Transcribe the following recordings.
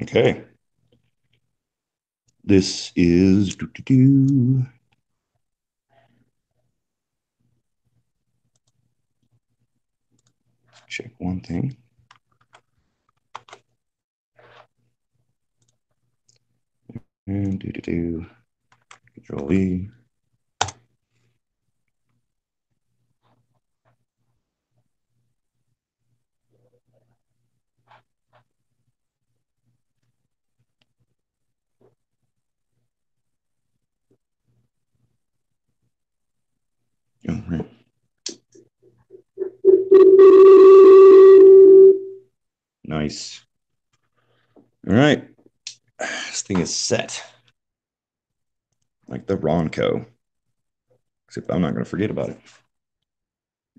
Okay. This is check one thing. And Control E. Oh, right. Nice. All right. This thing is set. Like the Ronco. Except I'm not going to forget about it.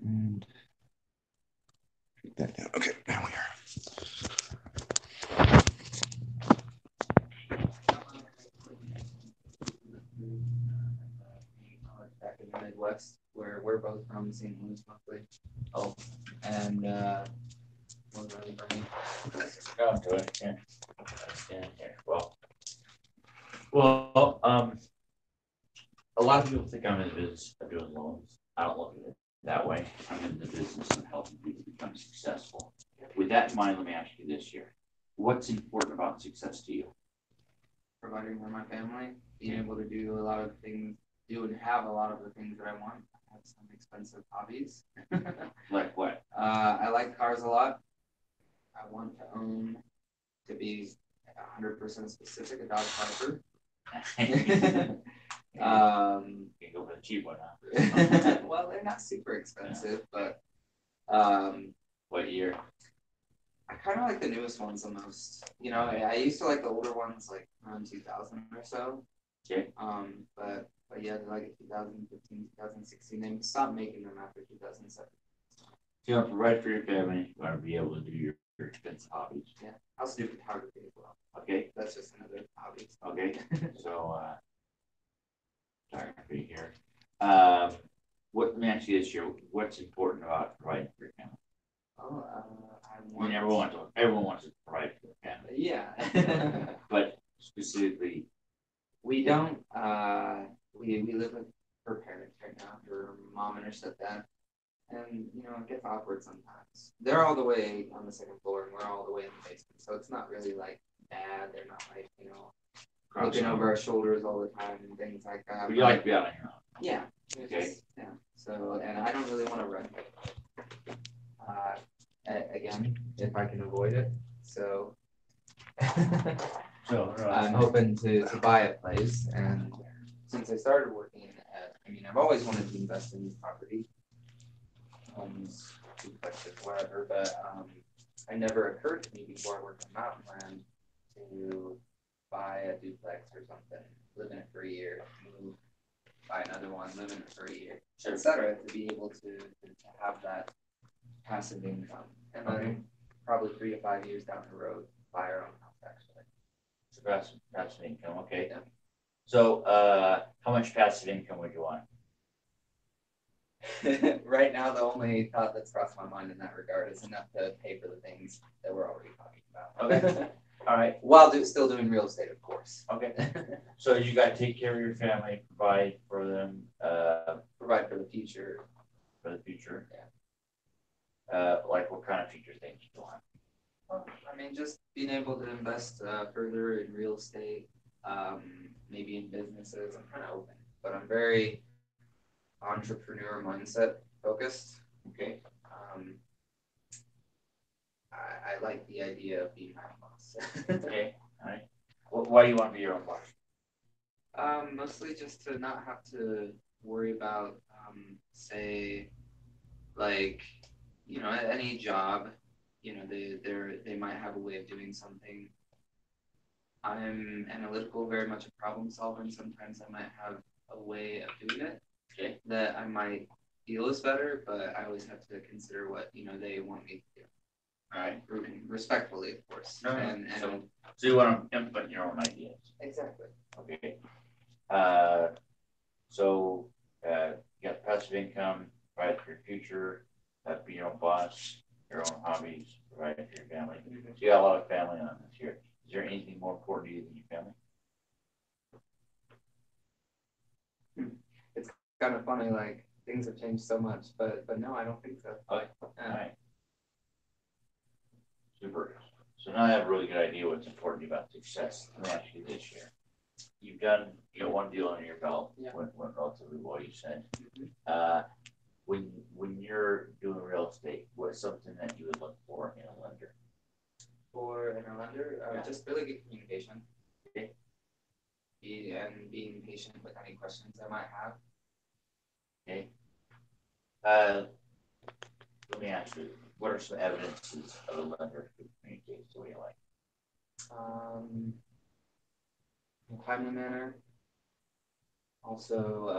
And take that down. Okay, now we are. Back in the Midwest, where we're both from, St. Louis, mostly. Oh, and was really for me. Oh, do it. Yeah. Yeah. Well, a lot of people think I'm in the business of doing loans. I don't look at it that way. I'm in the business of helping people become successful. With that in mind, let me ask you this year. What's important about success to you? Providing for my family, being able to do a lot of things, do and have a lot of the things that I want. I have some expensive hobbies. Like what? I like cars a lot. I want to own, to be 100% specific, a Dodge Viper. You can go for the cheap one, huh? Well, they're not super expensive, but what year? I kind of like the newest ones the most. You know, I used to like the older ones, like around 2000 or so. Okay. But yeah, like 2015, 2016. They stopped making them after 2007. You want to provide for your family. You want to be able to do your expensive hobbies. Yeah, I also do photography as well. Okay. That's just another hobby. Okay. So, photography here. Let me ask you this year. What's important about providing for your family? Oh, I mean, everyone wants to provide for their family. Yeah. But specifically, we don't. We live with her parents right now, her mom and her stepdad. And you know, it gets awkward sometimes. They're all the way on the second floor, and we're all the way in the basement. So it's not really like bad. They're not like looking over our shoulders all the time and things like that. But you like to be out on your own. Yeah. Okay. Yeah. So, and I don't really want to run. Again, if I can avoid it. So. I'm hoping to buy a place, and since I started working I've always wanted to invest in property, homes, duplexes, whatever, but it never occurred to me before I worked on mountain land to buy a duplex or something, live in it for a year, move, buy another one, live in it for a year, etc. To be able to have that passive income, and then probably 3 to 5 years down the road, buy our own house actually. So passive income, okay. Yeah. So, how much passive income would you want? Right now, the only thought that's crossed my mind in that regard is enough to pay for the things that we're already talking about. Okay. All right. While still doing real estate, of course. Okay. So you got to take care of your family, provide for them, provide for the future. For the future. Yeah. Like what kind of future things you want? Well, just being able to invest further in real estate, maybe in businesses. I'm kind of open, but I'm very entrepreneur mindset focused. Okay. I like the idea of being my own boss. Okay. All right. Why do you want to be your own boss? Mostly just to not have to worry about, say, like, any job. They might have a way of doing something. I'm analytical, very much a problem solver, and sometimes I might have a way of doing it that I might feel is better, but I always have to consider what they want me to do. All right. Respectfully, of course. No, so you want to implement your own ideas. Exactly. Okay. So you got passive income, provide for your future, be your own boss, your own hobbies, provide for your family. So you got a lot of family on this here. Is there anything more important to you than your family? It's kind of funny, like things have changed so much, but no, I don't think so. Okay. Yeah. All right. Super. So now I have a really good idea what's important to you about success. Let me ask you this year. You got one deal under your belt. Yeah. Went relatively well, you said. Mhm. When you're doing real estate, what's something that you would look for in a lender? For an lender, Yeah. just really good communication. Okay. And being patient with any questions I might have. Okay. Let me ask you, what are some evidences of a lender who communicates the way you like? Timely manner. Also,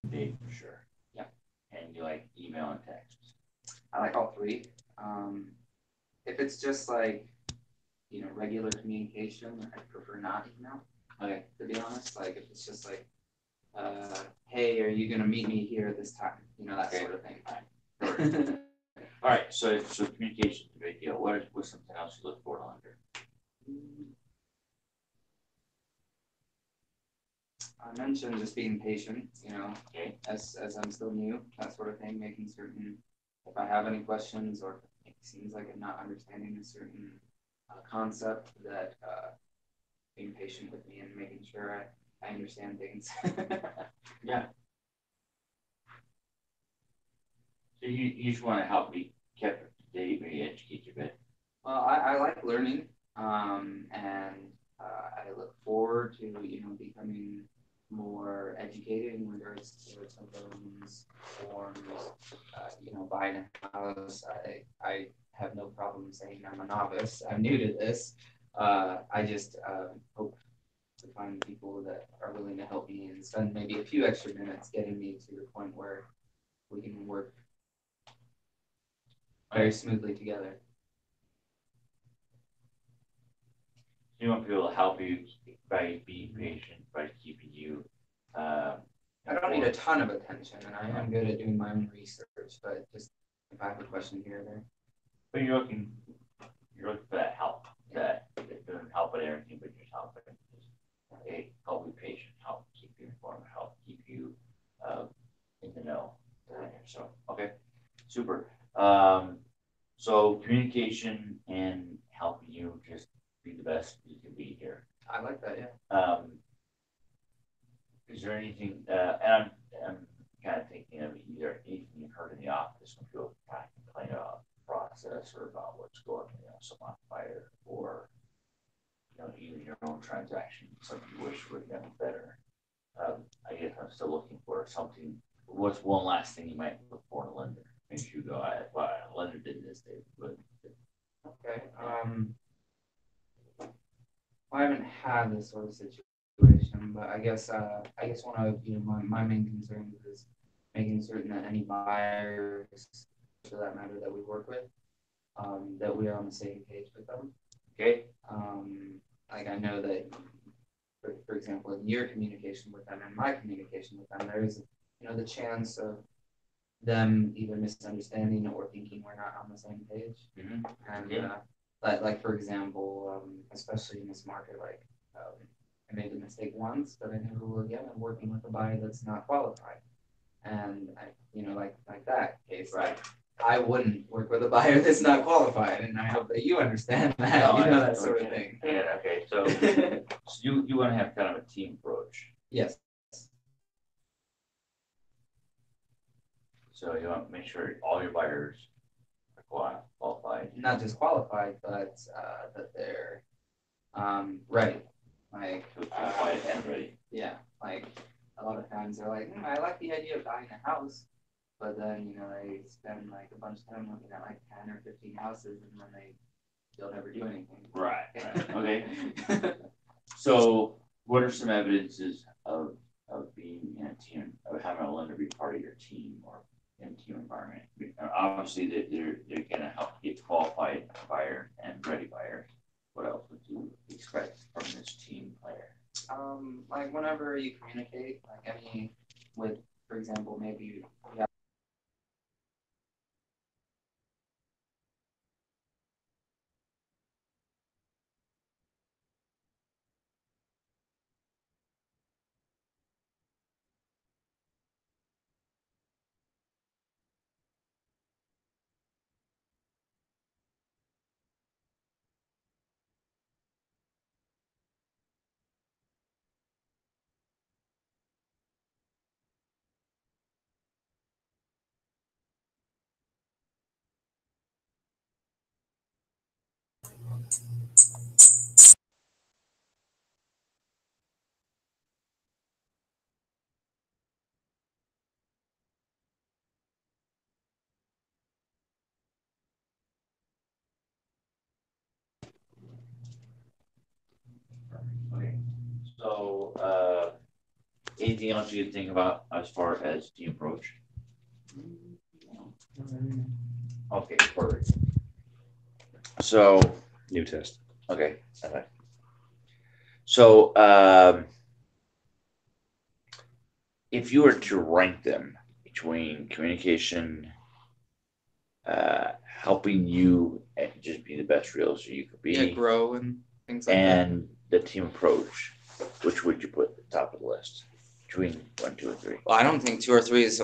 Big for sure. Yeah. And you like email and text. I like all three. If it's just like, regular communication, I prefer not email. Okay. To be honest, like if it's just like, hey, are you gonna meet me here at this time? That Okay. sort of thing. Sure. All right. So communication is a big deal. What's something else you look for in a lender? I mentioned just being patient, Okay. as I'm still new, that sort of thing, making certain if I have any questions or it seems like I'm not understanding a certain concept, that being patient with me and making sure I understand things. Yeah. So you just want to help me keep up to date, maybe educate you a bit. Well, I like learning, and I look forward to becoming more educated in regards to loans, forms, buying a house. I have no problem saying I'm a novice. I'm new to this. I just hope to find people that are willing to help me and spend maybe a few extra minutes getting me to the point where we can work very smoothly together. You want people to help you by being patient, by keeping you. I don't need a ton of attention, and I am good at doing my own research, but just if I have a question here or there. But you're looking for that help, that doesn't help with everything, but just help it. Okay, help be patient, help keep you informed, help keep you in the know. So okay, super. So communication and helping you just be the best you can be here. I like that, yeah. Is there anything? And I'm kind of thinking of either anything you've heard in the office when people kind of complain about the process or about what's going on, some fire, or even your own transaction, something you wish would have done better. I guess I'm still looking for something. What's one last thing you might look for in a lender? Makes you go, "Well, a lender did this, they would." Okay. I haven't had this sort of situation, but I guess one of my main concerns is making certain that any buyers, for that matter, that we work with, that we are on the same page with them. Okay. Like I know that, for example, in your communication with them and my communication with them, there is the chance of them either misunderstanding or thinking we're not on the same page. Mm-hmm. And like for example, especially in this market, like I made the mistake once, but I never will again. I'm working with a buyer that's not qualified, and like that case, right. I wouldn't work with a buyer that's not qualified, and I hope that you understand that. That sort of thing. Yeah. Okay. So, you want to have kind of a team approach. Yes. So you want to make sure all your buyers are qualified. Not just qualified, but that they're ready. Like qualified and ready. Yeah. Like a lot of times they're like, I like the idea of buying a house, but then they spend like a bunch of time looking at like 10 or 15 houses, and then they don't ever do anything. Right. Okay. So, what are some evidences of being in a team, of having a lender be part of your team or in a team environment? Obviously, they're going to help get qualified buyers and ready buyers. What else would you expect from this team player? Like whenever you communicate, like for example, maybe we have Okay. So, anything else you can think about as far as team approach? Okay, perfect. So, New test. okay. So, if you were to rank them between communication, helping you just be the best realtor you could be, grow and things like that. and the team approach, which would you put at the top of the list between 1, 2, and 3? Well, I don't think 2 or 3 is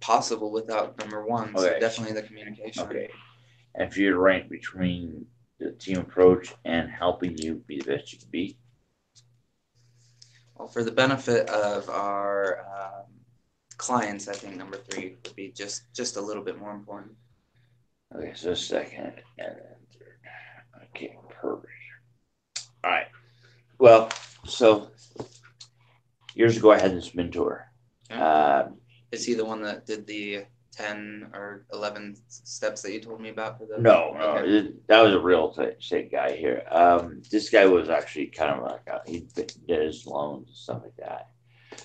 possible without number 1. So Okay. definitely the communication. Okay. And if you rank between the team approach and helping you be the best you can be? Well, for the benefit of our clients, I think number 3 would be just a little bit more important. Okay, so second and then third. Okay, perfect. All right. Well, so years ago, I had this mentor. Okay. Is he the one that did the 10 or 11 steps that you told me about for the? No, Okay. that was a real estate guy here. This guy was actually kind of like he did his loans and stuff like that.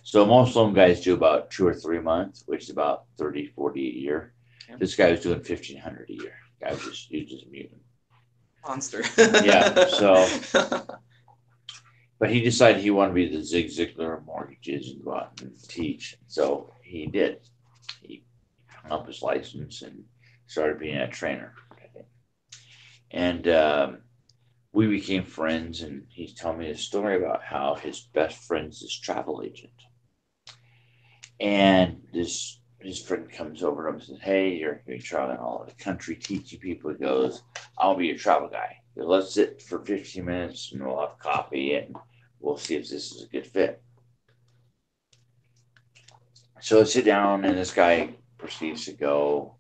So most loan guys do about 2 or 3 months, which is about 30, 40 a year. Yeah. This guy was doing 1,500 a year. Guy was just a mutant monster. Yeah. So, but he decided he wanted to be the Zig Ziglar of mortgages and go out and teach. So he did. He hung up his license and started being a trainer. And we became friends, and he's telling me a story about how his best friend's this travel agent. And his friend comes over to him and says, "Hey, you're going to be traveling all over the country teaching people." He goes, "I'll be your travel guy. Let's sit for 15 minutes and we'll have coffee and we'll see if this is a good fit." So I sit down, and this guy proceeds to go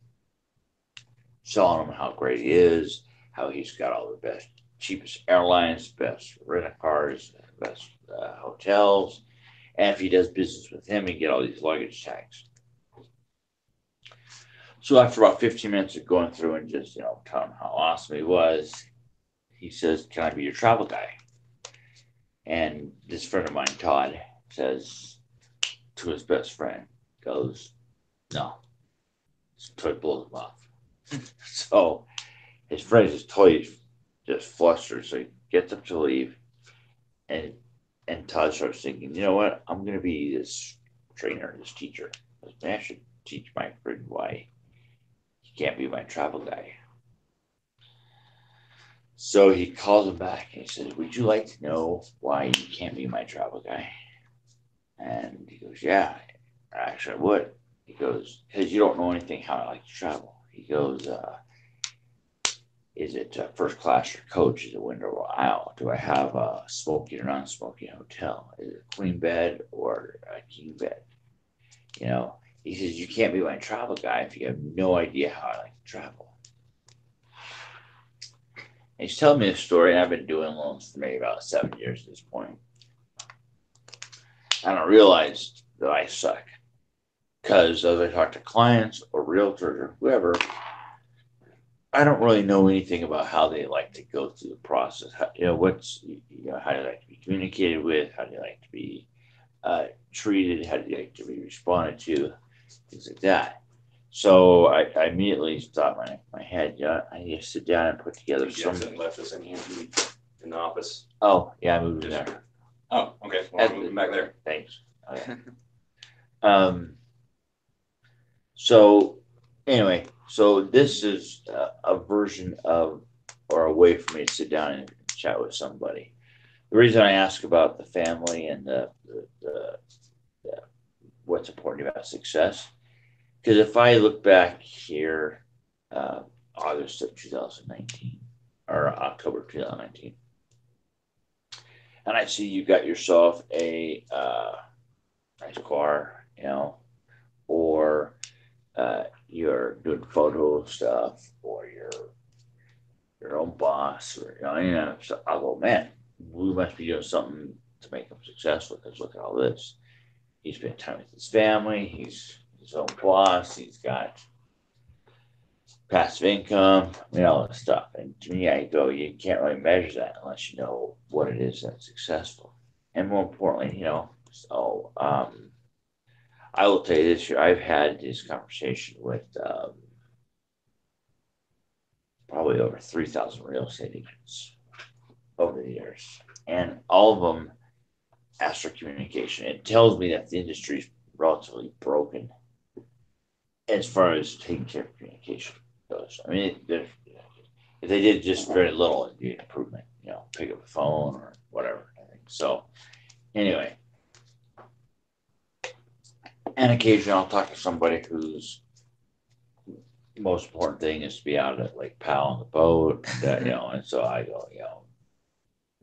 selling him how great he is, how he's got all the best, cheapest airlines, best rental cars, best hotels. And if he does business with him, he get all these luggage tags. So after about 15 minutes of going through and just, telling him how awesome he was, he says, "Can I be your travel guy?" And this friend of mine, Todd, says to his best friend, goes, "No." So Todd blows him off. So his friend is totally just flustered. So he gets up to leave, and Todd starts thinking, "You know what? I'm going to be this trainer, this teacher. I should teach my friend why he can't be my travel guy." So he calls him back and he says, "Would you like to know why you can't be my travel guy?" And he goes, "Yeah, actually I would." He goes, "Because you don't know anything how I like to travel." He goes, "Is it first class or coach? Is it window or aisle? Do I have a smoking or non-smoking hotel? Is it a queen bed or a king bed?" He says, "You can't be my travel guy if you have no idea how I like to travel." And he's telling me this story, and I've been doing loans for maybe about 7 years at this point. And I realized that I suck. Because as I talk to clients or realtors or whoever, I don't really know anything about how they like to go through the process. How do you like to be communicated with? How do you like to be treated? How do you like to be responded to? Things like that. So I immediately thought in my head, I need to sit down and put together some. Left us in the office. Oh yeah, I moved in there. Oh, okay. Well, I'm moving back there. Thanks. Okay. So anyway, so this is a version of, or a way for me to sit down and chat with somebody. The reason I ask about the family and the what's important about success, because if I look back here, August of 2019 or October 2019, and I see you got yourself a nice car, or you're doing photo stuff, or you're your own boss, or so I go, "Man, we must be doing something to make him successful, because look at all this. He spent time with his family. He's his own boss. He's got passive income, all this stuff." And to me, I go, you can't really measure that unless you know what it is that's successful. And more importantly, so I will tell you this year, I've had this conversation with probably over 3,000 real estate agents over the years. And all of them ask for communication. It tells me that the industry is relatively broken as far as taking care of communication goes. I mean, if they did just very little, it'd be an improvement, pick up the phone or whatever. So anyway, and occasionally I'll talk to somebody whose most important thing is to be out at Lake Powell on the boat, and so I go,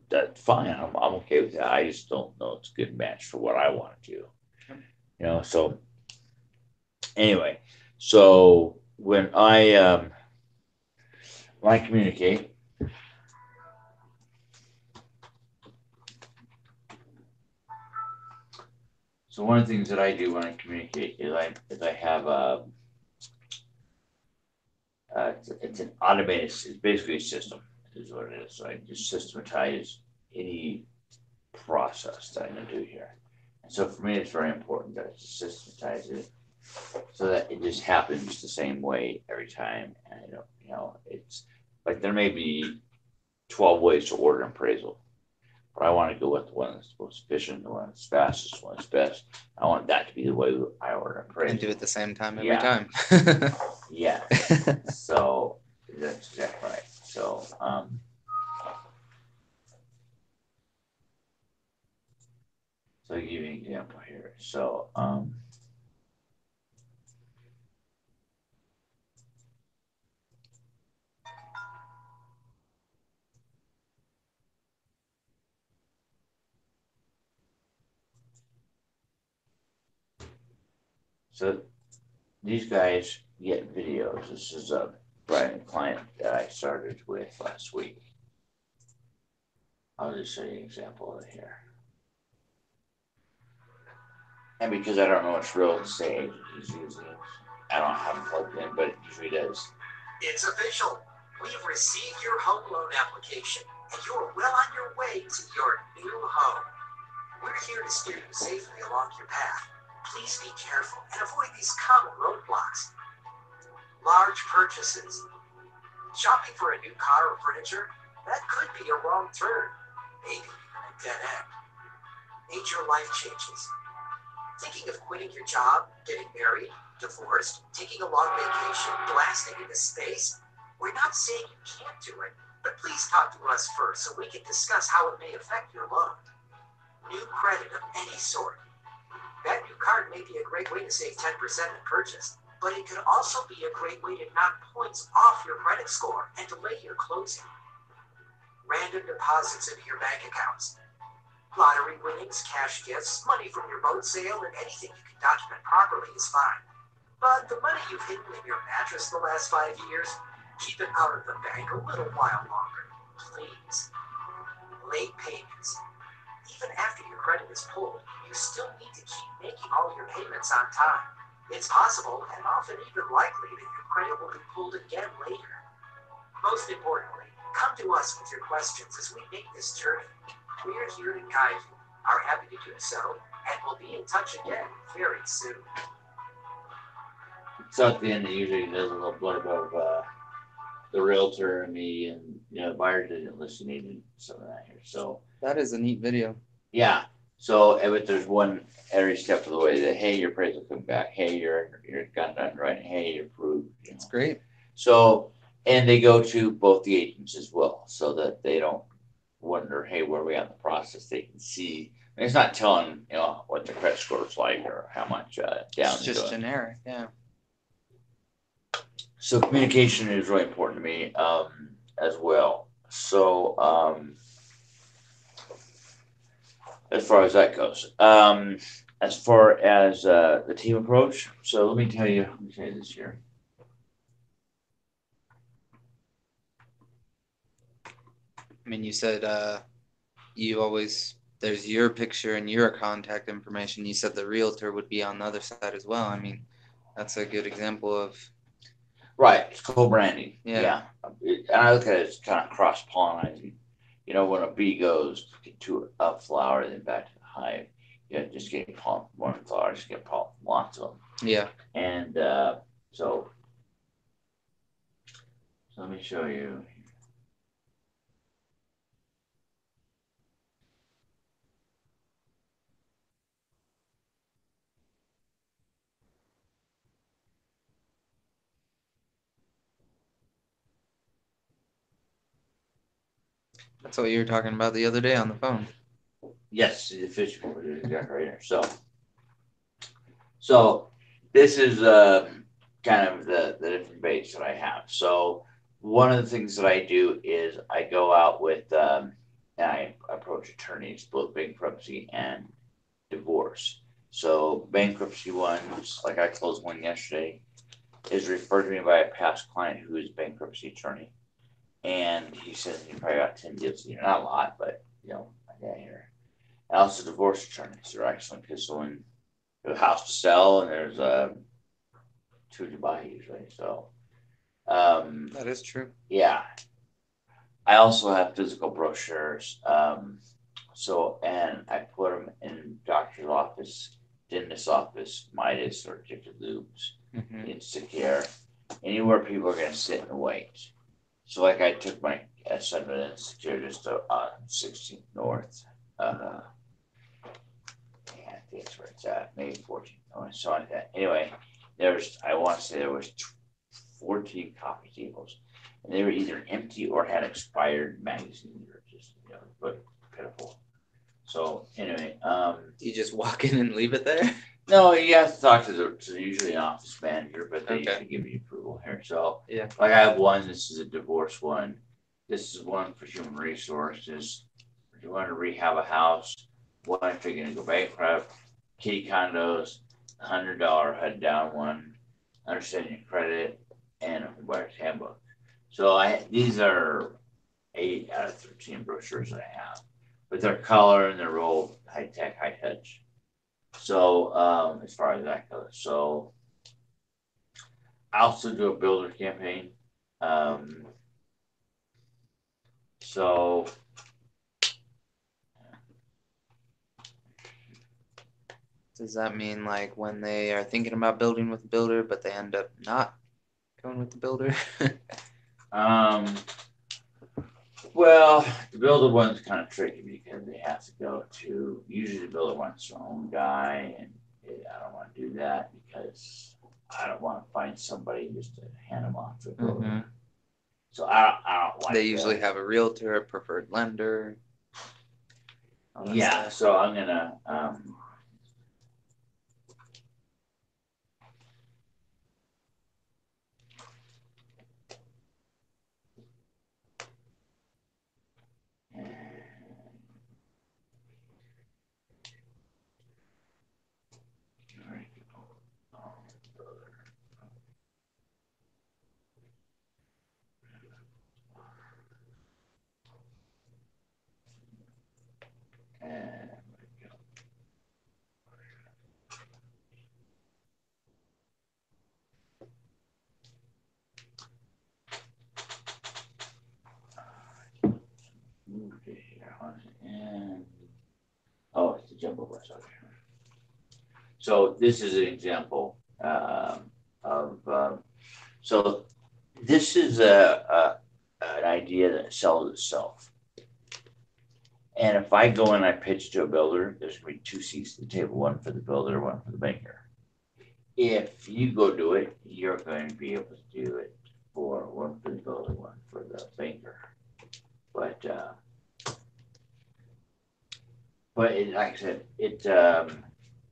that's fine. I'm okay with that. I just don't know it's a good match for what I want to do. So anyway, so when I communicate, So one of the things that I do when I communicate is I have it's an automated, it's basically a system is what it is. So I just systematize any process that I'm gonna do here. And so for me, it's very important that I systematize it so that it just happens the same way every time. And I don't, it's like there may be 12 ways to order an appraisal, but I want to go with the one that's most efficient, the one that's fastest, the one that's best. I want that to be the way I order an appraisal. And do it the same time every Yeah. time. Yeah. So that's exactly right. So I'll give you an example here. So so these guys get videos. This is a Brian client that I started with last week. I'll just show you an example of it here. And because I don't know which real estate he's using, I don't have him plugged in, but it usually does. It's official. We've received your home loan application, and you're well on your way to your new home. We're here to steer you safely along your path. Please be careful and avoid these common roadblocks. Large purchases. Shopping for a new car or furniture? That could be a wrong turn. Maybe even a dead end. Major life changes. Thinking of quitting your job, getting married, divorced, taking a long vacation, blasting into space? We're not saying you can't do it, but please talk to us first so we can discuss how it may affect your loan. New credit of any sort. That new card may be a great way to save 10% in purchase, but it could also be a great way to knock points off your credit score and delay your closing. Random deposits into your bank accounts. Lottery winnings, cash gifts, money from your boat sale, and anything you can document properly is fine. But the money you've hidden in your mattress the last 5 years, keep it out of the bank a little while longer, please. Late payments. Even after your credit is pulled, you still need to keep making all your payments on time. It's possible, and often even likely, that your credit will be pulled again later. Most importantly, come to us with your questions as we make this journey. We're here to guide you, are happy to do so, and we'll be in touch again very soon. So at the end, it usually does a little blurb of the realtor and me, and the buyer didn't listen, and some of that here. So That is a neat video. yeah. So if there's one every step of the way that, hey, your appraisal come back, hey, you're got done right, hey, you're approved. It's great. So, and they go to both the agents as well, so that they don't wonder, hey, where are we at in the process? They can see. It's not telling what the credit score is like or how much down. It's just generic, yeah. So communication is really important to me as well. So as far as that goes, as far as the team approach, so let me tell you this here. I mean, you said you always, there's your picture and your contact information. You said the realtor would be on the other side as well. I mean, that's a good example of. Right, it's co-branding. Yeah. And I look at it as kind of cross-pollinizing. When a bee goes to a flower, then back to the hive, just get pollen from one flower, just get pollen from lots of them. Yeah. And so let me show you. That's what you were talking about the other day on the phone. Yes, the fish exactly right here. So this is kind of the different base that I have. So one of the things that I do is I go out with and I approach attorneys, both bankruptcy and divorce. So bankruptcy ones, like I closed one yesterday, is referred to me by a past client who is a bankruptcy attorney. And he says he probably got 10 deals, not a lot, but I got here. And also divorce attorneys are excellent because when a house to sell, and there's two to buy usually. So, That is true. yeah. I also have physical brochures. And I put them in doctor's office, dentist's office, Midas or Ticket Loops, Instacare, anywhere people are going to sit and wait. So, like, I took my son to Instacare just on 16th North. I think that's where it's at, maybe 14th North, something like that. Anyway, I want to say there was 14 coffee tables, and they were either empty or had expired magazines, or just but pitiful. So anyway, You just walk in and leave it there? no, you have to talk to usually an office manager, but they usually give you approval here. So Yeah. like I have one. This is a divorce one. This is one for human resources. If you want to rehab a house, one if you're going to go bankrupt, kitty condos, $100 HUD down one, understanding your credit, and a buyer's handbook. So these are 8 out of 13 brochures that I have, but they're color and they're all high tech, high touch. So as far as that goes, so I also do a builder campaign. So Does that mean like when they are thinking about building with a builder, but they end up not going with the builder? Well, the builder one's kind of tricky because they have to go to, usually the builder wants their own guy, and I don't want to do that because I don't want to find somebody just to hand them off to a builder. So I don't like They usually have a realtor, a preferred lender. Yeah, stuff. so I'm gonna move to here. And it's a jumbo bus. Okay. So this is an example of so this is an idea that sells itself. And if I go and I pitch to a builder, there's going to be 2 seats at the table, one for the builder, one for the banker. If you go do it, you're going to be able to do it for one for the builder, one for the banker. But like I said,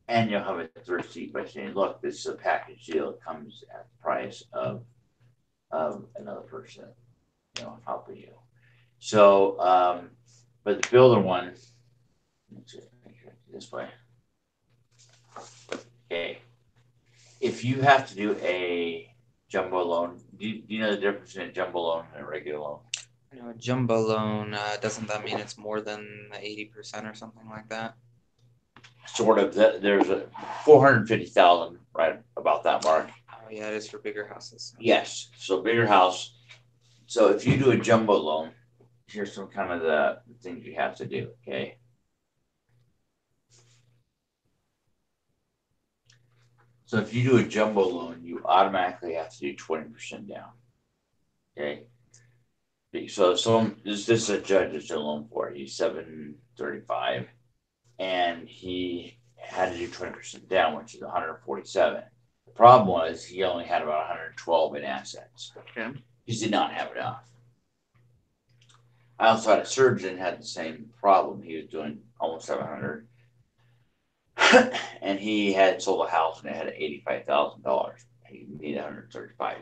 and you'll have a third seat by saying, look, this is a package deal. It comes at the price of another person, helping you. So, but the builder one, let's make sure this way. Okay. If you have to do a jumbo loan, do you know the difference in a jumbo loan and a regular loan? A jumbo loan, doesn't that mean it's more than 80% or something like that? Sort of. There's a 450,000, right about that mark. Oh yeah, it is for bigger houses. Yes, so bigger house. So if you do a jumbo loan, here's some kind of the things you have to do. Okay. So if you do a jumbo loan, you automatically have to do 20% down. Okay. So this is a judge that's a loan for. He's 735, and he had to do 20% down, which is 147. The problem was he only had about 112 in assets. Okay. He did not have enough. I also had a surgeon had the same problem. He was doing almost 700, and he had sold a house and it had $85,000. He needed 135.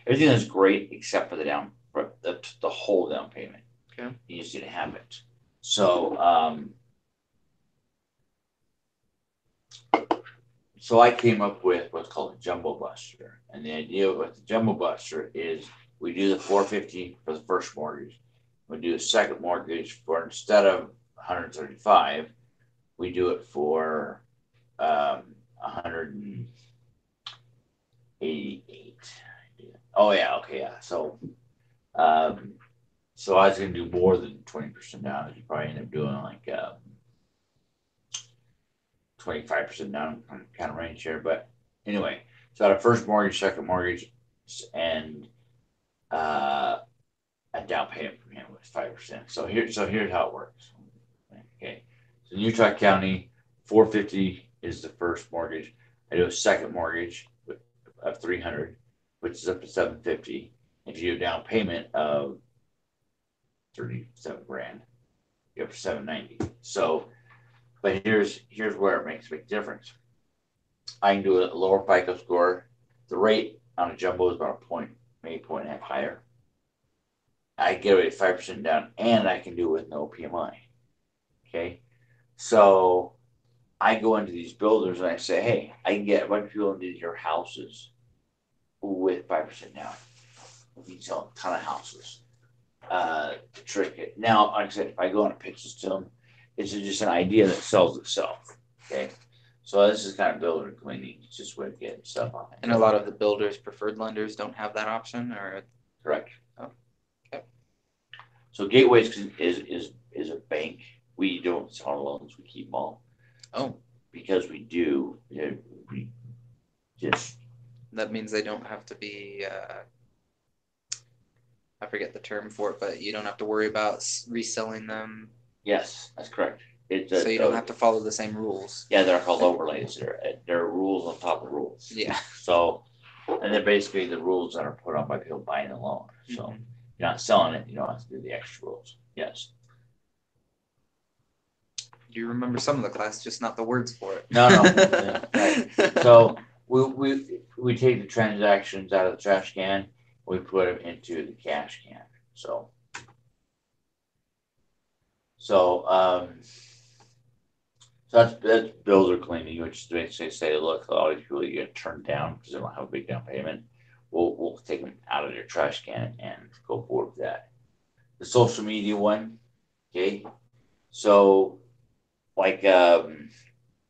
Everything was great except for the whole down payment. Okay. He just didn't have it. So so I came up with what's called a jumbo buster, and the idea with the jumbo buster is we do the 450 for the first mortgage. We do a second mortgage for, instead of 135, we do it for 188. Oh yeah, okay, yeah. So I was gonna do more than 20% down. You probably end up doing like 25% down kind of range here. But anyway, so I had a first mortgage, second mortgage, and a down payment from him was 5%. Here's how it works. Okay, so in Utah County, 450 is the first mortgage. I do a second mortgage of 300, which is up to 750. If you do a down payment of 37 grand, you're up to 790. So, but here's where it makes a big difference. I can do a lower FICO score. The rate on a jumbo is about a point, maybe point and a half higher. I get away 5% down, and I can do it with no PMI. Okay, so I go into these builders and I say, hey, I can get a bunch of people into your houses with 5% down. We can sell a ton of houses. To trick it. Now, like I said, if I go and pitch this to them, it's just an idea that sells itself. Okay, so this is kind of builder cleaning. It's just way of getting stuff on it. And a lot of the builders' preferred lenders don't have that option, or correct. Oh, okay. So Gateways is a bank. We don't sell loans. We keep them all. Oh, because we do. We just. That means they don't have to be. I forget the term for it, but you don't have to worry about reselling them. Yes, that's correct. So you don't have to follow the same rules. Yeah, they're called overlays. They're rules on top of rules. Yeah. So, and they're basically the rules that are put on by people buying the loan. So you're not selling it, you don't have to do the extra rules. Yes. You remember some of the class, just not the words for it. No. Right. So we take the transactions out of the trash can. We put them into the cash can. So that's builder cleaning, which basically say, look, all these people you get turned down because they don't have a big down payment. We'll take them out of their trash can and go forward with that. The social media one, okay. So like I don't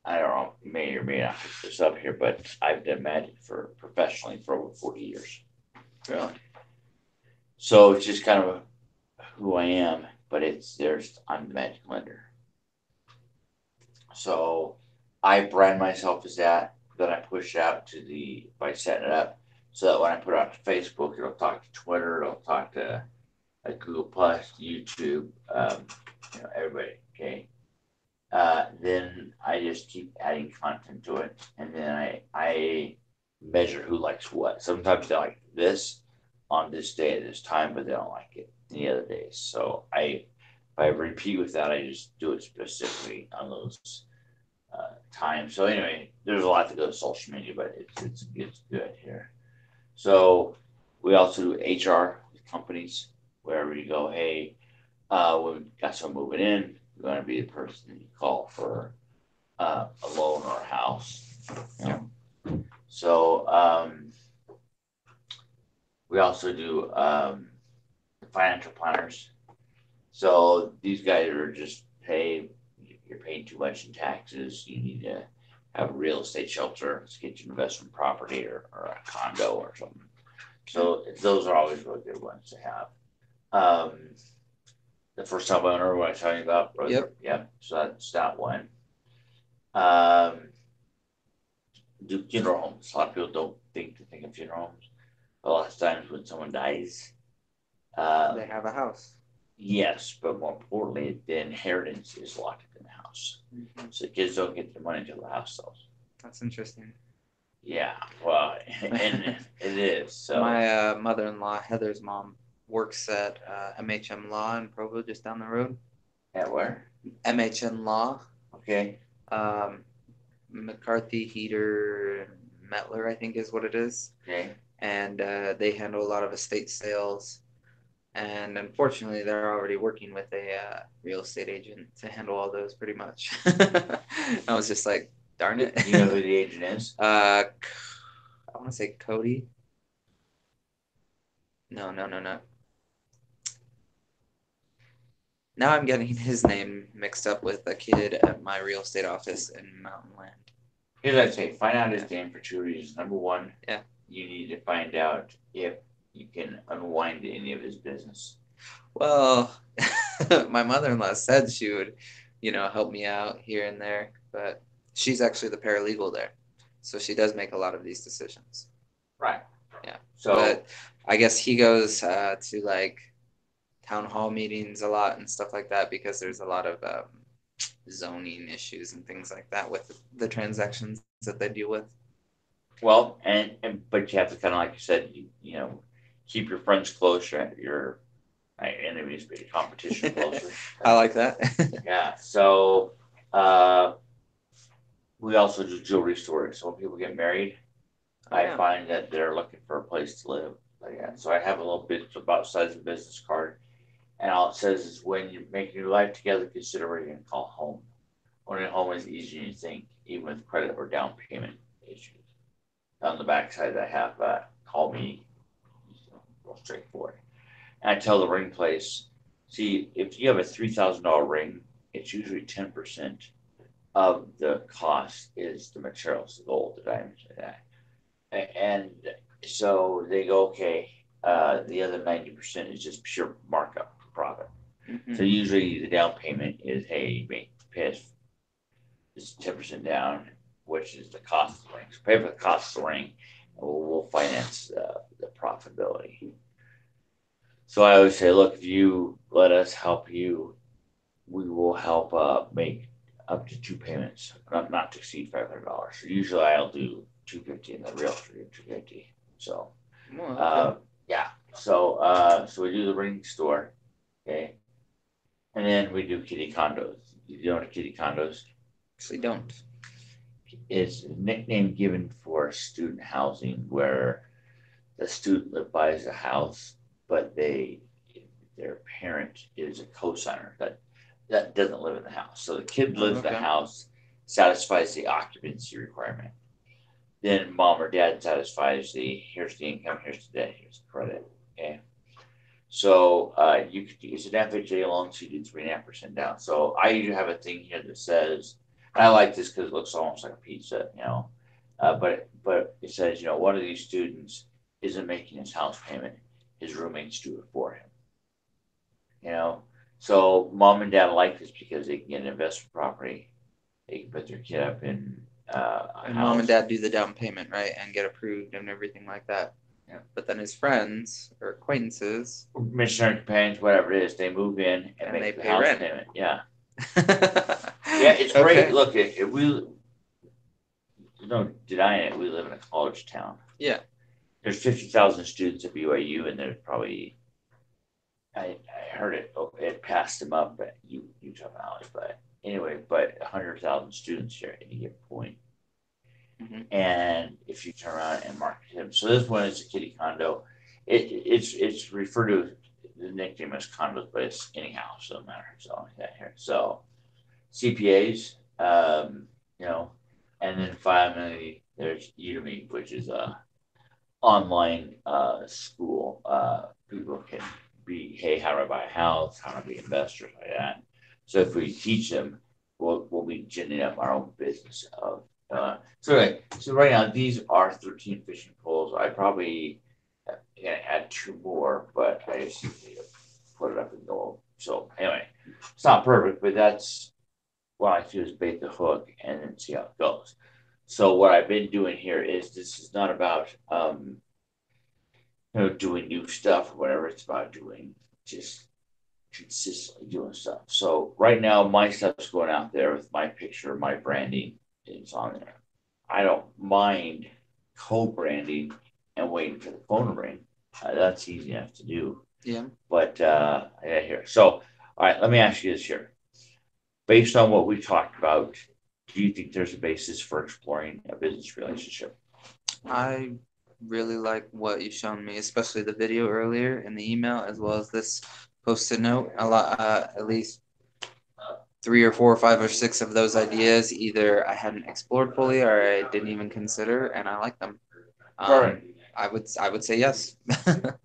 know, you may or may not put this up here, but I've done magic professionally for over 40 years. Really? So it's just kind of who I am, but I'm the magic lender. So I brand myself as that. Then I push it out by setting it up so that when I put it out to Facebook, it'll talk to Twitter, it'll talk to Google Plus, YouTube, everybody. Okay. Then I just keep adding content to it, and then I measure who likes what. Sometimes they like this on this day at this time, but they don't like it any other days. So if I repeat with that, I just do it specifically on those times. So anyway, there's a lot to go to social media, but it's good here. So we also do HR with companies wherever you go. Hey, we've got someone moving in. You're going to be the person that you call for a loan or a house. Yeah. So we also do financial planners. So these guys are just you're paying too much in taxes. You need to have a real estate shelter to get your investment property or a condo or something. So those are always really good ones to have. The first time owner, what I was talking about. Yep. Yeah. So that's that one. Do funeral homes. A lot of people don't think of funeral homes. A lot of times when someone dies, they have a house. Yes, but more importantly, the inheritance is locked in the house. Mm-hmm. So kids don't get their money until the house sells. That's interesting. Yeah, well, and it is. So my mother-in-law, Heather's mom, works at MHM Law in Provo, just down the road. At where? MHM Law. Okay. McCarthy, Heater, Metler, I think is what it is. Okay. And they handle a lot of estate sales. And unfortunately, they're already working with a real estate agent to handle all those pretty much. I was just like, darn it. You know who the agent is? I want to say Cody. No. Now I'm getting his name mixed up with a kid at my real estate office in Mountain Land. Here's what I'd say, find out his game for 2 reasons. Number one, Yeah. you need to find out if you can unwind any of his business. Well, my mother-in-law said she would, help me out here and there, but she's actually the paralegal there, so she does make a lot of these decisions. Right. Yeah. So, But I guess he goes to like town hall meetings a lot and stuff like that because there's a lot of zoning issues and things like that with the transactions that they deal with. well, but you have to kind of, like you said, keep your friends closer, your enemies, but your competition closer. I like that. Yeah. So, we also do jewelry stores. So when people get married, I Yeah. find that they're looking for a place to live. Yeah. So I have a little bit about size of business card, and all it says is when you're making your life together, consider what you're going to call home. Owning a home is easier than you think, even with credit or down payment issues. On the backside, I have call me, real straightforward. And I tell the ring place, see, if you have a $3,000 ring, it's usually 10% of the cost is the materials, the gold, the diamonds, and that. And so they go, okay, the other 90% is just pure markup profit. Mhm. So usually the down payment is, hey, you pay us this 10% down, which is the cost of the ring. So pay for the cost of the ring, and we'll finance the profitability. So I always say, look, if you let us help you, we will help make up to 2 payments, not to exceed $500. So usually I'll do 250 and the realtor do 250. So Oh, okay. yeah. So so we do the ring store, okay, and then we do kitty condos. You know what kitty condos? Actually, don't. It's a nickname given for student housing where the student buys a house, but their parent is a co-signer that doesn't live in the house. So the kid lives in the Okay. house, satisfies the occupancy requirement. Then mom or dad satisfies here's the income, here's the debt, here's the credit. Okay. So you could use an FHA loan, so you do 3.5% down. So I usually have a thing here that says, and I like this because it looks almost like a pizza, but it says, one of these students isn't making his house payment, his roommates do it for him. So mom and dad like this because they can get an investment property, they can put their kid up in a And house. mom and dad do the down payment, right, and get approved and everything like that. Yeah. But then his friends or acquaintances, missionary companions, whatever it is, they move in and And make they the pay house rent. payment. Yeah, yeah, it's great. Look, there's no denying it. We live in a college town. Yeah. There's 50,000 students at BYU, and there's probably I heard it passed them up at Utah Valley, but anyway, but 100,000 students here at any given point. Mhm. And if you turn around and market them, so this one is a kitty condo. It's referred to, the nickname as condos, but it's any house, doesn't matter. So yeah, here. So CPAs, and then finally there's Udemy, which is a online school. People can be, hey, how do I buy a house? How do I be investors like that? So if we teach them, we'll be generating up our own business of. So right now these are 13 fishing poles. I probably gonna add 2 more, but I just need to put it up and go. So anyway, it's not perfect, but that's what I do is bait the hook and then see how it goes. So what I've been doing here is this is not about doing new stuff or whatever. It's about doing just consistently doing stuff. So right now my stuff's going out there with my picture, my branding is on there. I don't mind co-branding and waiting for the phone to ring. That's easy enough to do. Yeah. But yeah, here. So all right, let me ask you this here. Based on what we talked about, do you think there's a basis for exploring a business relationship? I really like what you've shown me, especially the video earlier in the email, as well as this post-it note. A lot, at least 3 or 4 or 5 or 6 of those ideas, either I hadn't explored fully or I didn't even consider, and I like them. Perfect. I would say yes.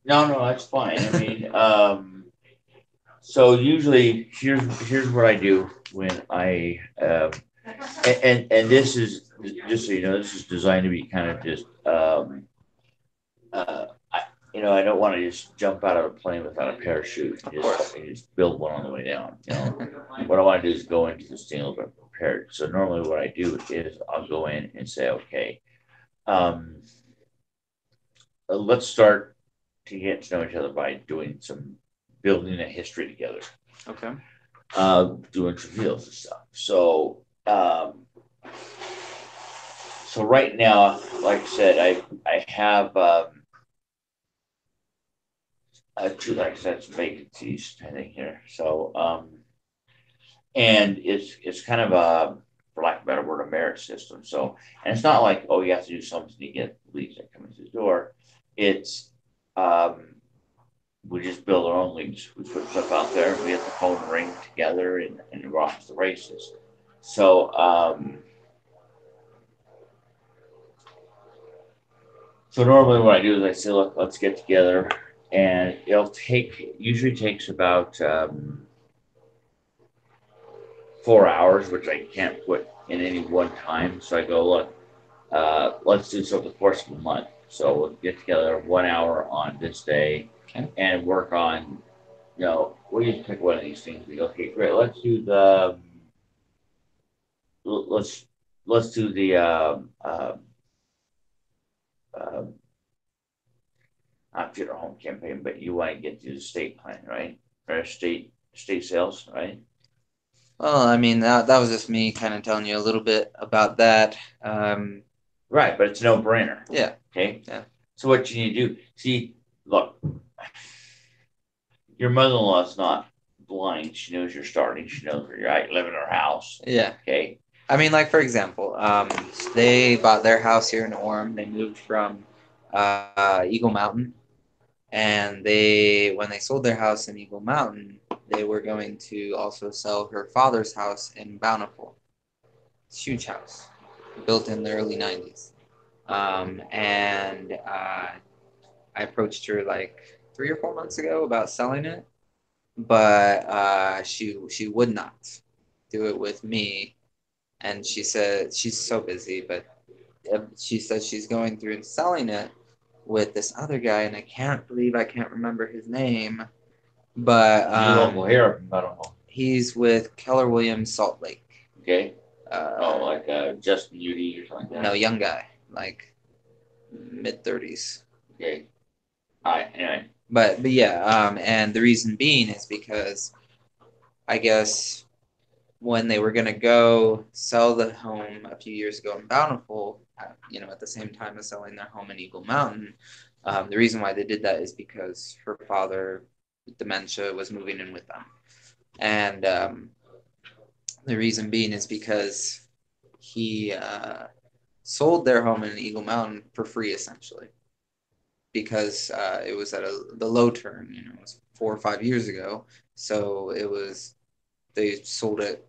No, that's fine. I mean, so usually here's what I do when I And this is, just so you know, this is designed to be kind of just, I, I don't want to just jump out of a plane without a parachute and just build one on the way down. What I want to do is go into this thing a little bit prepared. So normally what I do is I'll go in and say, okay, um, let's start to get to know each other by doing some building a history together. Okay. Doing some deals and stuff. So right now, like I said, I have two, like I said, some vacancies I think here. So and it's kind of a, for lack of a better word, a merit system. So, and it's not like, oh, you have to do something to get leads that come into the door. It's we just build our own leagues. We put stuff out there. We have the phone ring together, and we're off to the races. So, so normally what I do is I say, look, let's get together, and usually takes about 4 hours, which I can't put in any one time. So I go, look, let's do so over the course of a month. So we'll get together 1 hour on this day, Okay. and work on, we just pick one of these things. We go, okay, great, let's do the, let's do the, not funeral home campaign, but you want to get to the state plan, right? Or state sales, right? Well, I mean, that was just me kind of telling you a little bit about that. Right, but it's a no-brainer. Yeah. Okay. Yeah. So what you need to do, see, look, your mother-in-law is not blind. She knows you're starting. She knows where you're at. You live in her house. Yeah. Okay. I mean, like, for example, they bought their house here in Orem. They moved from Eagle Mountain, and when they sold their house in Eagle Mountain, they were going to also sell her father's house in Bountiful. It's a huge house, built in the early 90s. And I approached her like 3 or 4 months ago about selling it, but she would not do it with me. And she said she's so busy, but she says she's going through and selling it with this other guy, and I can't believe I can't remember his name. But local here, I don't know. He's with Keller Williams Salt Lake. Okay. Like Justin Udy or something like that. No, young guy, like mid-30s. Okay. All right. Anyway. But yeah, and the reason being is because I guess when they were gonna go sell the home a few years ago in Bountiful, at the same time as selling their home in Eagle Mountain, the reason why they did that is because her father, with dementia, was moving in with them, and the reason being is because he sold their home in Eagle Mountain for free, essentially, because it was at the low turn. It was 4 or 5 years ago, so they sold it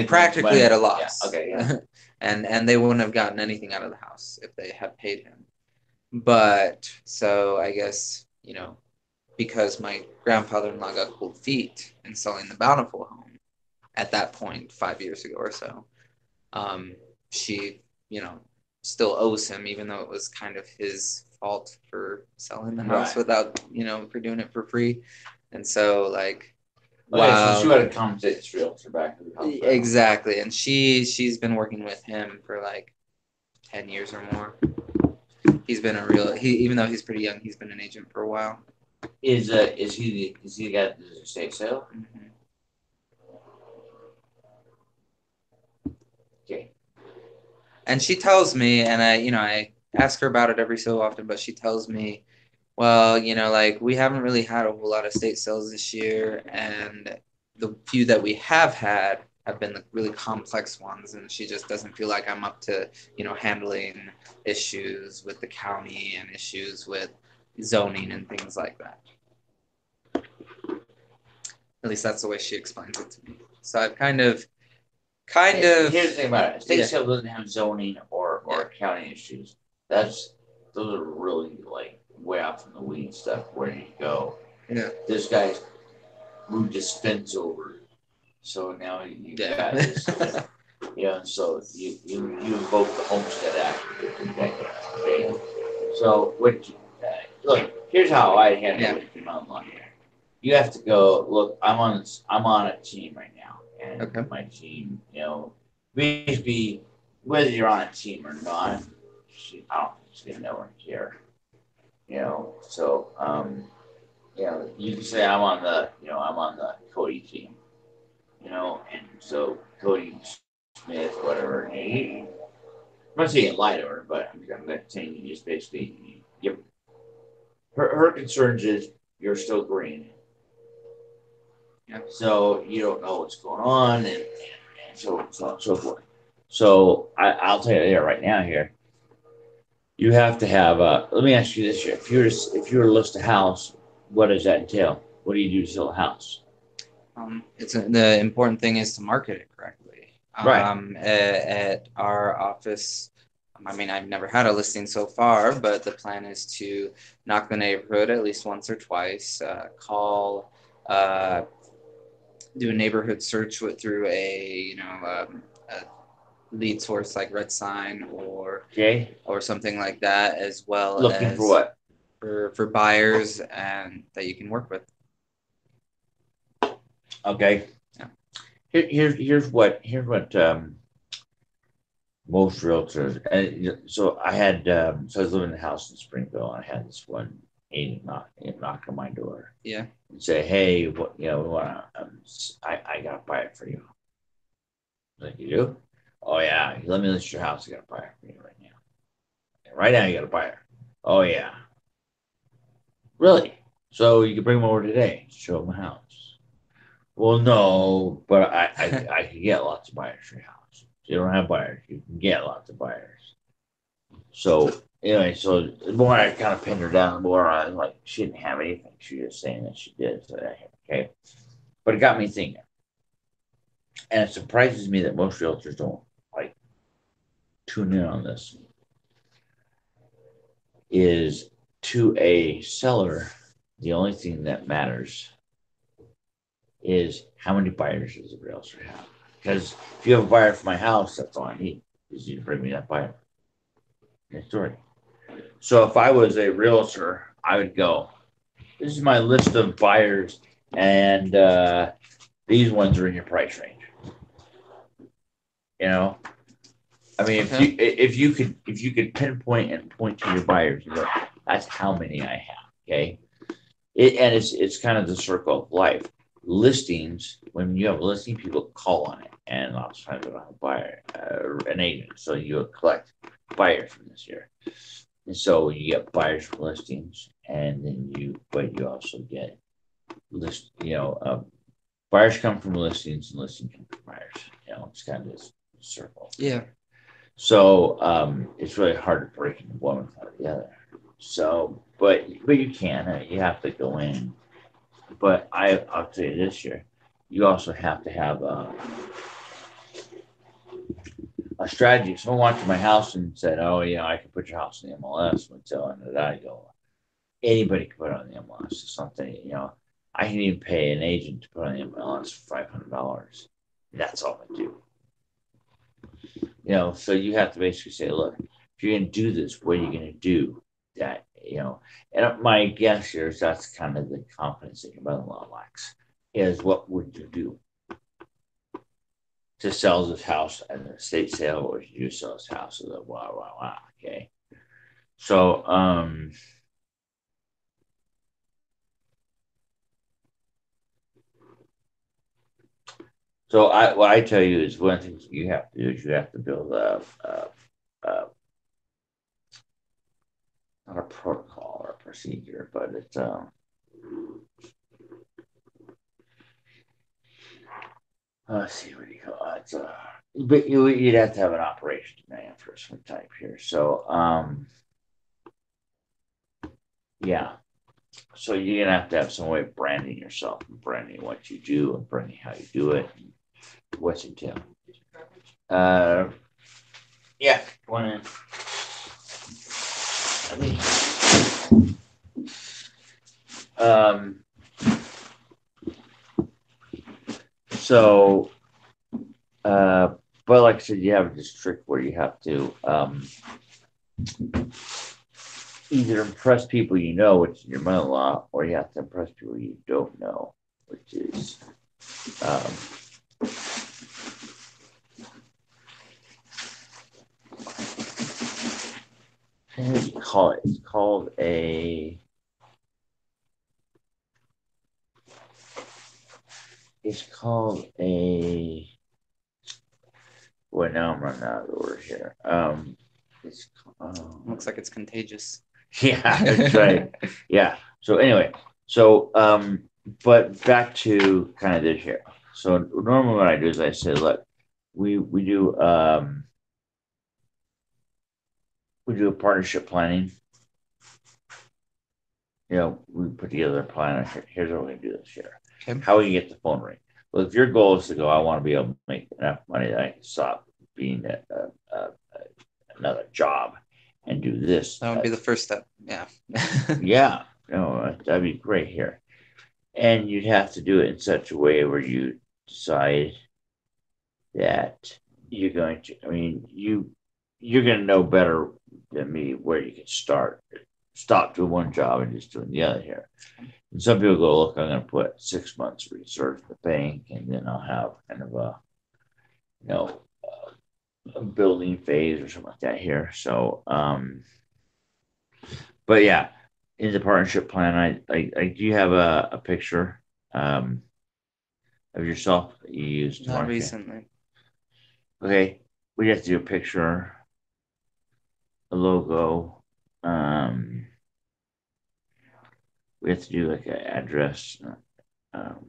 practically at a loss. Yeah. Okay. Yeah. and they wouldn't have gotten anything out of the house if they had paid him. But so I guess because my grandfather-in-law got cold feet in selling the Bountiful home at that point 5 years ago or so, she still owes him, even though it was kind of his fault for selling the house without for doing it for free. And so like, wow. So she had a compensate realtor back to the house. Exactly, and she's been working with him for like 10 years or more. He's been even though he's pretty young, he's been an agent for a while. Is he the guy that does the estate sale? Mm-hmm. Okay. And she tells me, and I ask her about it every so often, but she tells me, well, like we haven't really had a whole lot of estate sales this year, and the few that we have had have been the really complex ones, and she just doesn't feel like I'm up to, handling issues with the county and issues with zoning and things like that. At least that's the way she explains it to me. So I've kind of. Here's the thing about it: estate sale doesn't have zoning or county issues. Those are really like way out from the weeds stuff. Where do you go? Yeah. This guy's moved his fence over, so now you got this. So you invoke the Homestead Act. Okay. So look, here's how I handle it in my life. You have to go look. I'm on a team right now, and Okay. my team, basically, whether you're on a team or not, I don't just gonna never care. So you can say I'm on the Cody team, and so Cody Smith, whatever. I'm not saying lie to her, but I'm saying you just basically give her concerns is you're still green. Yeah. So you don't know what's going on, and so on and so forth. So I'll tell you there right now here. You have to have. Let me ask you this here: if you were to list a house, what does that entail? What do you do to sell a house? The important thing is to market it correctly. Right. At our office, I mean, I've never had a listing so far, but the plan is to knock the neighborhood at least once or twice, call, do a neighborhood search through a lead source like Red Sign Okay. or something like that, as well Looking as for what? for buyers and that you can work with. Okay. Yeah. Here's what most realtors, and so I had so I was living in a house in Springville, and I had this one agent knock on my door. Yeah. And say, hey, what we want to I gotta buy it for you. Like, you do? Oh yeah, let me list your house. I gotta buy it for you right now. Right now, you gotta buy it. Oh yeah, really? So you can bring them over today, show them the house. Well, no, but I could get lots of buyers for your house. If you don't have buyers, you can get lots of buyers. So anyway, so the more I kind of pinned her down, the more I was like, she didn't have anything. She was just saying that she did. So okay, but it got me thinking, and it surprises me that most realtors don't like tune in on this. Is to a seller, the only thing that matters is how many buyers does a realtor have? Because if you have a buyer for my house, that's all I need is you to bring me that buyer. Next story. So if I was a realtor, I would go, this is my list of buyers, and these ones are in your price range. I mean, if you could pinpoint and point to your buyers, that's how many I have. Okay, and it's kind of the circle of life. Listings, when you have a listing, people call on it, and lots of times they don't have a buyer, an agent, so you collect buyers from this year. And so you get buyers from listings, and then but you also get buyers come from listings, and listings come from buyers. It's kind of this circle. Yeah. So it's really hard to break into one without the other. So, but you can. You have to go in. But I'll tell you this year, you also have to have a strategy. If someone walked to my house and said, "Oh, I can put your house in the MLS," and tell them that I go, anybody can put it on the MLS. It's something, I can even pay an agent to put on the MLS for $500. That's all I do. So you have to basically say, look, if you're going to do this, what are you going to do? That, and my guess here is that's kind of the confidence that your mother-in-law lacks, is what would you do to sell this house at an estate sale, or you sell this house at a wow. Okay. So, what I tell you is one of the things you have to do is you have to build not a protocol or a procedure, but it's let's see what do you call it. But you'd have to have an operations man for some type here. So yeah. So you're gonna have to have some way of branding yourself and branding what you do and branding how you do it and what's entailed. Yeah, one in. So but like I said, you have a district where you have to either impress people you know, which is your mother-in-law, or you have to impress people you don't know, which is um, what do you call it? It's called a. It's called a. Well, now I'm running out of the word here. It's Looks like it's contagious. yeah, that's right. Yeah. So anyway, so but back to kind of this here. So normally what I do is I say, look, we do we do a partnership planning. You know, we put together a plan. Here's what we're gonna do this year. Okay. How we can get the phone ring. Well, if your goal is to go, I want to be able to make enough money that I can stop being another job and do this. That would be the first step. Yeah. Yeah, no, that'd be great here. And you'd have to do it in such a way where you decide that you're going to, I mean, you're going to know better than me where you can start. Stop doing one job and just doing the other here. And some people go, look, I'm going to put 6 months research in the bank, and then I'll have kind of a, you know, a building phase or something like that here. So, but yeah, in the partnership plan, I do have a picture of yourself that you used to Not market. recently. Okay, we have to do a picture, a logo. We have to do like an address. Um,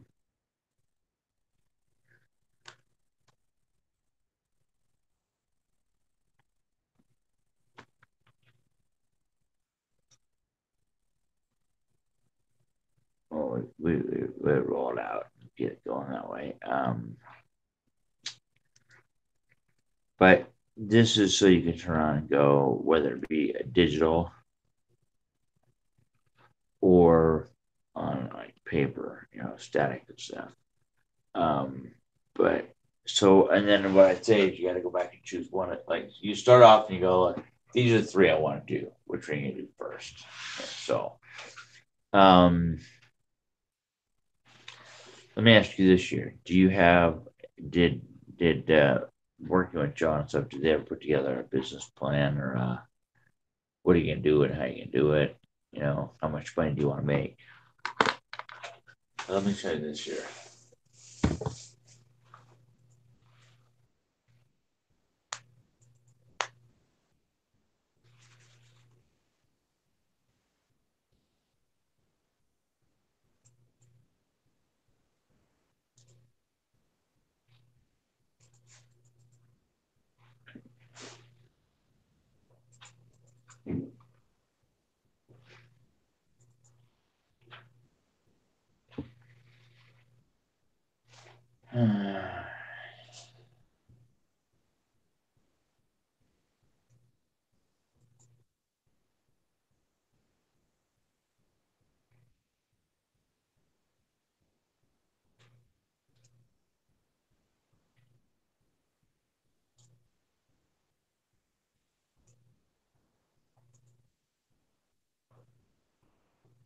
well, we roll it out and get it going that way. But this is so you can turn on and go, whether it be a digital or on like paper, you know, static and stuff. But so, and then what I'd say is you got to go back and choose one. Like you start off and you go, look, these are the three I want to do. Which one you do first? So, let me ask you this year: do you have did working with John and stuff? Did they ever put together a business plan or what are you gonna do and how you gonna do it? You know, how much money do you want to make? Let me show you this year.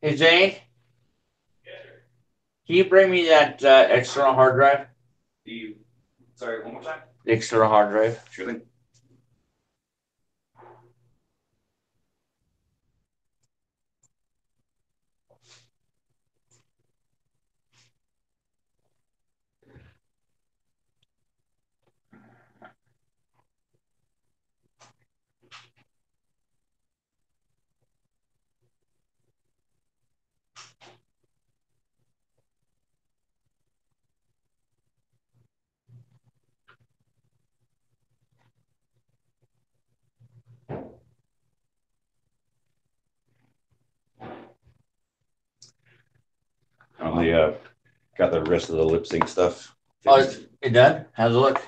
Hey Zane, can you bring me that external hard drive? Sorry, one more time. The external hard drive. Sure thing. Got the rest of the lip sync stuff. Oh, it done? How's it look?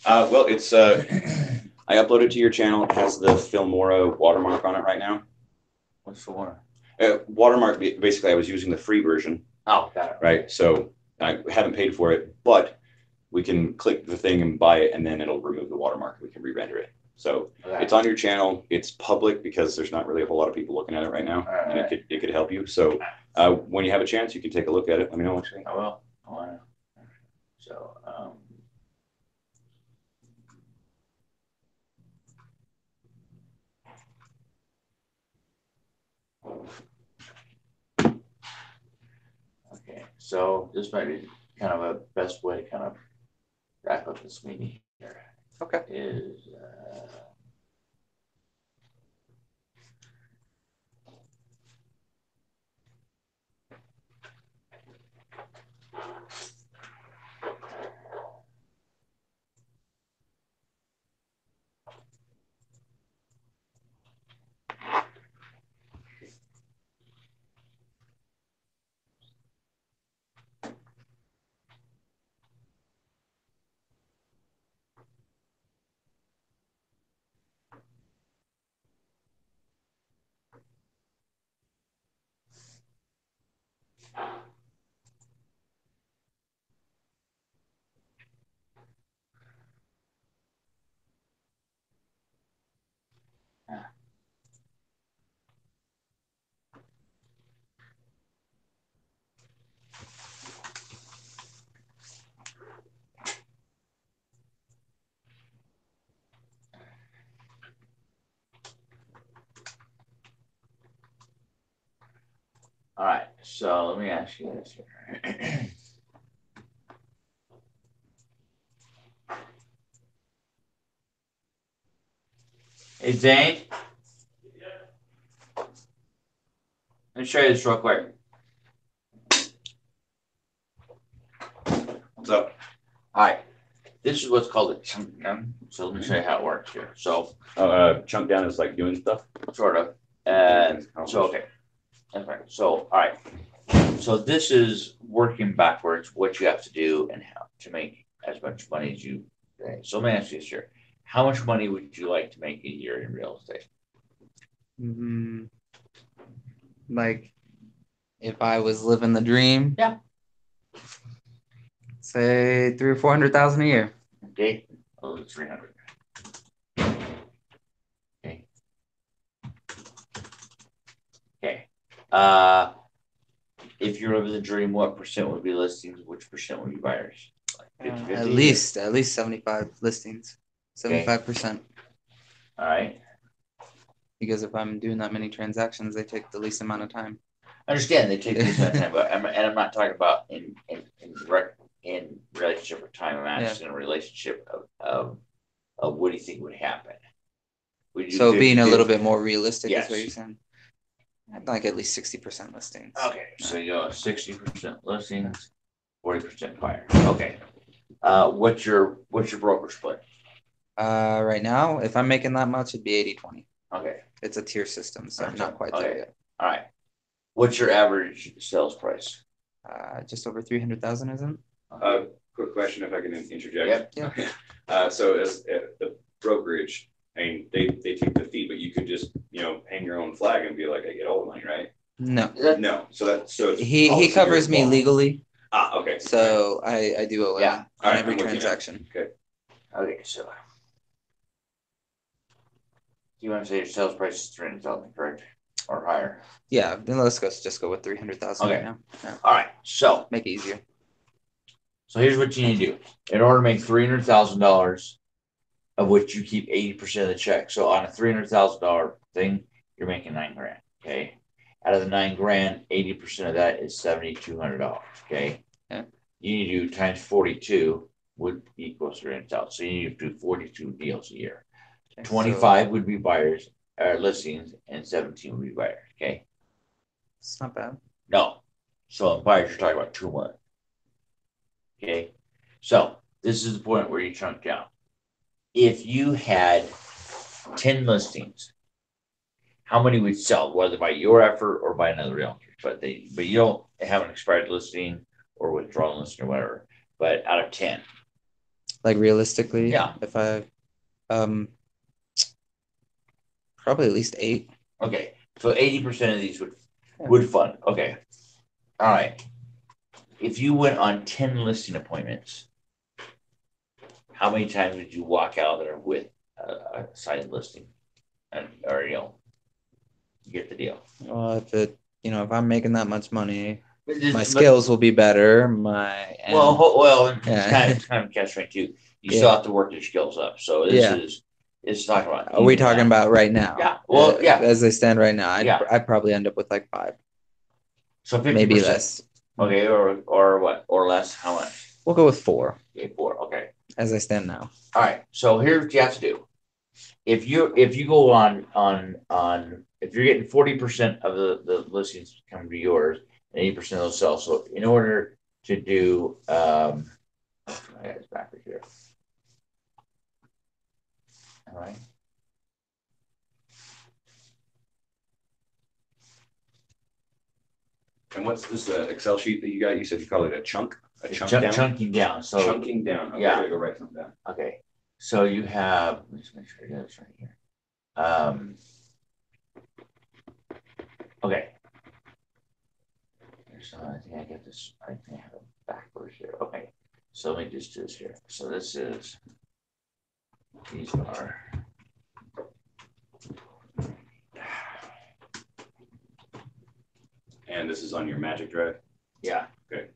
Well, it's I uploaded to your channel. It has the Filmora watermark on it right now. What's the one? Watermark, basically, I was using the free version, Oh, got it. right? So I haven't paid for it, but we can click the thing and buy it, and then it'll remove the watermark. We can re-render it. So Okay. it's on your channel. It's public because there's not really a whole lot of people looking at it right now, and it could help you. So when you have a chance, you can take a look at it. Let me know what you think. I will. I want to. So, okay. So this might be kind of a best way to kind of wrap up this meeting here. Okay. Is all right. So let me ask you this here. Hey Zane, let me show you this real quick. What's up? All right, this is what's called a chunk down. So let me show you how it works here. So Chunk down is like doing stuff. sort of. So okay, that's right. So all right. So this is working backwards. What you have to do and how to make as much money as you. Okay. So let me ask you this here: how much money would you like to make a year in real estate? Like, if I was living the dream, Yeah. say 300,000 or 400,000 a year. Okay, 300. Okay. Okay. If you're living the dream, what percent would be listings? Which percent would be buyers? Like 50-50? At least 75 listings, 75%. All right. Because if I'm doing that many transactions, they take the least amount of time. I understand they take this time, but I'm not talking about in relationship with time. I'm asking in a relationship of what do you think would happen? Would you So being a little bit more realistic Yes. is what you're saying. I'd like at least 60% listings. Okay, so you go 60% listings, 40% buyers. Okay. What's your broker split? Right now, if I'm making that much, it'd be 80-20. Okay. It's a tier system, so I'm Okay. not quite there Okay. yet. All right. What's your average sales price? Just over 300,000, isn't it? Quick question, if I can interject. Yep. So as the brokerage, I mean, they take the fee, but you could just hang your own flag and be like, I get all the money, right? No. No. So He covers me legally. Okay. So I do owe him on Alright, every I'm with you now. transaction. Okay, so you want to say your sales price is 300,000, correct, or higher? Yeah, then let's just go with 300,000 Okay. right now. Yeah. All right, so Make it easier. So here's what you need to do in order to make $300,000, of which you keep 80% of the check. So on a $300,000 thing, you're making $9,000. Okay, out of the $9,000, 80% of that is $7,200. Okay, yeah. You need to do times 42 would equal 300,000. So you need to do 42 deals a year. Okay, 25 would be buyers listings, and 17 would be buyers. Okay, it's not bad. No, so in buyers you're talking about 2 months. Okay, so this is the point where you chunk down. If you had 10 listings, how many would sell, whether by your effort or by another realtor? But you don't have an expired listing or withdrawn listing or whatever. But out of 10, Like realistically, Yeah. If I, probably at least 8. okay, so 80% of these would fund. Okay, all right. If you went on 10 listing appointments, how many times did you walk out there with a signed listing? Or, you get the deal. Well, if I'm making that much money, my But- skills will be better. Well, it's Yeah. kind of catch right too. You Yeah. still have to work your skills up. So Yeah. it's talking about. Are we even talking that. about right now? Yeah. Well, yeah. As they stand right now, Yeah. I'd probably end up with like 5, So 50%. maybe less. Okay, or what? Or less? How much? We'll go with 4 Okay, 4. Okay. as I stand now. All right. So here's what you have to do. If you go on if you're getting 40% of the listings come to yours and 80% of those sell. So in order to do I got this backwards here. All right. And what's this Excel sheet that you got? You said you call it a chunk? A chunk down? Chunking down. So Chunking down. Okay, yeah. I gotta go write something down. Okay. So you have, let me just make sure I got this right here. Okay. So I think I get this, I think I have it backwards here. Okay. So let me just do this here. So this is, these are. And this is on your Magic Drive? Yeah. Okay.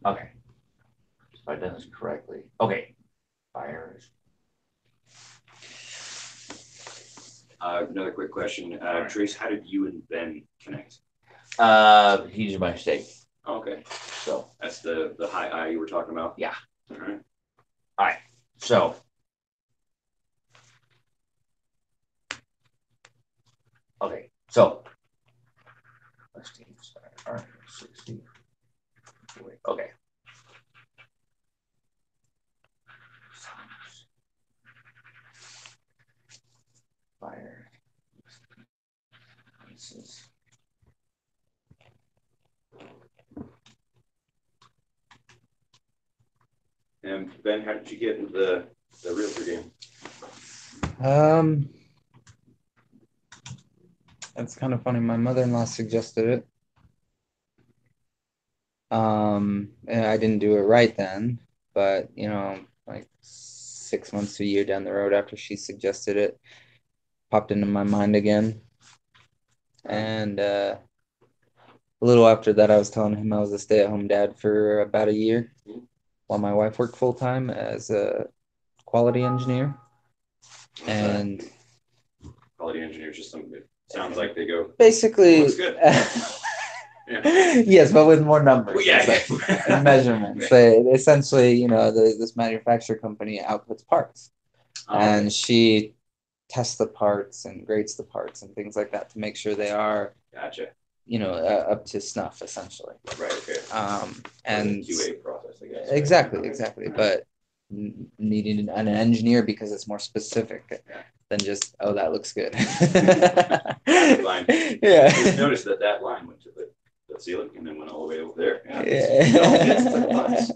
Okay. So if I've done this correctly. Okay. Buyers. Another quick question. Trace, how did you and Ben connect? He's my mistake. Okay. So That's the high I you were talking about? Yeah. All right. all right. So okay. So let's see. All right. 60. Okay. Fire. This is And Ben, how did you get into the realtor game? That's kind of funny. My mother-in-law suggested it. And I didn't do it right then, but like 6 months to a year down the road after she suggested it, popped into my mind again. And a little after that, I was telling him I was a stay-at-home dad for about a year while my wife worked full-time as a quality engineer. And Quality engineer is just something that sounds like they go. basically, Looks good. Yeah. yes, but with more numbers Well, yeah. and measurements. They essentially, this manufacturer company outputs parts, and she tests the parts and grades the parts and things like that to make sure they are, Gotcha. up to snuff, essentially. Right. Okay. And the QA process, I guess. exactly. But needing an engineer because it's more specific than just, oh, that looks good. Line. Yeah. Just noticed that line went to the ceiling and then went all the way over there. Yeah.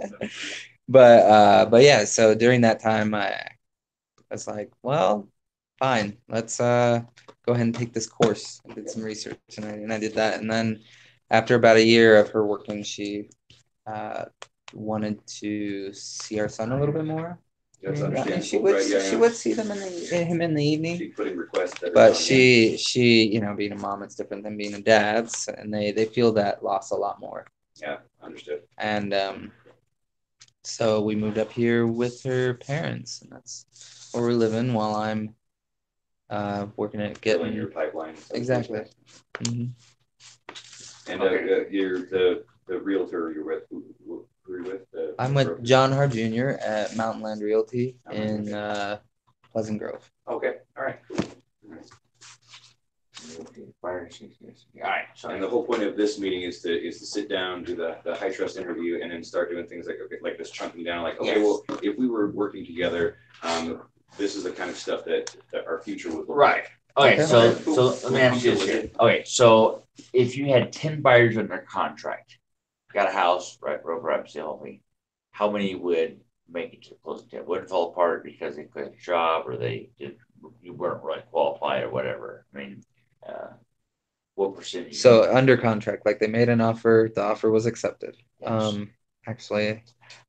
But yeah, so during that time I was like, well, fine, let's go ahead and take this course. I did some research and I did that. And then after about a year of her working, she wanted to see our son a little bit more. That's And understandable. she would Right, yeah. she would see him him in the evening. She put in requests. every But now and then. she being a mom, it's different than being a dad, and they feel that loss a lot more. Yeah, understood. And so we moved up here with her parents, and that's where we're living while I'm working at Filling your getting pipeline. exactly. Mm-hmm. And Okay. you're the realtor you're with. Who are you with? I'm with John Har Jr. at Mountain Land Realty in Pleasant Grove. Okay, all right. All right. So And the whole point of this meeting is to sit down, do the high trust interview, and then start doing things like this chunking down. Like, okay, Yes. well, if we were working together, this is the kind of stuff that our future would look right. like. Okay. Okay. So let me ask you this here. Okay. So if you had 10 buyers under contract, got a house, right, rover up, the whole thing, how many would make it to the closing table? Wouldn't fall apart because they quit a job or you weren't really qualified or whatever. I mean, what percentage? So under contract, like they made an offer, the offer was accepted. Yes. Actually,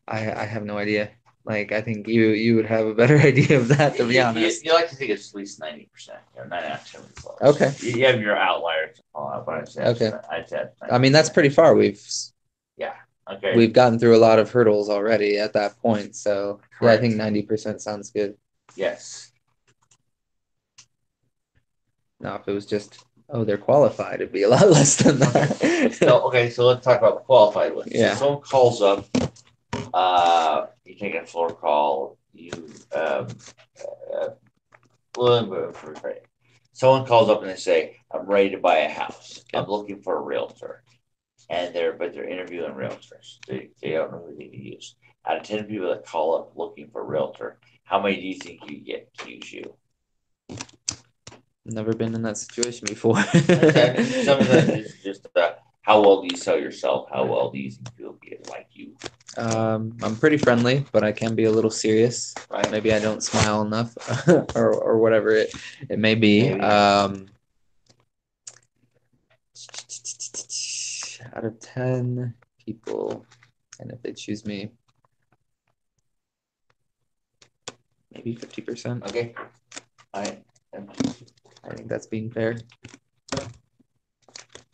I have no idea. Like, I think you would have a better idea of that, to be honest. You like to think it's at least 90%, 90% of the flows. Okay. You have your outliers to call out, but I'd say Okay. I'd say I mean, that's pretty far. okay. We've gotten through a lot of hurdles already at that point. So yeah, I Correct. think 90% sounds good. Yes. Now, if it was just, oh, they're qualified, it'd be a lot less than that. So let's talk about the qualified ones. Yeah. So someone calls up, you take a floor call, someone calls up and they say, I'm ready to buy a house. I'm looking for a realtor. And they're interviewing realtors. They don't know who they can use. Out of 10 people that call up looking for a realtor, how many do you think you get to use you? Never been in that situation before. Okay. Some of that is just how well do you sell yourself? How well do you think people like you? I'm pretty friendly, but I can be a little serious. Right. Maybe I don't smile enough, or whatever it may be. Maybe. Out of 10 people, and if they choose me, maybe 50%. Okay. All right. I think that's being fair.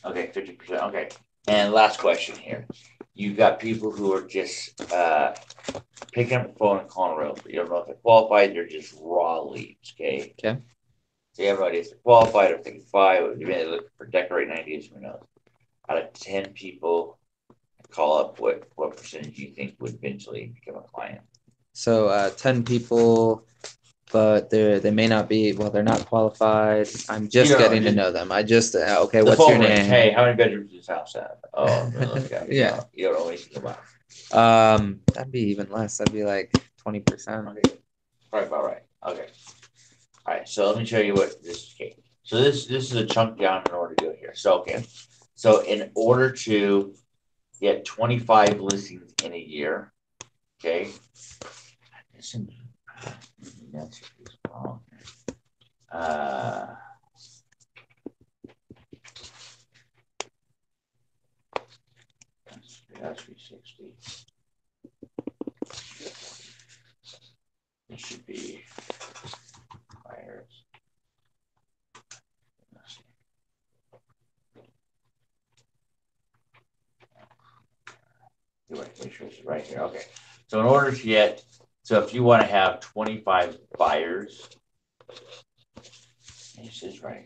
Okay, 50%. Okay. And last question here. You've got people who are just picking up the phone and calling a realtor. You don't know if they're qualified, they're just raw leads, okay? Okay. So everybody is qualified, if they're 5, they're looking for decorating ideas, who knows? Out of 10 people call up, what percentage do you think would eventually become a client? So 10 people, but they may not be, well, they're not qualified. I'm just getting to know them. I just, okay, what's your name? Hey, how many bedrooms does this house have? Oh, no, those guys. Yeah. You don't know anything about it. That'd be even less. That'd be like 20%. Okay. Probably about right. Okay. All right. So let me show you what this is. Okay. So this is a chunk down in order to do it here. So okay. So in order to get 25 listings in a year, okay. That's wrong. That's 360. It should be buyers. Make sure it's right here. Okay. So in order to get, so if you want to have 25 buyers, this is right.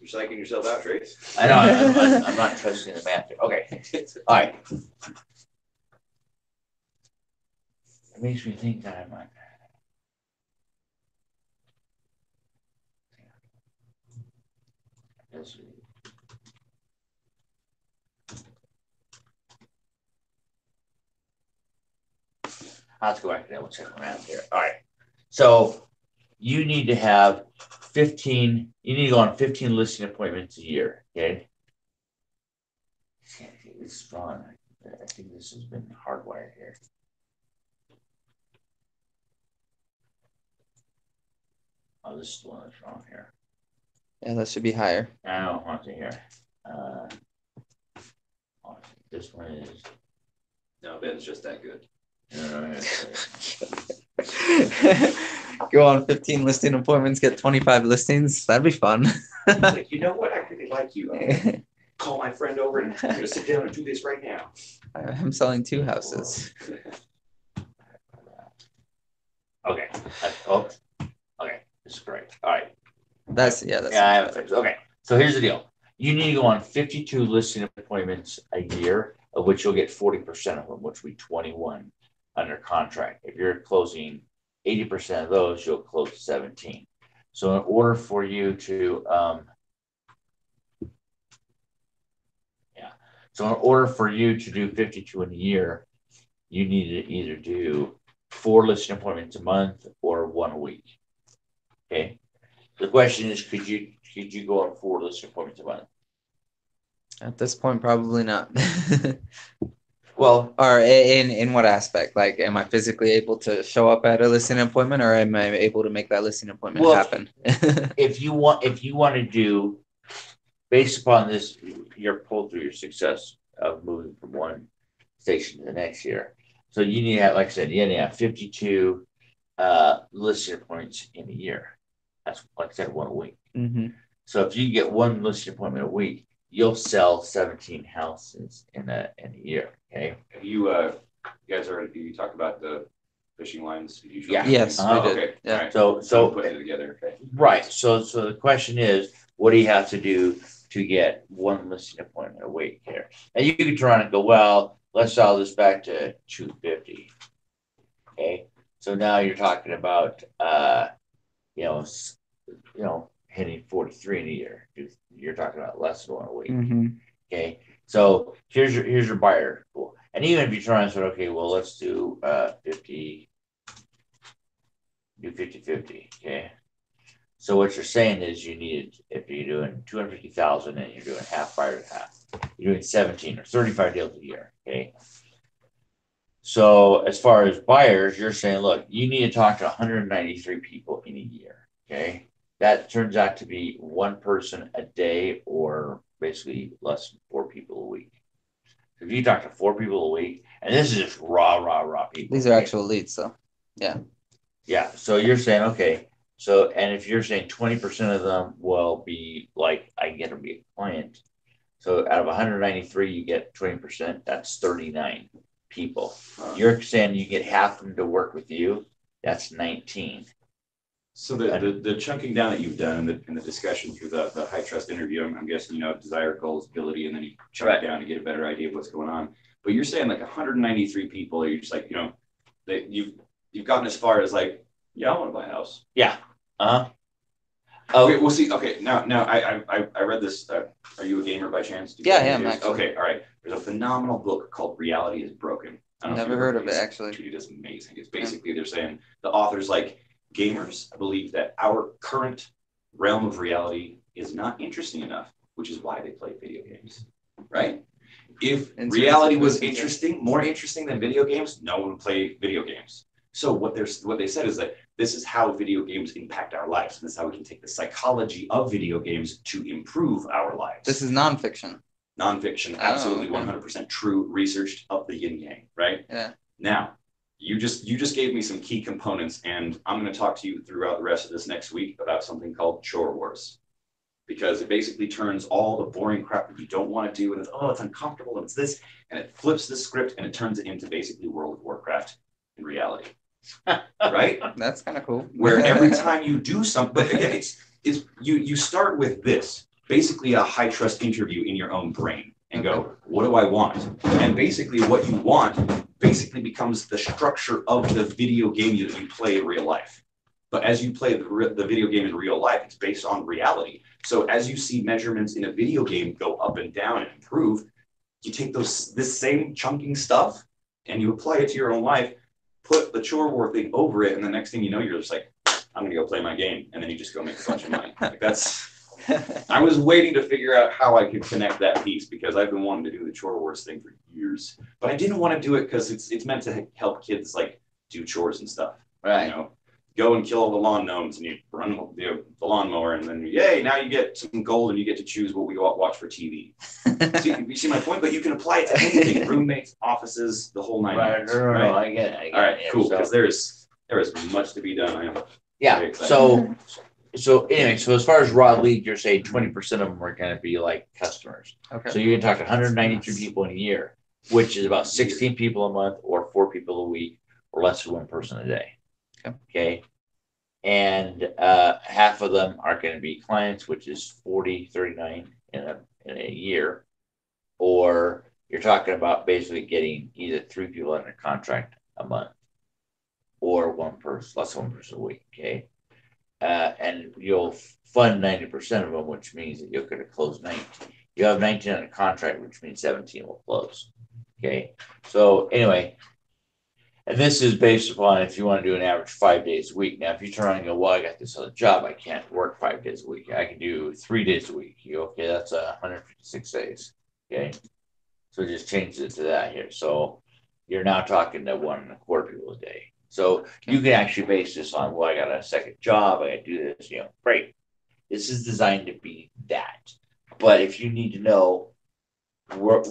You're psyching yourself out, Trace. I know. I'm not trusting the math. Okay. All right. It makes me think that I might. Let's go back to that. We'll check around here. All right. So you need to have 15, you need to go on 15 listing appointments a year. Okay. This is fun. I think this has been hardwired here. Oh, this is the one that's wrong here. Yeah, that should be higher. I don't want to hear. This one is. No, Ben's just that good. Go on 15 listing appointments, get 25 listings. That'd be fun. Like, you know what? I really like you. Call my friend over and I'm going to sit down and do this right now. I'm selling 2 houses. Okay. Okay. This is great. All right. That's I have it fixed. Okay. So here's the deal. You need to go on 52 listing appointments a year, of which you'll get 40% of them, which will be 21 under contract. If you're closing 80% of those, you'll close 17. So in order for you to, do 52 in a year, you need to either do 4 listing appointments a month or 1 a week. Okay. The question is, could you go on 4 listing appointments a month? At this point, probably not. Well, or in what aspect? Like, am I physically able to show up at a listing appointment, or am I able to make that listing appointment happen? if you want to do based upon this, your pull through your success of moving from one station to the next year. So you need to have, like I said, you need to have 52 listing points in a year. That's, like I said, one a week. Mm-hmm. So if you get one listing appointment a week, you'll sell 17 houses in a year. Okay. Have you guys already you talked about the fishing lines? Yeah. Yes, we did. Okay. Yeah. All right. So putting it together. Okay. right. So the question is, what do you have to do to get one listing appointment a week here? And you can turn around and go, well, let's dial this back to 250. Okay. So now you're talking about you know, hitting 43 in a year. You're talking about less than one a week. Mm-hmm. Okay. So here's your buyer pool. And even if you try and say, okay, well, let's do 50, do 50-50. Okay. So what you're saying is you need, if you're doing 250,000 and you're doing half buyer to half, you're doing 17 or 35 deals a year. Okay. So as far as buyers, you're saying, look, you need to talk to 193 people in a year. Okay. That turns out to be one person a day, or basically less than 4 people a week. So if you talk to 4 people a week, and this is just raw people. These are actual leads, though. Yeah. Yeah. So you're saying, okay. So, and if you're saying 20% of them will be like, I get to be a client. So out of 193, you get 20%. That's 39 people. You're saying you get half of them to work with you. That's 19. So the chunking down that you've done in the discussion through the high trust interview, I'm guessing, you know, desire, goals, ability, and then you chunk it down to get a better idea of what's going on. But you're saying like 193 people, you're just like, you know, that you've gotten as far as like, yeah, I want to buy a house. Yeah. Oh, okay, we'll see. Okay, now I read this. Are you a gamer by chance? Yeah, I am actually. Okay, all right. There's a phenomenal book called Reality is Broken. Never heard of it actually. It is amazing. It's basically they're saying the author's like, gamers believe that our current realm of reality is not interesting enough, which is why they play video games, right? If reality was more interesting than video games, no one would play video games. So what they said is that this is how video games impact our lives. And this is how we can take the psychology of video games to improve our lives. This is nonfiction. Nonfiction, absolutely 100% true, researched up the yin yang, right? Yeah. Now, you just gave me some key components, and I'm going to talk to you throughout the rest of this next week about something called Chore Wars, because it basically turns all the boring crap that you don't want to do, and it's uncomfortable, and it's this, and it flips the script, and it turns it into basically World of Warcraft in reality. Right? That's kind of cool. Where every time you do something, but again, it's you start with this, basically a high trust interview in your own brain, and go, what do I want? And basically what you want basically becomes the structure of the video game that you play in real life. But as you play the video game in real life, it's based on reality. So as you see measurements in a video game go up and down and improve, you take this same chunking stuff and you apply it to your own life, put the chore war thing over it, and the next thing you know, you're just like, I'm gonna go play my game, and then you just go make a bunch of money. Like that's. I was waiting to figure out how I could connect that piece, because I've been wanting to do the chore wars thing for years, but I didn't want to do it because it's meant to help kids like do chores and stuff. Right. You know, go and kill all the lawn gnomes, and you run the lawnmower, and then yay, now you get some gold, and you get to choose what we watch for TV. You see my point? But you can apply it to anything: roommates, offices, the whole 9 yards. Right. I get it. All right, cool. Because there is much to be done. I am yeah. So anyway, so as far as raw lead, you're saying 20% of them are going to be like customers. Okay. So you can talk to 193 people in a year, which is about 16 people a month, or 4 people a week, or less than one person a day. Okay. And half of them are going to be clients, which is 39 in a year. Or you're talking about basically getting either 3 people under contract a month, or less than one person a week. Okay. And you'll fund 90% of them, which means that you're going to close 19. You have 19 under contract, which means 17 will close. Okay. So anyway, and this is based upon if you want to do an average 5 days a week. Now, if you turn around and go, well, I got this other job, I can't work 5 days a week. I can do 3 days a week. You go, okay, that's 156 days. Okay. So it just changes it to that here. So you're now talking to 1.25 people a day. So you can actually base this on, well, I got a second job, I got to do this, great. This is designed to be that. But if you need to know what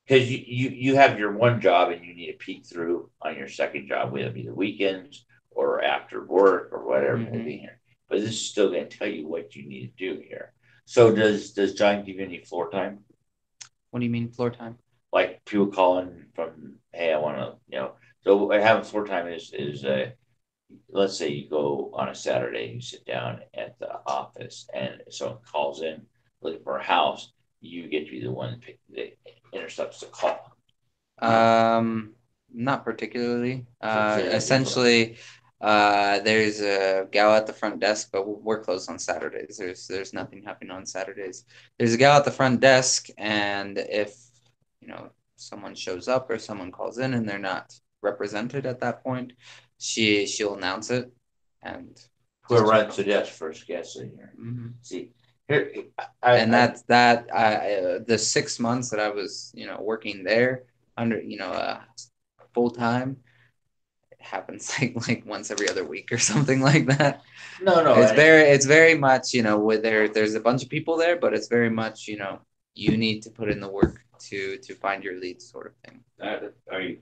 because you have your one job and you need to peek through on your second job, whether it be the weekends or after work or whatever it may be here. But this is still going to tell you what you need to do here. So does John give you any floor time? What do you mean floor time? Like people calling from, hey, I want to, so having floor time is let's say you go on a Saturday, you sit down at the office, and someone calls in looking for a house, you get to be the one that intercepts the call. Not particularly. Essentially, there's a gal at the front desk, but we're closed on Saturdays. There's nothing happening on Saturdays. There's a gal at the front desk, and if someone shows up or someone calls in and they're not represented at that point, she'll announce it, and whoever runs the desk first gets in here. Mm-hmm. See, here, the 6 months that I was working there under full time, it happens like once every other week or something like that. No, it's very much where there's a bunch of people there, but it's very much you need to put in the work to find your leads, sort of thing.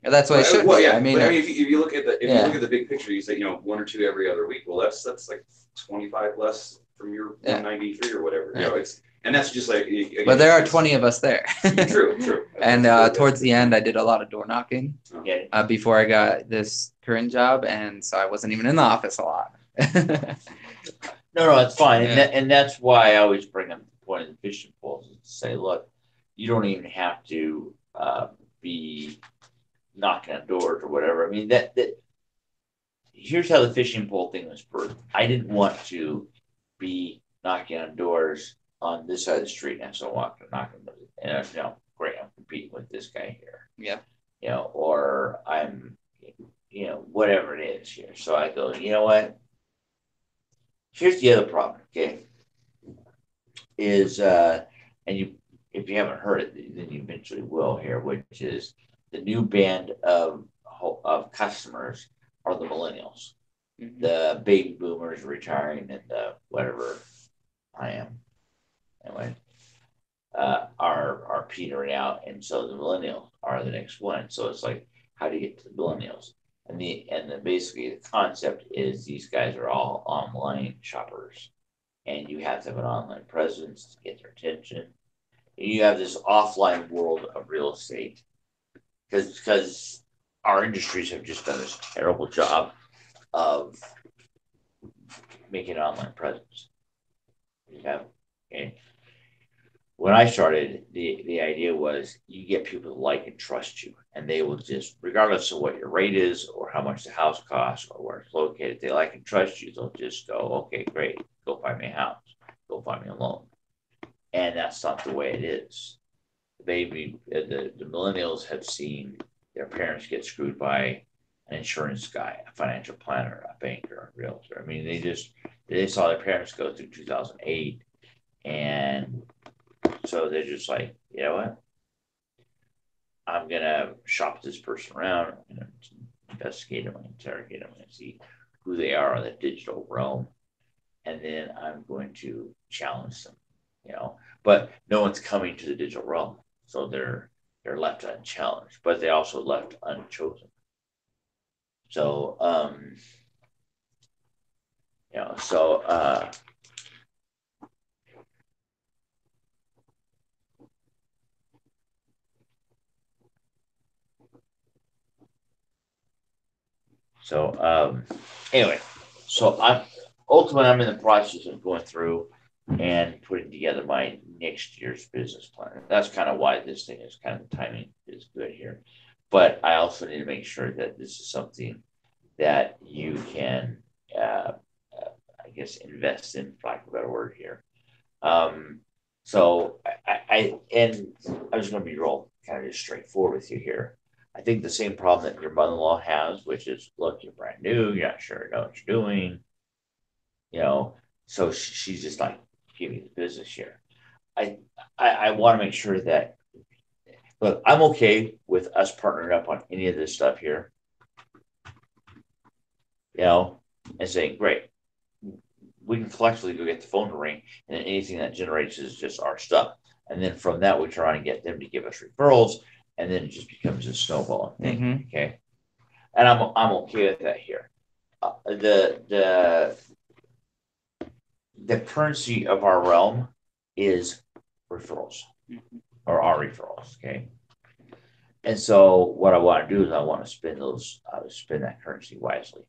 That's what it should be. Yeah. I mean, if you look at the big picture, you say one or two every other week. Well, that's like 25 less from your 193 or whatever. Yeah. And that's just like. Again, but there are 20 of us there. True. And towards the end, I did a lot of door knocking before I got this current job, and so I wasn't even in the office a lot. No, it's fine, and that's why I always bring up the point of the fishing poles and say, look, you don't even have to be knocking on doors or whatever. I mean, that here's how the fishing pole thing was birthed. I didn't want to be knocking on doors on this side of the street, and so knocking, and great, I'm competing with this guy here. Yeah. Or I'm, whatever it is here. So I go, you know what? Here's the other problem, okay? Is and you, if you haven't heard it, then you eventually will hear, which is the new band of customers are the millennials. Mm-hmm. The baby boomers retiring and whatever I am, anyway, are petering out, and so the millennials are the next one. So it's like, how do you get to the millennials? And basically the concept is these guys are all online shoppers, and you have to have an online presence to get their attention. And you have this offline world of real estate because our industries have just done this terrible job of making an online presence. Okay. When I started, the idea was you get people to like and trust you, and they will just, regardless of what your rate is or how much the house costs or where it's located, they like and trust you. They'll just go, okay, great, go find me a house, go find me a loan. And that's not the way it is. The millennials have seen their parents get screwed by an insurance guy, a financial planner, a banker, a realtor. I mean, they saw their parents go through 2008, and so they're just like, you know what? I'm going to shop this person around. I'm going to investigate them, interrogate them, and see who they are in the digital realm. And then I'm going to challenge them, But no one's coming to the digital realm. So they're left unchallenged, but they also left unchosen. So, anyway, so I'm in the process of going through and putting together my next year's business plan. That's kind of why this thing is kind of, the timing is good here. But I also need to make sure that this is something that you can, I guess, invest in, for lack of a better word here. So I'm just going to be real kind of just straightforward with you here. I think the same problem that your mother-in-law has, which is, look, you're brand new, you're not sure know what you're doing, so she's just like, give me the business here. I want to make sure that, look, I'm okay with us partnering up on any of this stuff here, and saying, great, we can collectively go get the phone to ring, and then anything that generates is just our stuff. And then from that, we try and get them to give us referrals, and then it just becomes a snowballing thing. Okay, and I'm okay with that here. The currency of our realm is referrals or our referrals. Okay, and so what I want to do is I want to spend that currency wisely.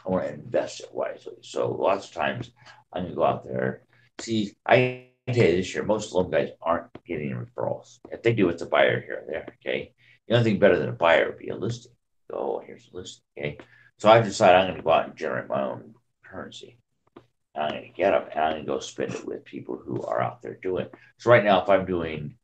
I want to invest it wisely. So lots of times I'm going to go out there. See, I tell you this year, most loan guys aren't getting referrals. If they do, it's a buyer here or there. Okay. The only thing better than a buyer would be a listing. Oh, here's a listing. Okay. So I've decided I'm going to go out and generate my own currency. And I'm going to get them and I'm going to go spend it with people who are out there doing it. So right now, if I'm doing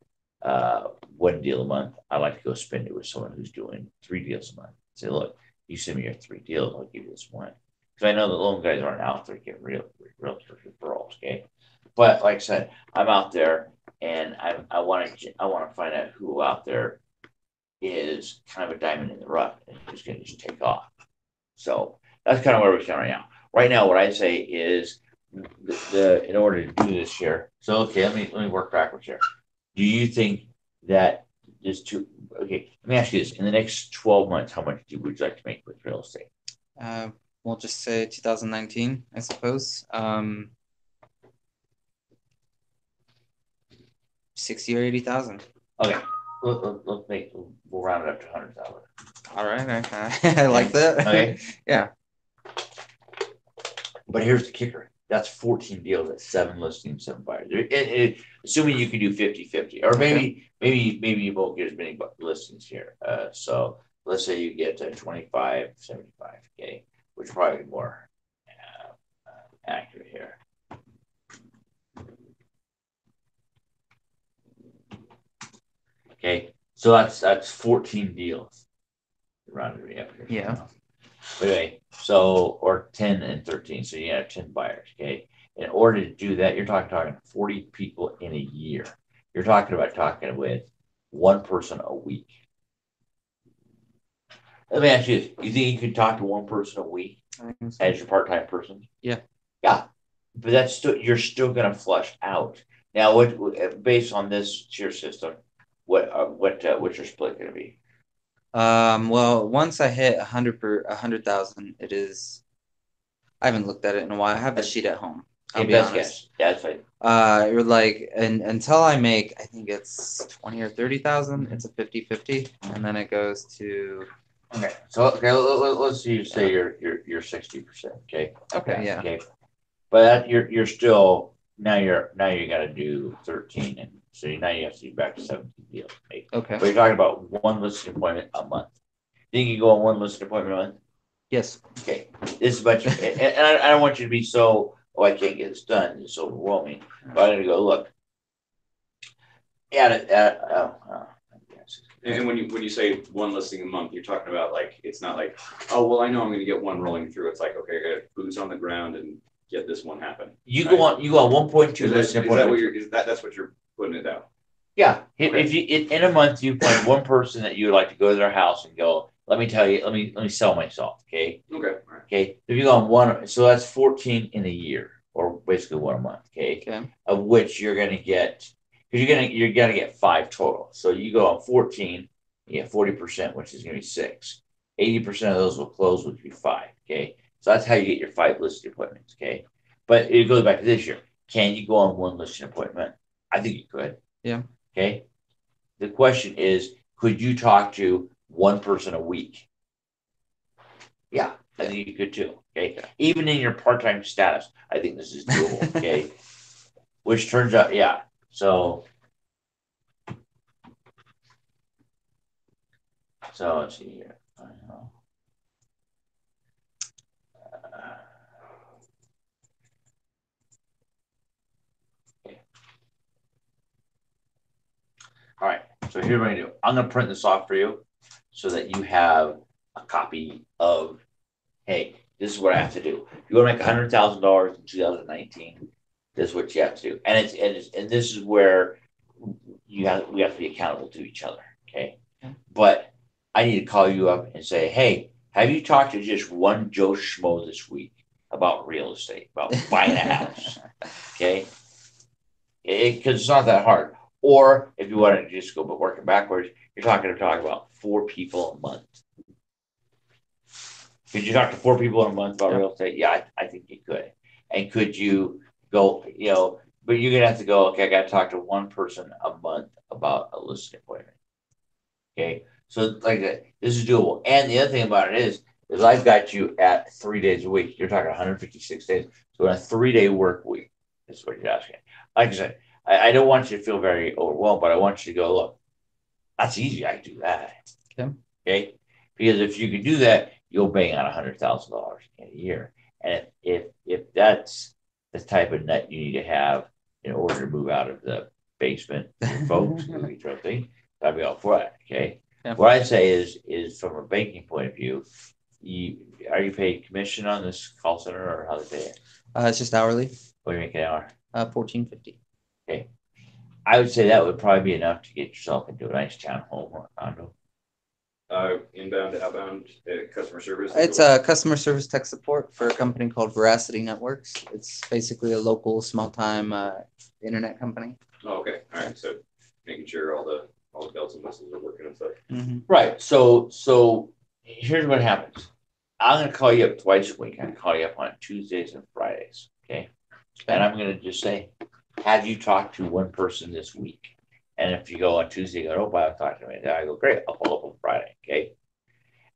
one deal a month, I like to go spend it with someone who's doing 3 deals a month. Say, look, you send me your 3 deals, I'll give you this one. Because I know the loan guys aren't out there getting real referrals, okay? But like I said, I'm out there and I want to find out who out there is kind of a diamond in the rough and who's going to just take off. So that's kind of where we stand right now. Right now, what I say is in order to do this here. So okay, let me work backwards here. Do you think that okay, let me ask you this. In the next 12 months, how much would you like to make with real estate? We'll just say 2019, I suppose. 60 or 80,000. Okay, we'll round it up to 100,000. All right, okay. I like that. Okay. Yeah. But here's the kicker. That's 14 deals at 7 listings, 7 buyers. Assuming you can do 50-50, or maybe you won't get as many listings here. So let's say you get 25, 75, okay, which is probably more accurate here. Okay, so that's 14 deals. Rounded me up here. Yeah. But anyway, so or 10 and 13, so you have 10 buyers. Okay, in order to do that, you're talking 40 people in a year. You're talking with one person a week. Let me ask you this: you think you could talk to one person a week as your part-time person? Yeah. Yeah, but that's still you're still going to flush out. Now, what based on this tier system, what's your split going to be? Well, once I hit 100,000, it is. I haven't looked at it in a while. I have the sheet at home. I'll be honest. Guess. Yeah, that's right. You're like, and until I make, I think it's 20 or 30,000, it's a 50-50, and then it goes to. Okay, so let's say you're 60%. Okay. Okay. Yeah. Okay, but you're still now you got to do 13, and so now you have to do back to 17 deals. Right? Okay. But you're talking about one listing appointment a month. Think you go on one listing appointment a month? Yes. Okay, this is much, and I don't want you to be so, I can't get this done. It's overwhelming. But I'm going to go look. And when you say one listing a month, you're talking about like it's not like, oh well, I know I'm going to get one rolling through. It's like, okay, I got boots on the ground and get this one happen. You go on 1.2 listing appointment. That's what you're putting it out? Yeah. Okay. If you in a month you find one person that you would like to go to their house and go, let me tell you, let me sell myself. Okay. Okay. All right. Okay. If you go on one, so that's 14 in a year, or basically one a month. Okay. Of which you're going to get. Because you're gonna get 5 total. So you go on 14, you get 40%, which is gonna be 6. 80% of those will close, which would be 5. Okay. So that's how you get your 5 listing appointments. Okay. But it goes back to this year. Can you go on one listing appointment? I think you could. Yeah. Okay. The question is, could you talk to one person a week? Yeah, I think you could too. Okay. Even in your part-time status, I think this is doable. Okay. Which turns out, yeah. So let's see here. Okay. All right. So here's what I'm going to do. I'm going to print this off for you so that you have a copy of, hey, this is what I have to do. If you want to make $100,000 in 2019, this is what you have to do. And this is where we have to be accountable to each other. Okay. But I need to call you up and say, hey, have you talked to just one Joe Schmo this week about real estate, about buying a house. Okay. Because it's not that hard. Or if you want to just go but working backwards, you're talking about 4 people a month. Could you talk to 4 people in a month about real estate? Yeah, I think you could. And could you go, but you're gonna have to go, okay, I gotta talk to 1 person a month about a listing appointment. Okay. So like that, this is doable. And the other thing about it is I've got you at 3 days a week. You're talking 156 days. So in a 3-day work week, is what you're asking. Like I said, I don't want you to feel very overwhelmed, but I want you to go, look, that's easy. I can do that. Okay. Okay. Because if you can do that, you'll bang on $100,000 in a year. And if that's the type of net you need to have in order to move out of the basement, folks, I'd be all for it. Okay. Yeah. What I say is from a banking point of view, are you paid commission on this call center or how they pay it? It's just hourly. What do you make an hour? $14.50. Okay. I would say that would probably be enough to get yourself into a nice townhome or a condo. Inbound, outbound, customer service. It's customer service tech support for a company called Veracity Networks. It's basically a local small-time internet company. Oh, okay. All right. So making sure all the bells and whistles are working and stuff. Mm-hmm. Right. So here's what happens. I'm going to call you up twice a week. I'm going to call you up on Tuesdays and Fridays. Okay. And I'm going to just say, have you talked to 1 person this week? And if you go on Tuesday, you go, oh, I've talked to me. Then I go, great. I'll follow up on Friday. Okay.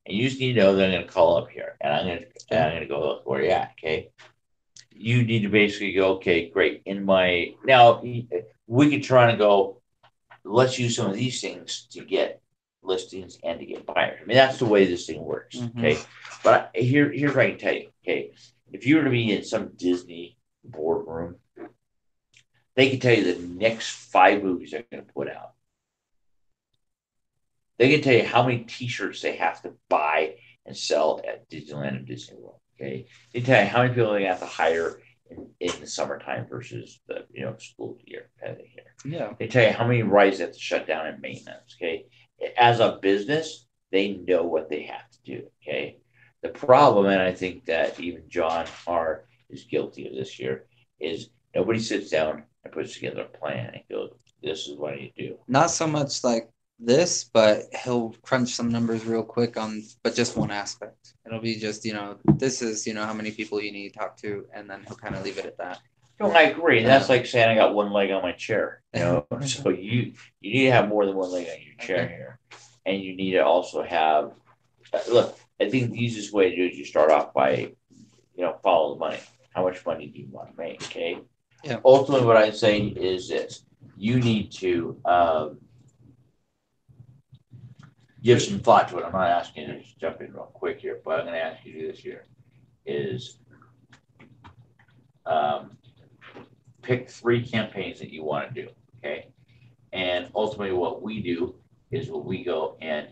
And you just need to know that I'm going to call up here and I'm going to go, look, where you at? Okay. You need to basically go, okay, great. Now we could try to go, let's use some of these things to get listings and to get buyers. I mean, that's the way this thing works. Mm-hmm. Okay. But here's what I can tell you. Okay. If you were to be in some Disney boardroom, they can tell you the next 5 movies they're going to put out. They can tell you how many T-shirts they have to buy and sell at Disneyland and Disney World. Okay, they tell you how many people they have to hire in the summertime versus the school year. Yeah. They tell you how many rides they have to shut down in maintenance. Okay, as a business, they know what they have to do. Okay, the problem, and I think that even John R. is guilty of this year, is nobody sits down and puts together a plan and goes, this is what you do. Not so much like this, but he'll crunch some numbers real quick but just one aspect. It'll be just, this is, how many people you need to talk to, and then he'll kind of leave it at that. No, I agree. That's like saying I got 1 leg on my chair. So you need to have more than 1 leg on your chair here. And you need to also have, look, I think the easiest way to do it is you start off by, follow the money. How much money do you want to make? Okay. Yeah. Ultimately, what I say is this: you need to give some thought to it. I'm not asking you to just jump in real quick here, but I'm going to ask you to do this here: is pick 3 campaigns that you want to do. Okay. And ultimately, what we do is we go and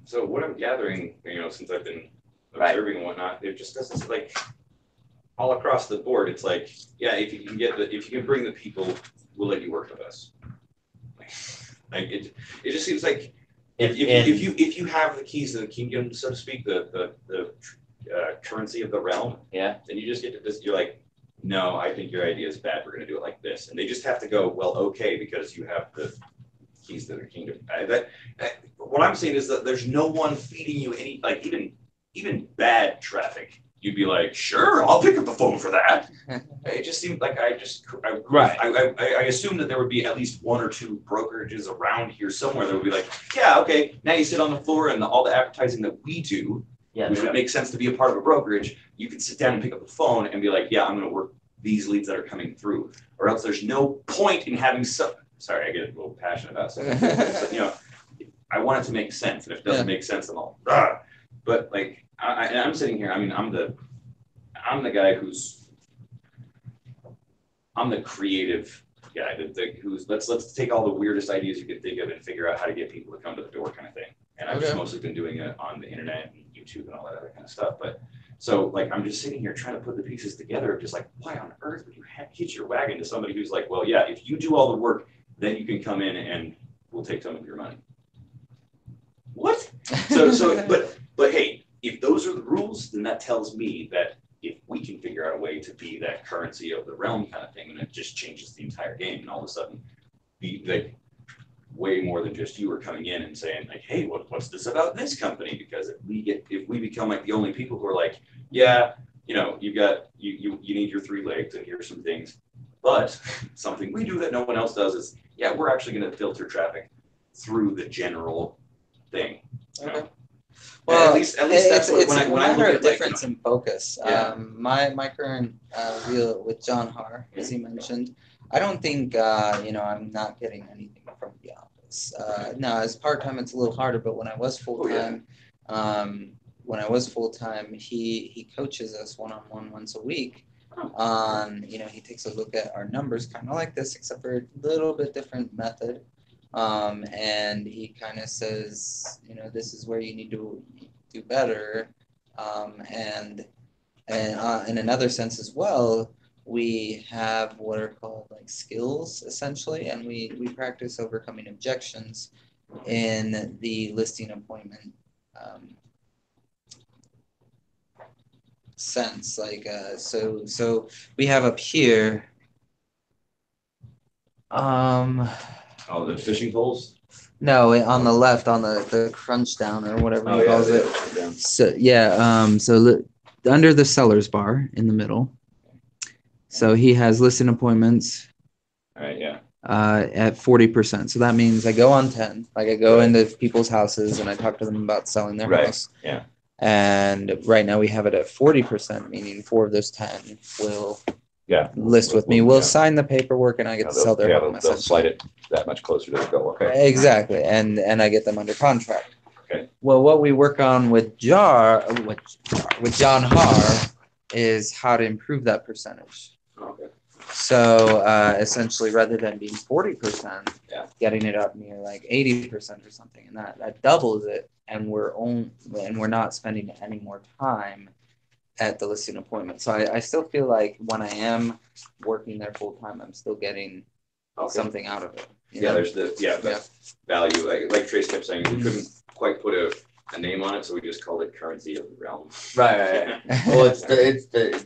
So what I'm gathering, since I've been observing and whatnot, it just doesn't like all across the board. It's like, yeah, if you can bring the people, we'll let you work with us. Like it just seems like if you have the keys to the kingdom, so to speak, the currency of the realm, yeah, then you just get to this. You're like, no, I think your idea is bad. We're going to do it like this, and they just have to go, well, okay, because you have the keys to the kingdom. What I'm saying is that there's no one feeding you any, like even bad traffic. You'd be like, sure, I'll pick up the phone for that. It just seemed like I assumed that there would be at least 1 or 2 brokerages around here somewhere that would be like, yeah, okay, now you sit on the floor and all the advertising that we do, which would make sense to be a part of a brokerage. You can sit down and pick up the phone and be like, yeah, I'm going to work these leads that are coming through, or else there's no point in having sorry, I get a little passionate about something. But, I want it to make sense, and if it doesn't make sense, then I'll. But like, I'm sitting here. I mean, I'm the guy I'm the creative guy. Let's take all the weirdest ideas you can think of and figure out how to get people to come to the door, kind of thing. And I've just mostly been doing it on the internet and YouTube and all that other kind of stuff. But so like, I'm just sitting here trying to put the pieces together. Just like, why on earth would you hitch your wagon to somebody who's like, well, yeah, if you do all the work, then you can come in and we'll take some of your money. What? But hey, if those are the rules, then that tells me that if we can figure out a way to be that currency of the realm kind of thing, and it just changes the entire game, and all of a sudden, be like way more than just you are coming in and saying like, hey, what's this about this company? Because if we become like the only people who are like, yeah, you know, you need your 3 legs and here's some things, but something we do that no one else does is, yeah, we're actually going to filter traffic through the general thing. You know? Well, at least that's what, it's when I look a at difference like, in focus. Yeah. My current deal with John Har, as he mentioned, I don't think I'm not getting anything from the office. Now, as part time, it's a little harder, but when I was full time, he coaches us one-on-one once a week. He takes a look at our numbers, kind of like this, except for a little bit different method. And he kind of says, this is where you need to do better. And in another sense as well, we have what are called like skills essentially, and we practice overcoming objections in the listing appointment sense. Like so we have up here. Oh, the fishing poles? No, on the left, on the crunch down or whatever he calls it. Yeah. So yeah, so look, under the seller's bar in the middle. So he has listing appointments. All right, yeah. At 40%. So that means I go on 10. Like I go into people's houses and I talk to them about selling their house. Yeah. And right now we have it at 40%, meaning 4 of those 10 will list with me. We'll sign the paperwork and I get to sell their home. They'll slide it that much closer to the goal. Okay. Exactly. And I get them under contract. Okay. Well, what we work on with John Har is how to improve that percentage. Okay. So essentially, rather than being 40%, getting it up near like 80% or something, and that doubles it, and we're not spending any more time at the listing appointment. So I still feel like when I am working there full time, I'm still getting something out of it. There's the value. Like Trace kept saying, we couldn't quite put a name on it, so we just called it currency of the realm. Right. Well, it's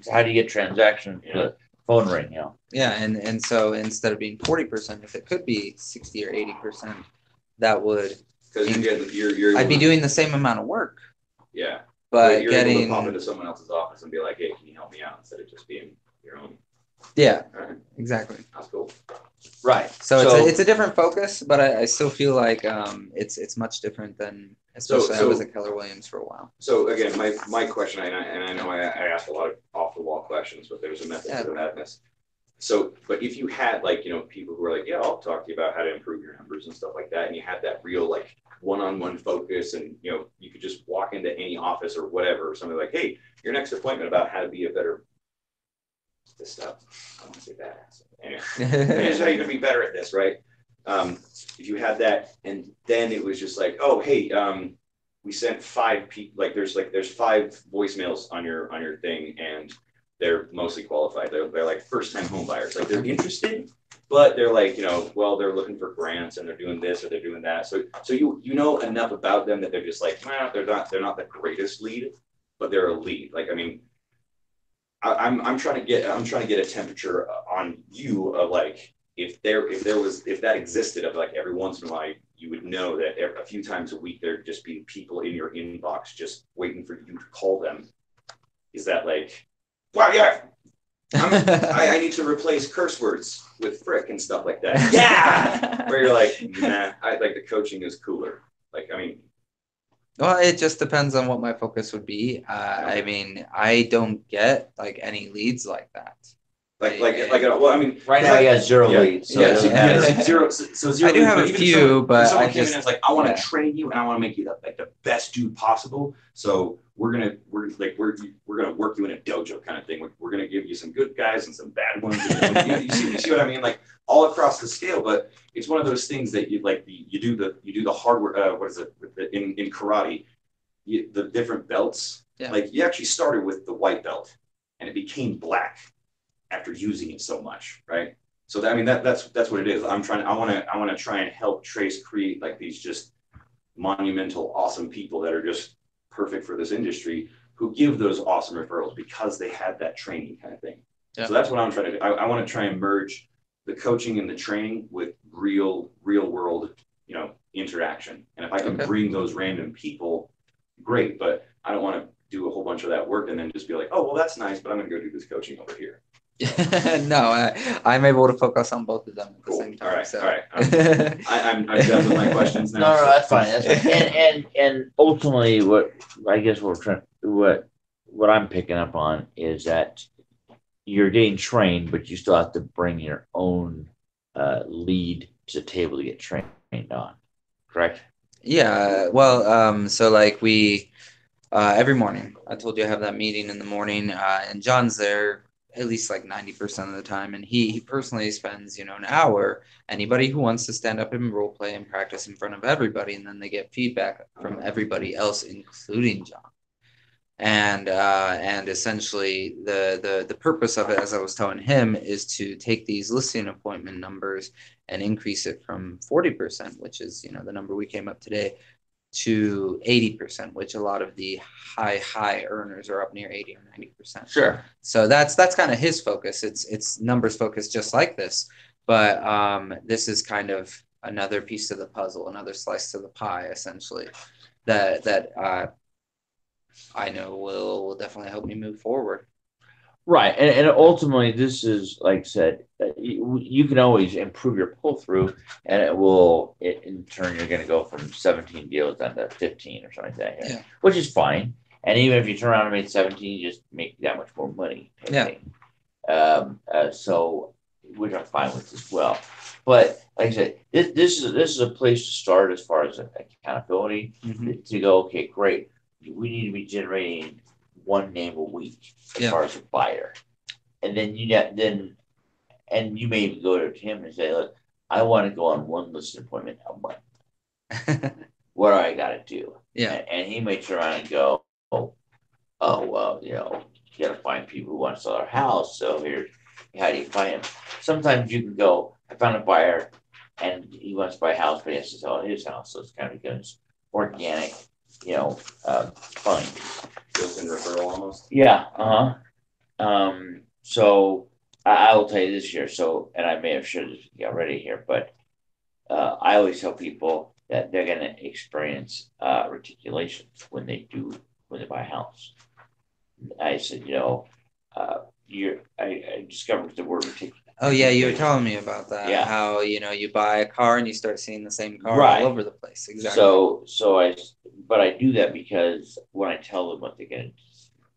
how do you get transactions? The phone ring, Yeah, and so instead of being 40%, if it could be 60 or 80%, that would. Because you're I'd be doing the same amount of work. Yeah. But you're getting able to pop into someone else's office and be like, hey, can you help me out, instead of just being your own. Yeah. Right. Exactly. That's cool. Right. So it's a different focus, but I still feel like it's much different than, especially I was at Keller Williams for a while. So again, my question, and I know I asked a lot of off the wall questions, but there's a method to the madness. So, but if you had people who are like, yeah, I'll talk to you about how to improve your numbers and stuff like that, and you had that real one-on-one focus, and you could just walk into any office or whatever, or something like, hey, your next appointment about how to be a better this stuff. I don't want to say badass. Anyway, here's how you're gonna be better at this, right? If you had that, and then it was just like, oh, hey, we sent 5 people. There's 5 voicemails on your thing, and they're mostly qualified. They're like first-time home buyers. Like they're interested, but they're like, well, they're looking for grants and they're doing this or they're doing that. So you know enough about them that they're just like, they're not the greatest lead, but they're a lead. Like, I mean, I'm trying to get a temperature on you of like, if that existed, of like every once in a while you would know that a few times a week there'd just be people in your inbox just waiting for you to call them. Is that like, well, yeah, I need to replace curse words with frick and stuff like that. Yeah, where you're like, nah, I like the coaching is cooler. Like, I mean. Well, it just depends on what my focus would be. I mean, I don't get any leads like that. Well, I mean, right now he has 0 leads. So zero. So zero. I do have a few, but someone came in and was like, I want to train you and I want to make you the best dude possible. So we're gonna work you in a dojo kind of thing. We're gonna give you some good guys and some bad ones. You see what I mean? Like all across the scale. But it's one of those things that you do the hard work. What is it in karate? The different belts. Yeah. Like you actually started with the white belt and it became black after using it so much, right? So that, I mean, that's what it is. I want to try and help Trace create like these just monumental, awesome people that are just perfect for this industry, who give those awesome referrals because they had that training kind of thing. Yeah. So that's what I'm trying to do. I want to try and merge the coaching and the training with real world, interaction. And if I can bring those random people, great. But I don't want to do a whole bunch of that work and then just be like, oh, well, that's nice, but I'm going to go do this coaching over here. No, I'm able to focus on both of them at the same time. All right. I'm done with my questions now. No, that's fine. That's fine. And ultimately, what I'm picking up on is that you're getting trained, but you still have to bring your own lead to the table to get trained on. Correct? Yeah. Well, so like we every morning, I told you I have that meeting in the morning, and John's there at least like 90% of the time, and he personally spends an hour. Anybody who wants to stand up and role play and practice in front of everybody, and then they get feedback from everybody else, including John. And essentially the purpose of it, as I was telling him, is to take these listing appointment numbers and increase it from 40%, which is the number we came up today, to 80%, which a lot of the high earners are up near 80 or 90%. Sure. So that's kind of his focus. It's numbers focused, just like this, but this is kind of another piece of the puzzle, another slice to the pie, essentially, that I know will definitely help me move forward. Right. And ultimately, this is, like I said, you can always improve your pull through, and in turn, you're going to go from 17 deals down to 15 or something like that, yeah. Which is fine. And even if you turn around and make 17, you just make that much more money. Yeah. So, which I'm fine with as well. But like I said, this is a place to start as far as accountability, to go, okay, great. We need to be generating one name a week as far as a buyer. And then you may even go to him and say, look, I want to go on one listing appointment a month. What do I got to do? Yeah. And he may turn around and go, oh, well, you got to find people who want to sell their house. So here's how do you find them? Sometimes you can go, I found a buyer and he wants to buy a house, but he has to sell his house. So it's kind of becomes organic, fun. Built-in referral almost. Yeah. So I will tell you this year. So, and I may have shared this with you already here, but I always tell people that they're going to experience reticulation when they buy a house. I said, I discovered the word reticulation. Oh yeah, you were telling me about that. Yeah. How you buy a car and you start seeing the same car Right. all over the place. Exactly. But I do that because when I tell them what they're going to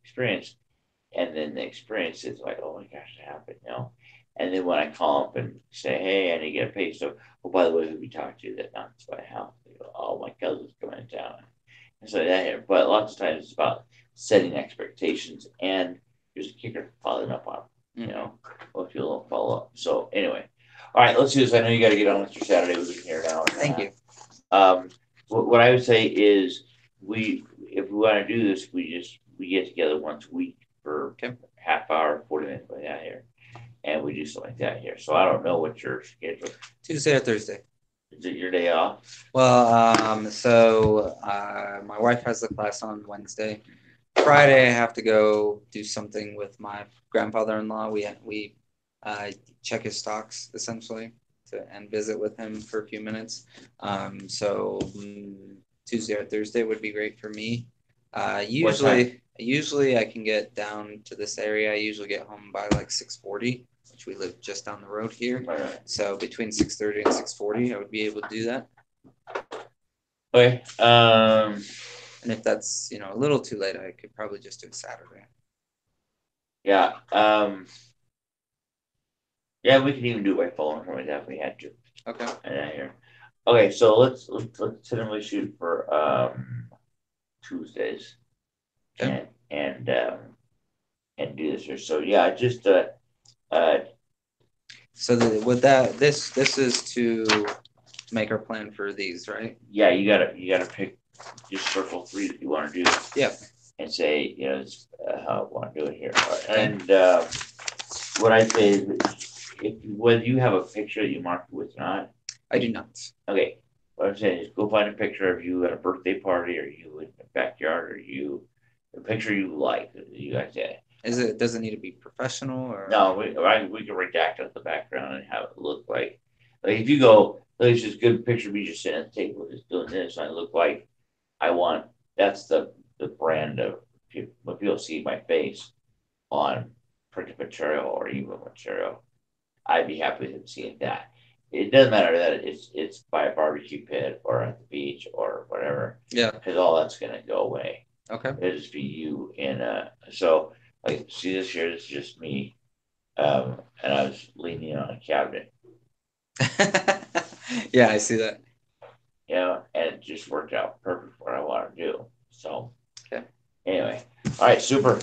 experience, and then the experience is like, oh my gosh, it happened, And then when I call up and say, hey, I need to get a pay stub. Oh, by the way, who we talked to that not to buy a house? They go, oh, my cousin's coming in town. And so that, but lots of times it's about setting expectations, and there's a kicker following up on them. Most people don't follow up. So anyway, all right, let's do this. I know you got to get on with your Saturday. We've been here now. Thank you. What I would say is if we want to do this, we get together once a week for half hour, 40 minutes like that here, and we do something like that here. So I don't know what your schedule. Tuesday or Thursday. Is it your day off? Well, so my wife has the class on Wednesday. Friday, I have to go do something with my grandfather-in-law. We check his stocks essentially and visit with him for a few minutes. So Tuesday or Thursday would be great for me. Usually I can get down to this area. I usually get home by like 6:40, which we live just down the road here. Right. So between 6:30 and 6:40, I would be able to do that. Okay. And if that's a little too late, I could probably just do it Saturday. Yeah. Yeah, we can even do it by phone or that if we had to. Okay. Here. Okay, so let's tentatively shoot for Tuesdays. Okay. And do this here. So yeah, just So this is to make our plan for these, right? Yeah, you gotta pick, just circle 3 that you want to do. Yeah. And say this, how I want to do it here. And what I say is whether you have a picture that you marked with or not. I do not. Okay, what I'm saying is go find a picture of you at a birthday party, or you in the backyard, or you a picture you like. You guys did. Does it need to be professional or? No, we can redact out the background and have it look like if you go, there's this good picture of me just sitting at the table just doing this, and I look like I want. That's the brand of when people see my face on printed material or even material. I'd be happy with them seeing that. It doesn't matter that it's by a barbecue pit or at the beach or whatever. Yeah. Because all that's gonna go away. Okay. It'll just be you in so like see this here, this is just me. And I was leaning on a cabinet. Yeah, I see that. And it just worked out perfect for what I want to do. So okay. Anyway. All right, super.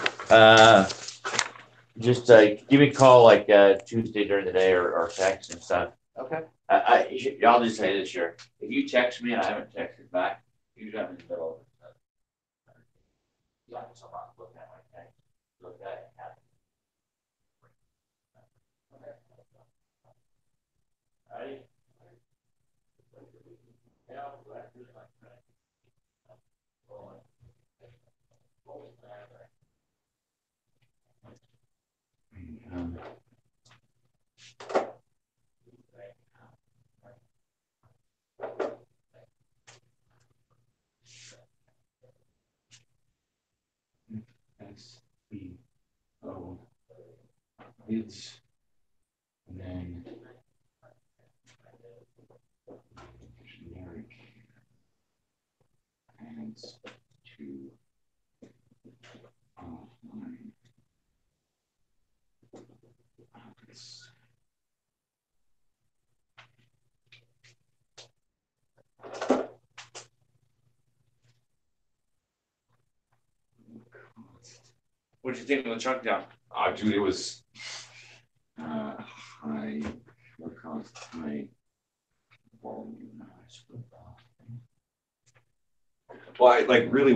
Just give me a call like Tuesday during the day or text and stuff. Okay. I'll just say this year. If you text me and I haven't texted back, usually I'm in the middle of it. Yeah, so I'm not looking at my text. Look at it. All right. SBO bids, and then generic ads to offline office. What did you think of the chunk down? Dude, it was high cost, high volume. Well, I like really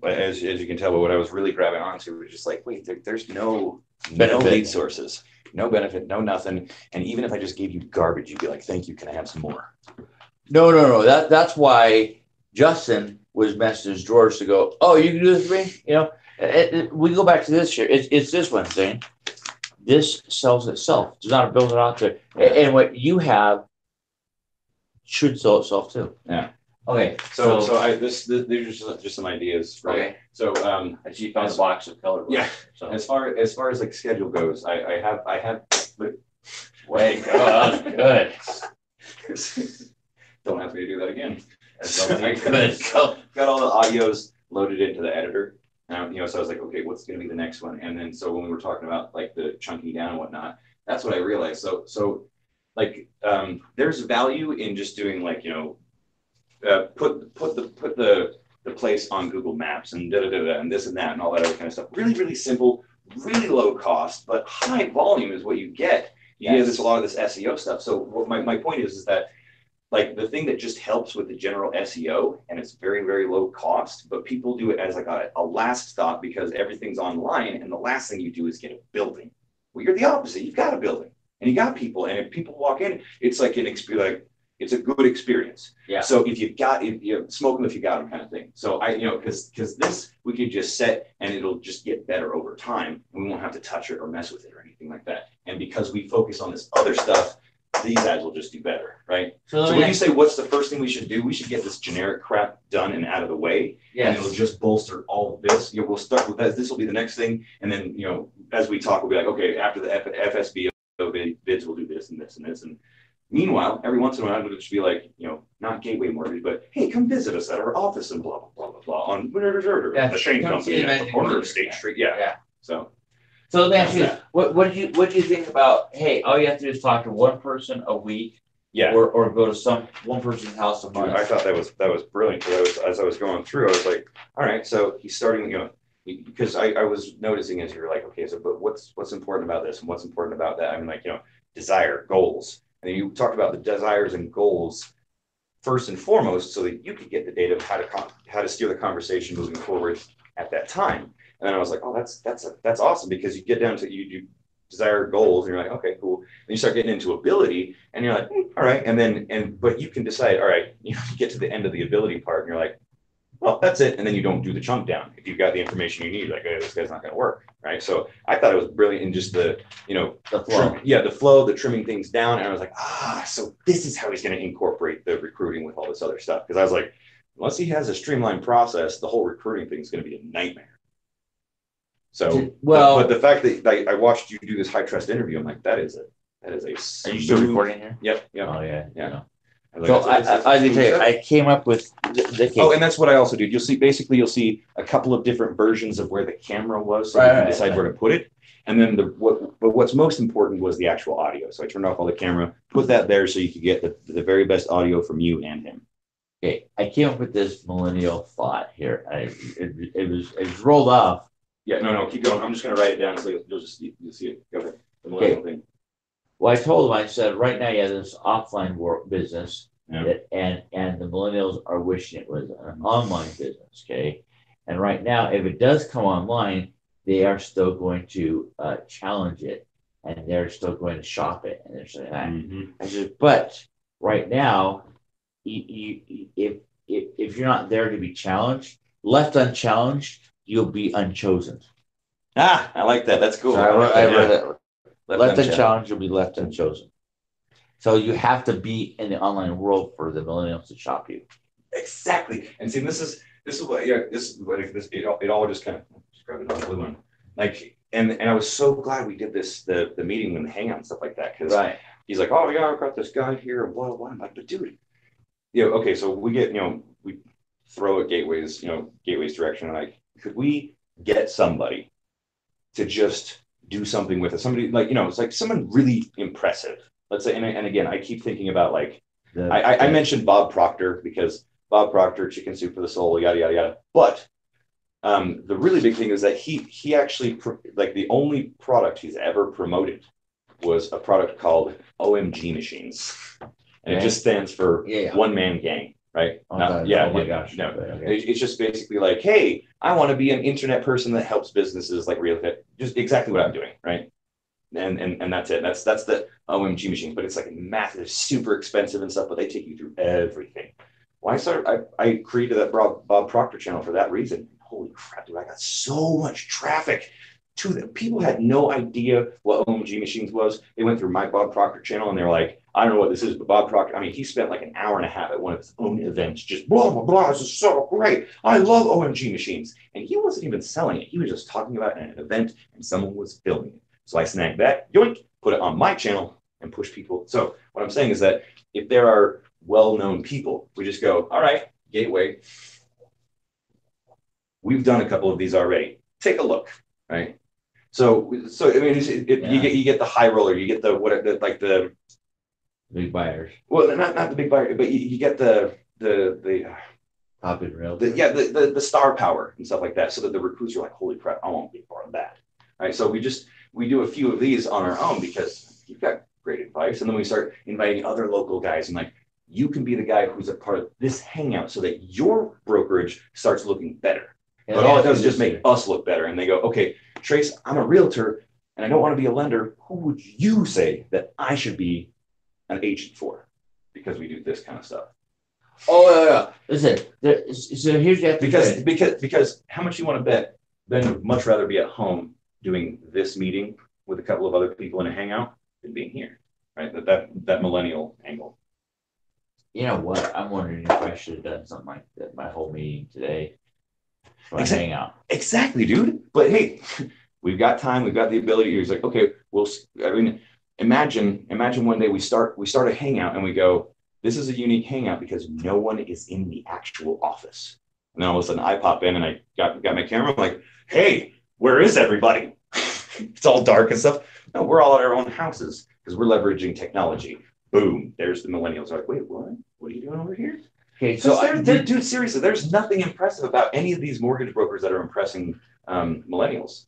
as you can tell, what I was really grabbing onto was just like, wait, there's no lead sources, no benefit, no nothing. And even if I just gave you garbage, you'd be like, thank you, can I have some more? No. That's why Justin was messaging George to go, oh, you can do this for me? We go back to this here. It's this one thing. This sells itself. Does not build it out to, and what you have should sell itself too. Yeah. Okay. So these are just some ideas, right? Okay. So I see you found a box of color. Yeah. So as far as like schedule goes, I have. Way to go. That was good. Don't ask me to do that again. I got all the audios loaded into the editor. So I was like, okay, what's going to be the next one? And then, so when we were talking about like the chunking down and whatnot, that's what I realized. So like, there's value in just doing like, put the place on Google Maps and and this and that and all that other kind of stuff. Really, really simple, really low cost, but high volume is what you get. You get a lot of this SEO stuff. So what my point is that like the thing that just helps with the general SEO, and it's very, very low cost, but people do it as like a last stop because everything's online, and the last thing you do is get a building. Well, you're the opposite. You've got a building, and you got people, and if people walk in, it's like it's a good experience. Yeah. So if smoke them if you got them kind of thing. So because this we could just set and it'll just get better over time. We won't have to touch it or mess with it or anything like that. And because we focus on this other stuff, these ads will just do better, right? So when you say what's the first thing we should do, we should get this generic crap done and out of the way. Yeah. And it'll just bolster all of this. We'll start with that. This will be the next thing. And then, as we talk, we'll be like, okay, after the FSBO bids, we'll do this and this and this. And meanwhile, every once in a while, it'll just be like, not Gateway Mortgage, but hey, come visit us at our office and blah, blah, blah, blah, blah on the Shane Company at the corner of State Street. Yeah. So let me ask you, what do you think about, hey, all you have to do is talk to one person a week, or go to one person's house a month? I thought that was brilliant. As I was going through, I was like, all right, so he's starting, because I was noticing as you were like, okay, so but what's important about this and what's important about that? I mean, like, desire, goals. And you talked about the desires and goals first and foremost, so that you could get the data of how to steer the conversation moving forward at that time. And then I was like, oh, that's awesome, because you get down to desired goals, and you're like, okay, cool. Then you start getting into ability, and you're like, all right. But you can decide, all right, you get to the end of the ability part, and you're like, well, that's it. And then you don't do the chunk down. If you've got the information you need, like, hey, this guy's not going to work, right? So I thought it was brilliant in just the flow. The flow, the trimming things down. And I was like, so this is how he's going to incorporate the recruiting with all this other stuff. Because I was like, unless he has a streamlined process, the whole recruiting thing is going to be a nightmare. So, but the fact that I watched you do this high trust interview, I'm like, that is a. Are you still recording here? Yep. Oh yeah. Yeah. So I can tell you, I came up with the Oh, and that's what I also did. You'll see a couple of different versions of where the camera was, so you can decide where to put it. And then what's most important was the actual audio. So I turned off all the camera, put that there so you could get the very best audio from you and him. Okay, I came up with this millennial thought here. It was rolled off. Yeah, no, keep going. I'm just going to write it down so you'll see it. Go ahead. The millennial thing. Well, I told him, I said, right now you have this offline work business, yeah. and the millennials are wishing it was an online business, okay? And right now, if it does come online, they are still going to challenge it, and they're still going to shop it, and they're saying that. Mm-hmm. I said, but right now, if you're not there to be challenged, left unchallenged, you'll be unchosen. I like that. That's cool. So I read it. Left unchallenged, you'll be left unchosen. So you have to be in the online world for the millennials to shop you. Exactly. And see, this is what it all just kind of grab it on the blue one. Like, and I was so glad we did this the meeting and the hangout and stuff like that, because he's like, oh yeah, I've got this guy here and blah blah. I'm like, but dude, okay, so we get we throw at Gateway's direction, like, could we get somebody to just do something with it? Somebody like, it's like someone really impressive. Let's say, and again, I keep thinking about like, I mentioned Bob Proctor because Bob Proctor, Chicken Soup for the Soul, yada, yada, yada. But the really big thing is that he actually, like, the only product he's ever promoted was a product called OMG Machines. And it just stands for One Man Gang. Right? Oh my gosh. No. Okay. It's just basically like, hey, I want to be an internet person that helps businesses like real estate. Just exactly what I'm doing, right? And that's it. That's the OMG Machines. But it's like massive, super expensive and stuff, but they take you through everything. Well, I created that Bob Proctor channel for that reason. Holy crap, dude, I got so much traffic to them. People had no idea what OMG Machines was. They went through my Bob Proctor channel and they were like, I don't know what this is, but Bob Proctor, I mean, he spent like an hour and a half at one of his own events, just blah, blah, blah. This is so great. I love OMG Machines. And he wasn't even selling it. He was just talking about it at an event and someone was filming it. So I snagged that, yoink, put it on my channel and push people. So what I'm saying is that if there are well-known people, we just go, all right, Gateway, we've done a couple of these already. Take a look, right? So I mean, you get the high roller, you get the big buyers. Well, not the big buyer, but you get the Top and rail. The star power and stuff like that, so that the recruits are like, holy crap, I want to be part of that. Right. So we do a few of these on our own because you've got great advice, and then we start inviting other local guys, and like, you can be the guy who's a part of this hangout so that your brokerage starts looking better. But all it does is just make us look better. And they go, okay, Trace, I'm a realtor and I don't want to be a lender. Who would you say that I should be an agent for? Because we do this kind of stuff. Oh yeah. Listen, so here's the because how much you want to bet Ben would much rather be at home doing this meeting with a couple of other people in a hangout than being here, right? That millennial angle. You know what? I'm wondering if I should have done something like that my whole meeting today. Hang out. Exactly, dude. But hey, we've got time. We've got the ability. He's like, okay, imagine one day we start a hangout and we go, this is a unique hangout because no one is in the actual office. And then all of a sudden I pop in and I got my camera. I'm like, hey, where is everybody? It's all dark and stuff. No, we're all at our own houses because we're leveraging technology. Boom. There's the millennials. Like, wait, what? What are you doing over here? Okay, so dude, seriously, there's nothing impressive about any of these mortgage brokers that are impressing millennials.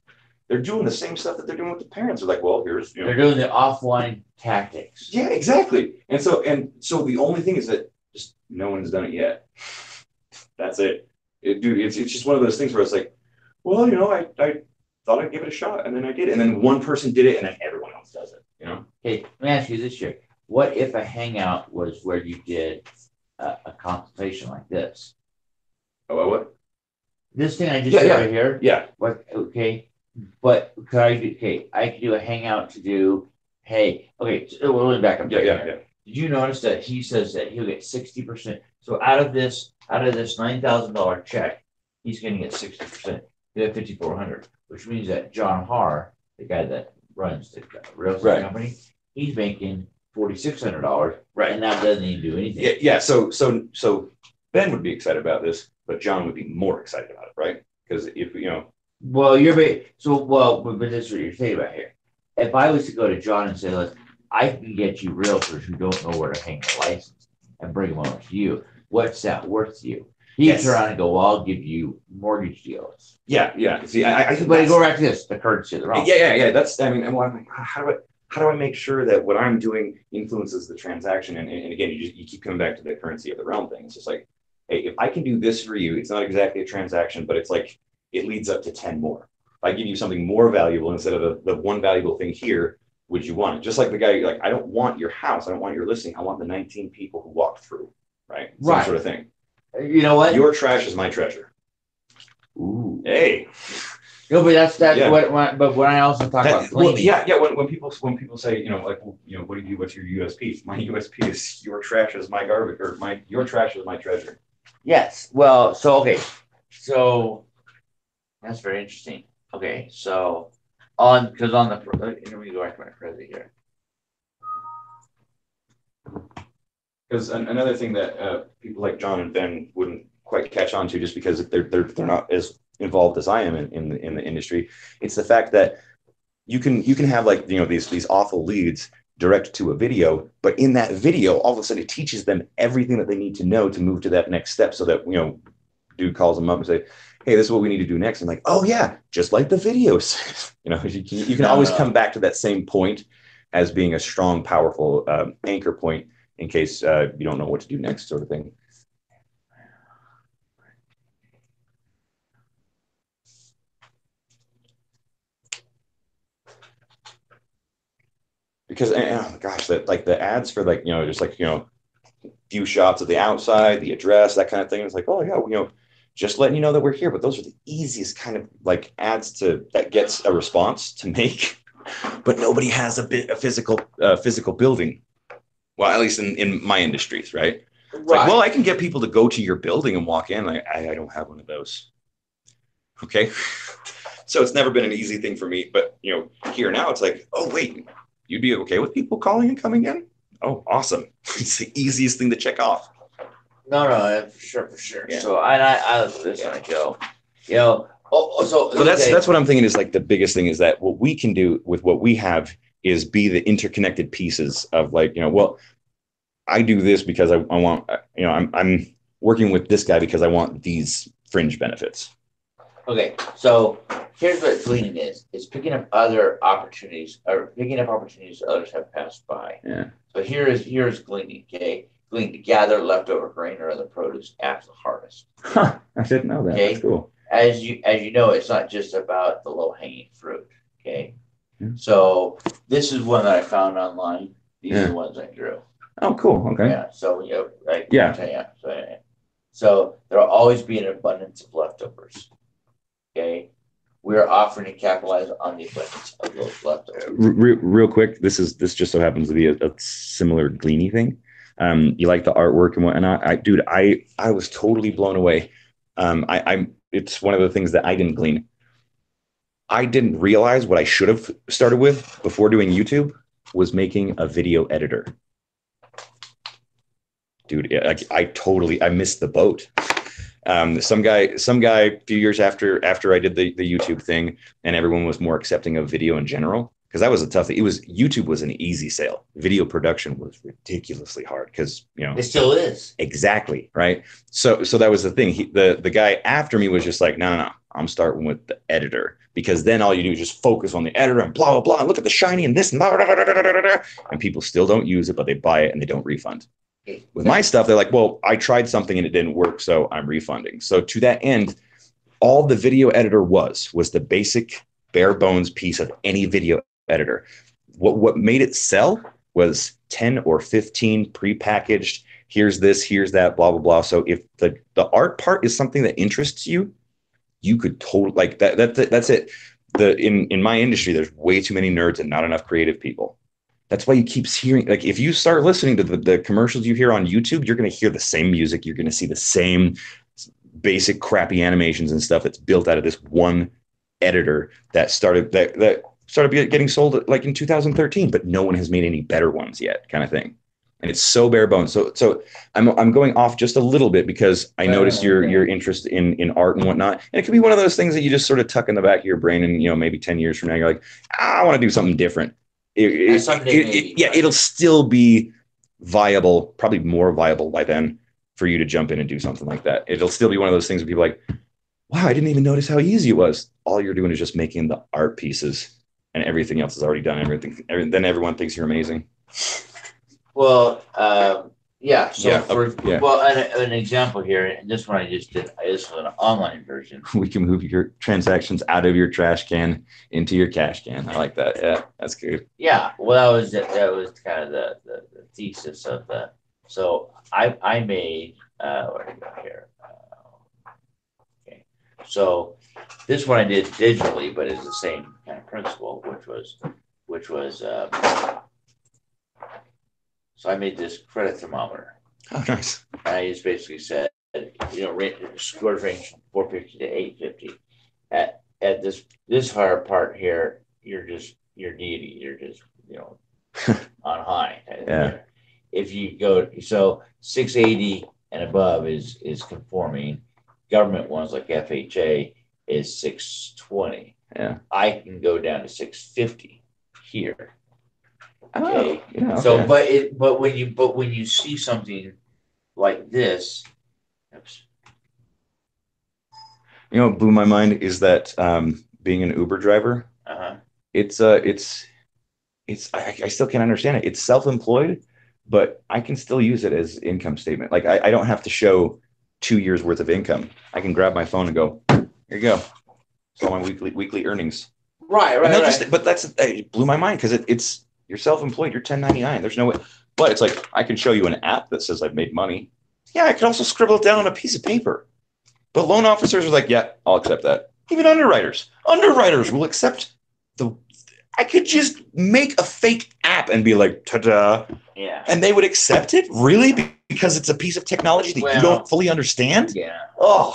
They're doing the same stuff that they're doing with the parents. They're like, well, here's they're doing the offline tactics. Yeah, exactly. And so the only thing is that just no one's done it yet. That's it. Dude, it's just one of those things where it's like, well, I thought I'd give it a shot, and then I did. And then one person did it, and then everyone else does it. You know? Okay, let me ask you this year. What if a hangout was where you did a consultation like this? Oh, what? This thing I just Yeah, did yeah. right here. Yeah. What? Okay, but could I do? Okay, I could do a hangout to do. Hey, okay, so we're going back up. Yeah. Did you notice that he says that he'll get 60%? So out of this $9,000 check, he's going to get 60%. He had 5,400, which means that John Har, the guy that runs the real estate Right. company, he's making $4,600. Right. And that doesn't even do anything. Yeah. So Ben would be excited about this, but John would be more excited about it, right? Because if Well, but this is what you're saying about here. If I was to go to John and say, "Look, I can get you realtors who don't know where to hang the license and bring them over to you," what's that worth to you? He Yes. turn around and go, "Well, I'll give you mortgage deals." yeah. See, I think But go back to this, the currency of the realm. Yeah. That's, I mean, and I'm like, how do I make sure that what I'm doing influences the transaction? And again, you keep coming back to the currency of the realm thing. It's just like, hey, if I can do this for you, it's not exactly a transaction, but it's like it leads up to 10 more. If I give you something more valuable instead of the one valuable thing here, would you want it? Just like the guy, like, I don't want your house, I don't want your listing, I want the 19 people who walked through, right? Same Right. sort of thing. You know what? Your trash is my treasure. Ooh. Hey. No, but that's Yeah. but when I also talk about Well, cleaning, yeah. When people say, like, well, what do you do? What's your USP? My USP is your trash is my garbage, or your trash is my treasure. yes. Well, so okay, so that's very interesting. Okay, so because on the let me go back to my present here. Because another thing that people like John and Ben wouldn't quite catch on to, just because they're not as involved as I am in the industry, it's the fact that you can have, like, these awful leads direct to a video, but in that video, all of a sudden it teaches them everything that they need to know to move to that next step. So that dude calls them up and say, "Hey, this is what we need to do next." I'm like, "Oh yeah, just like the videos." You can always come back to that same point as being a strong, powerful anchor point in case you don't know what to do next, sort of thing. Because, oh my gosh, that, like, the ads for, like, just like, few shots of the outside, the address, that kind of thing. It's like, oh yeah, just letting you know that we're here. But those are the easiest kind of, like, ads that gets a response to make. But nobody has a physical building. Well, at least in my industries, right? It's like, well, I can get people to go to your building and walk in. I don't have one of those. Okay. So it's never been an easy thing for me. But, here now it's like, oh, wait, you'd be okay with people calling and coming in? Oh, awesome. It's the easiest thing to check off. No, for sure. Yeah. So I look at this and I go, so that's what I'm thinking is, like, the biggest thing is that what we can do with what we have is be the interconnected pieces of, like, well, I do this because I want, I'm working with this guy because I want these fringe benefits. Okay, so here's what gleaning is. It's picking up other opportunities, or picking up opportunities others have passed by. Yeah. So here's gleaning, okay? Gleaning to gather leftover grain or other produce after the harvest. Huh, I didn't know that. Okay. That's cool. As you know, it's not just about the low-hanging fruit, okay? Yeah. So this is one that I found online. These Yeah. are the ones I drew. Oh, cool. Okay. Yeah, so Yeah. So there'll always be an abundance of leftovers. Okay, we are offering to capitalize on the abundance of those leftovers. Real quick, this just so happens to be a similar Gleany thing. You like the artwork and whatnot. I was totally blown away. It's one of the things that I didn't glean. I didn't realize what I should have started with before doing YouTube was making a video editor. Dude, I missed the boat. Some guy a few years after I did the YouTube thing, and everyone was more accepting of video in general, because that was a tough thing. YouTube was an easy sale. Video production was ridiculously hard because, it still is. Exactly. Right. So that was the thing. The guy after me was just like, no, I'm starting with the editor, because then all you do is just focus on the editor and blah, blah, blah. And look at the shiny and this and blah, blah, blah, blah, blah, blah. And people still don't use it, but they buy it and they don't refund. With my stuff, they're like, well, I tried something and it didn't work, so I'm refunding. So to that end, all the video editor was the basic bare bones piece of any video editor. What made it sell was 10 or 15 prepackaged, here's this, here's that, blah, blah, blah. So if the art part is something that interests you, you could totally like that's it. In my industry, there's way too many nerds and not enough creative people. That's why you keep hearing, like, if you start listening to the commercials you hear on YouTube, you're going to hear the same music. You're going to see the same basic crappy animations and stuff that's built out of this one editor that started getting sold like in 2013, but no one has made any better ones yet, kind of thing. And it's so bare bones. So I'm going off just a little bit because I noticed your interest in art and whatnot. And it could be one of those things that you just sort of tuck in the back of your brain, and maybe 10 years from now you're like, I want to do something different. It'll still be viable, probably more viable by then for you to jump in and do something like that. It'll still be one of those things where people are like, wow, I didn't even notice how easy it was. All you're doing is just making the art pieces, and everything else is already done. Then everyone thinks you're amazing. Well, yeah. So well, an example here, and this one I just did. This was an online version. We can move your transactions out of your trash can into your cash can. I like that. Yeah, that's good. Yeah. Well, that was kind of the thesis of the. So I made where do we go here? Okay. So this one I did digitally, but it's the same kind of principle, which was. So I made this credit thermometer. Oh, nice. And I just basically said, scores range from 450 to 850. At this hard part here, you're deity. You're just on high. Yeah. If you go 680 and above is conforming. Government ones like FHA is 620. Yeah. I can go down to 650 here. Okay. Yeah, okay. So, but when you see something like this, oops. What blew my mind is that being an Uber driver, it's I still can't understand it. It's self-employed, but I can still use it as income statement. Like I don't have to show 2 years worth of income. I can grab my phone and go, here you go. It's all my weekly earnings. Right. But it blew my mind because it's. You're self-employed. You're 1099. There's no way. But it's like, I can show you an app that says I've made money. Yeah, I can also scribble it down on a piece of paper. But loan officers are like, yeah, I'll accept that. Even underwriters will accept I could just make a fake app and be like, ta-da. Yeah. And they would accept it? Really? Because it's a piece of technology that you don't fully understand? Yeah. Oh.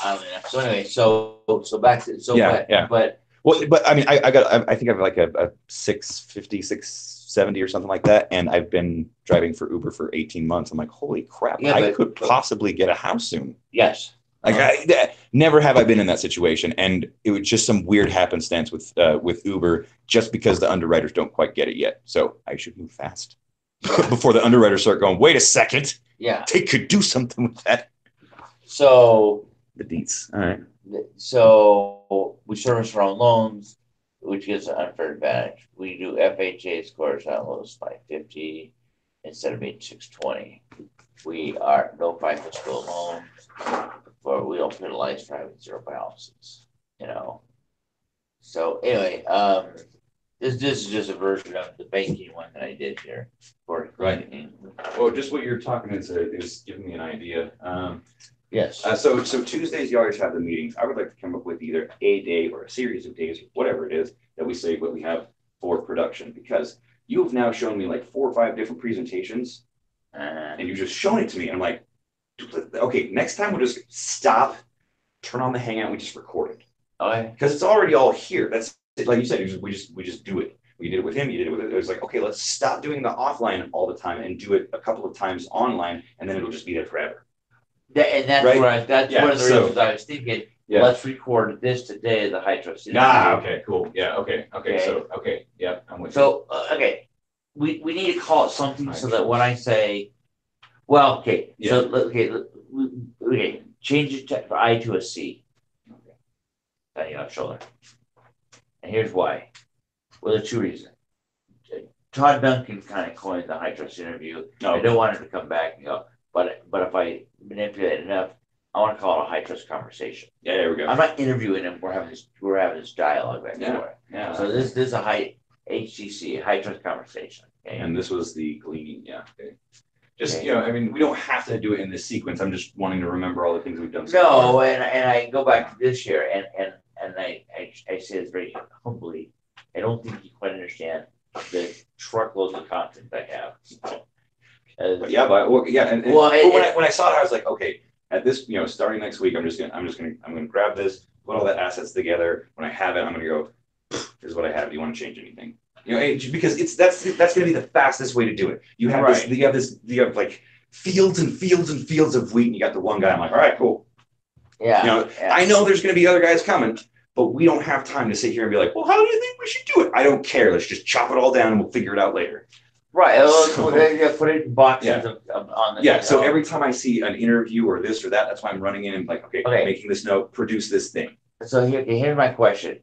So anyway, so back to, but well, but I mean, I think I have like a 650, 670 or something like that. And I've been driving for Uber for 18 months. I'm like, holy crap, I could possibly get a house soon. Yes. Like never have I been in that situation. And it was just some weird happenstance with Uber, just because the underwriters don't quite get it yet. So I should move fast before the underwriters start going, wait a second. Yeah. They could do something with that. So the deets. All right. So we service our own loans, which gives an unfair advantage. We do FHA scores on those 550 instead of being 620. We are no FICO score loans, or we don't penalize private zero balances. So anyway, this is just a version of the banking one that I did here. Right. Well, just what you're talking is giving me an idea. Yes. So Tuesdays, you always have the meetings. I would like to come up with either a day or a series of days, or whatever it is, that we say what we have for production. Because you have now shown me like 4 or 5 different presentations, and you've just shown it to me. I'm like, okay, next time we'll just stop, turn on the Hangout, we just record it. Okay. Because it's already all here. That's like you said. We just do it. We did it with him. You did it with it. It was like, okay, let's stop doing the offline all the time and do it a couple of times online, and then it'll just be there forever. And that's right? One of the reasons I was thinking. Yeah. Let's record this today. The high trust. Okay, cool. Yeah. Okay. So yeah, I'm with you. So okay, we need to call it something so that when I say, well, okay, yeah. Okay, change it from I to a C. Okay, standing on shoulder. And here's why. Well, there's 2 reasons. Todd Duncan kind of coined the high trust interview. I don't want him to come back and go, but if I manipulate enough, I want to call it a high trust conversation. Yeah, there we go. I'm not interviewing him. We're having this dialogue back and Yeah. forth. Yeah. So this is a high HTC, high trust conversation. Okay? And this was the gleaning. Yeah. Okay. Just, Okay. you know, I mean, we don't have to do it in this sequence. I'm just wanting to remember all the things we've done. No, and I go back to this year, and I say this very humbly. I don't think you quite understand the truckloads of content I have. But yeah, but yeah, and Well, when I saw it, I was like, okay, at this, you know, starting next week, I'm gonna grab this, put all the assets together. When I have it, I'm gonna go, here's what I have. Do you want to change anything? You know, because that's gonna be the fastest way to do it. You have Right. you have like fields and fields and fields of wheat, and you got the one guy. I'm like, all right, cool. Yeah. You know, yeah. I know there's gonna be other guys coming, but we don't have time to sit here and be like, well, how do you think we should do it? I don't care. Let's just chop it all down and we'll figure it out later. Right. So- Put it in boxes Yeah. on the. Yeah. So every time I see an interview or this or that, that's why I'm running in and like, okay, Okay. making this note, produce this thing. So here's my question: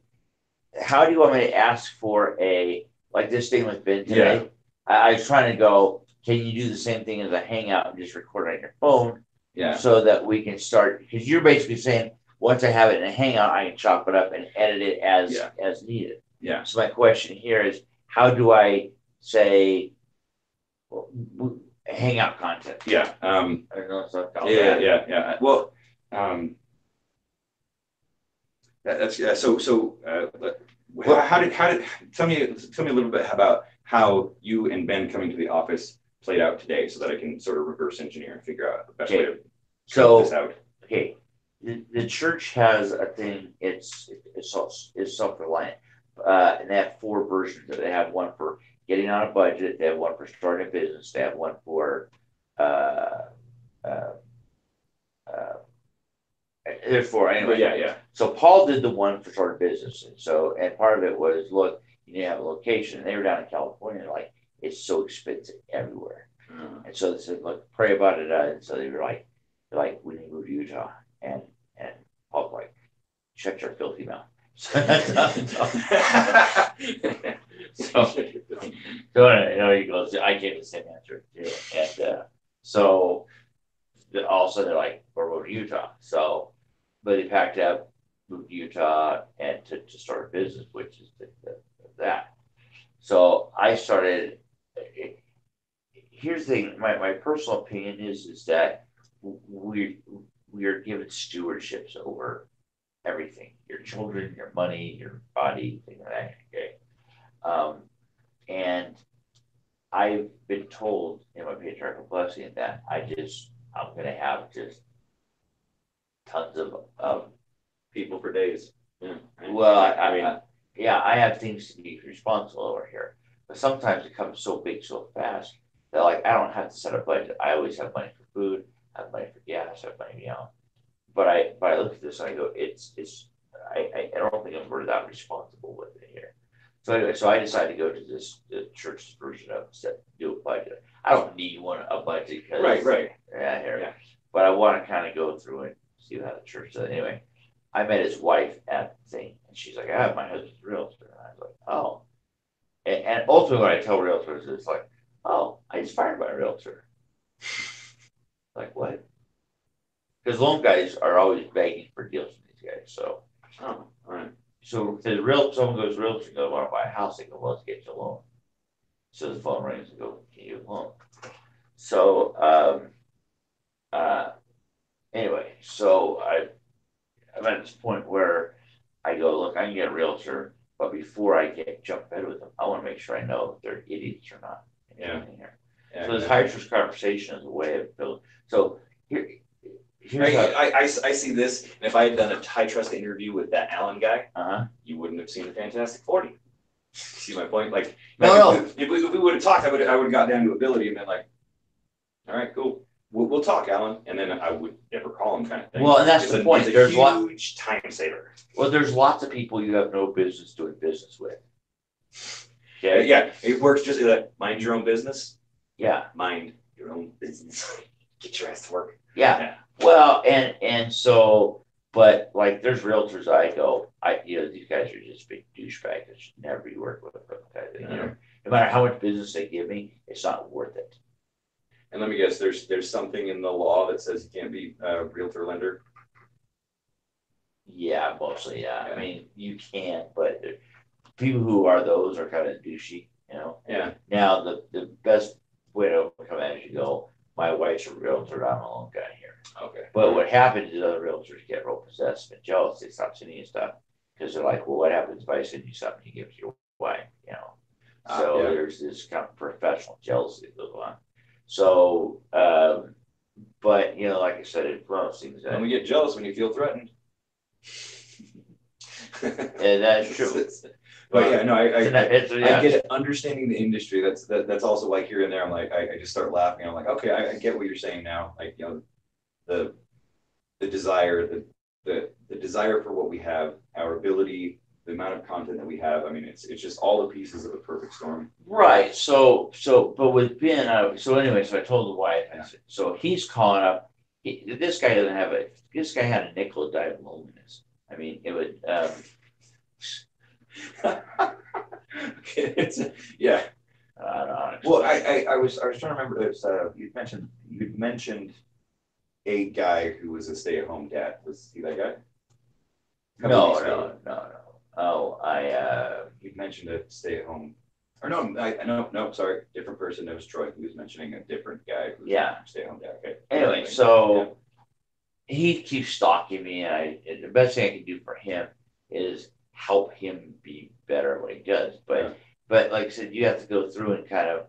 how do you want me to ask for like this thing with Ben today? I was trying to go. Can you do the same thing as a hangout and just record it on your phone? Yeah. So that we can start, because you're basically saying once I have it in a hangout, I can chop it up and edit it as needed. Yeah. So my question here is, how do I say hangout content? Yeah. I don't know if that's called Yeah. that. Yeah. Well, that's yeah. So how did tell me a little bit about how you and Ben coming to the office played out today, so that I can sort of reverse engineer and figure out the best way to cut this out. Okay, the church has a thing. It's self-reliant, and they have 4 versions. They have one for getting on a budget. They have one for starting a business. They have one for there's 4 anyway. But yeah. So Paul did the one for starting business, and part of it was, look, you need to have a location. And they were down in California, like it's so expensive everywhere. And so they said, look, pray about it. And so they were like, we need to move to Utah. And Paul's like, shut your filthy mouth. So he goes, I gave the same answer too. And so all of a sudden they're like, we're moving to Utah. So, but they packed up, moved to Utah, and to start a business, which is that. So I started. Here's the thing. My personal opinion is that we are given stewardships over everything: your children, your money, your body, things like that. Okay. And I've been told in my patriarchal blessing that I'm going to have just tons of People for days. Yeah. Well, I mean, I have things to be responsible over here, but sometimes it comes so big so fast that like I don't have to set a budget. I always have money for food, have money for gas, have money, But I look at this and I go, I don't think I'm really that responsible with it here. So anyway, I decided to go to the church's version of do a budget. I don't need a budget because Right. Yeah. But I want to kind of go through and see how the church does. Anyway, I met his wife at the thing, and she's like, I have my husband's realtor. And I was like, oh. And ultimately, what I tell realtors is like, oh, I just fired my realtor. Like, what? Because loan guys are always begging for deals from these guys. So, Oh, all right. So someone goes realtor and goes, I want to buy a house. They go, well, let's get you a loan. So the phone rings and go, can you get a loan? So, anyway, so I'm at this point where I go, look, I can get a realtor, but before I jump bed with them, I want to make sure I know if they're idiots or not. Yeah. So this high trust conversation is a way of building. So here's I see this, and if I had done a high trust interview with that Allen guy, you wouldn't have seen the Fantastic 40. See my point? Like, no. If we would have talked, I would have got down to ability and been like, all right, cool. We'll talk, Alan, and then I would never call him, kind of thing. Well, and that's the point. There's a huge time saver. Well, there's lots of people you have no business doing business with. Okay. Yeah, it works just like mind your own business. Yeah. Mind your own business. Get your ass to work. Yeah. Well, and so, but like, there's realtors these guys are just big douchebags that should never be working with them. No matter how much business they give me, it's not worth it. And let me guess, there's something in the law that says you can't be a realtor lender. Yeah, mostly, yeah. I mean, you can, but people who are those are kind of douchey, you know? Yeah. Now, the best way to overcome that is you go, my wife's a realtor, I'm a loan guy here. Okay. But what happens is other realtors get real possessed and jealous. They stop sending you stuff because they're like, well, what happens if I send you something you give to your wife, you know? So yeah. there's this kind of professional jealousy that goes on. So, but, you know, like I said, it's one of those things that. And we get jealous when you feel threatened. And that's true. But yeah, no, I yeah. get it. Understanding the industry. That's also like here and there. I'm like, I just start laughing. I'm like, okay, I get what you're saying now. Like, you know, the desire, the desire for what we have, our ability, the amount of content that we have. I mean, it's just all the pieces of a perfect storm. Right. So, but with Ben, so anyway, so I told the wife. I said, so he's calling up. This guy doesn't have a. This guy had a nickel and dime loneliness. I mean, it would. Yeah. Well, I was trying to remember this. You mentioned a guy who was a stay-at-home dad. Was he that guy? No. Oh, you mentioned a stay-at-home. Or no, sorry, different person. It was Troy. He was mentioning a different guy who was a stay-at-home dad. Okay. Anyway, so he keeps stalking me, and the best thing I can do for him is help him be better at what he does. But like I said, you have to go through and kind of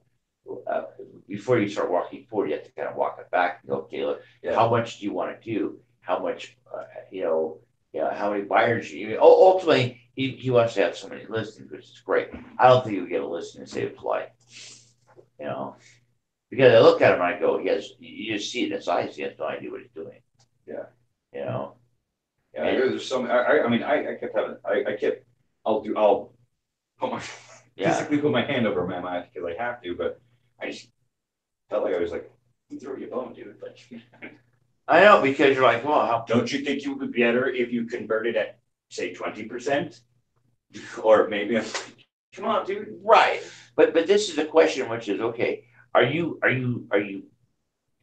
before you start walking forward, you have to kind of walk it back and go, okay, look, how much do you want to do? How much, how many buyers you? Ultimately, he wants to have so many listings, which is great. I don't think he'll get a listing and save his life, you know, because I look at him and I go, you just see it in his eyes. He has no idea what he's doing. Yeah, you know. Yeah, there's some. I mean, I kept having. I'll put my physically put my hand over my mouth because I have to, but I just felt like I was like, you throw your bone, dude. Like, I know, because you're like, well, how don't you think you would be better if you converted at say 20%, or maybe come on, dude. Right, but this is the question, which is okay. Do you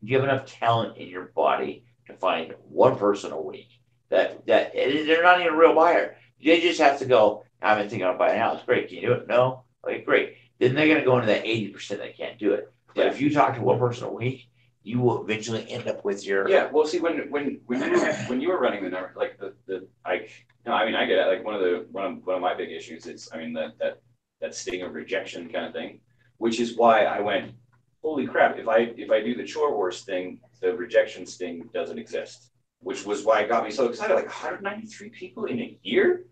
have enough talent in your body to find one person a week that they're not even a real buyer? They just have to go, I've been thinking about buying a house. Great. Can you do it? No? Okay, great. Then they're going to go into that 80% that can't do it. But if you talk to one person a week, you will eventually end up with your. Yeah. Well, see, when you were running the number, like I get it. Like one of my big issues is, I mean, that sting of rejection kind of thing, which is why I went, holy crap, if I do the Chore Wars thing, the rejection sting doesn't exist, which was why it got me so excited. Like 193 people in a year?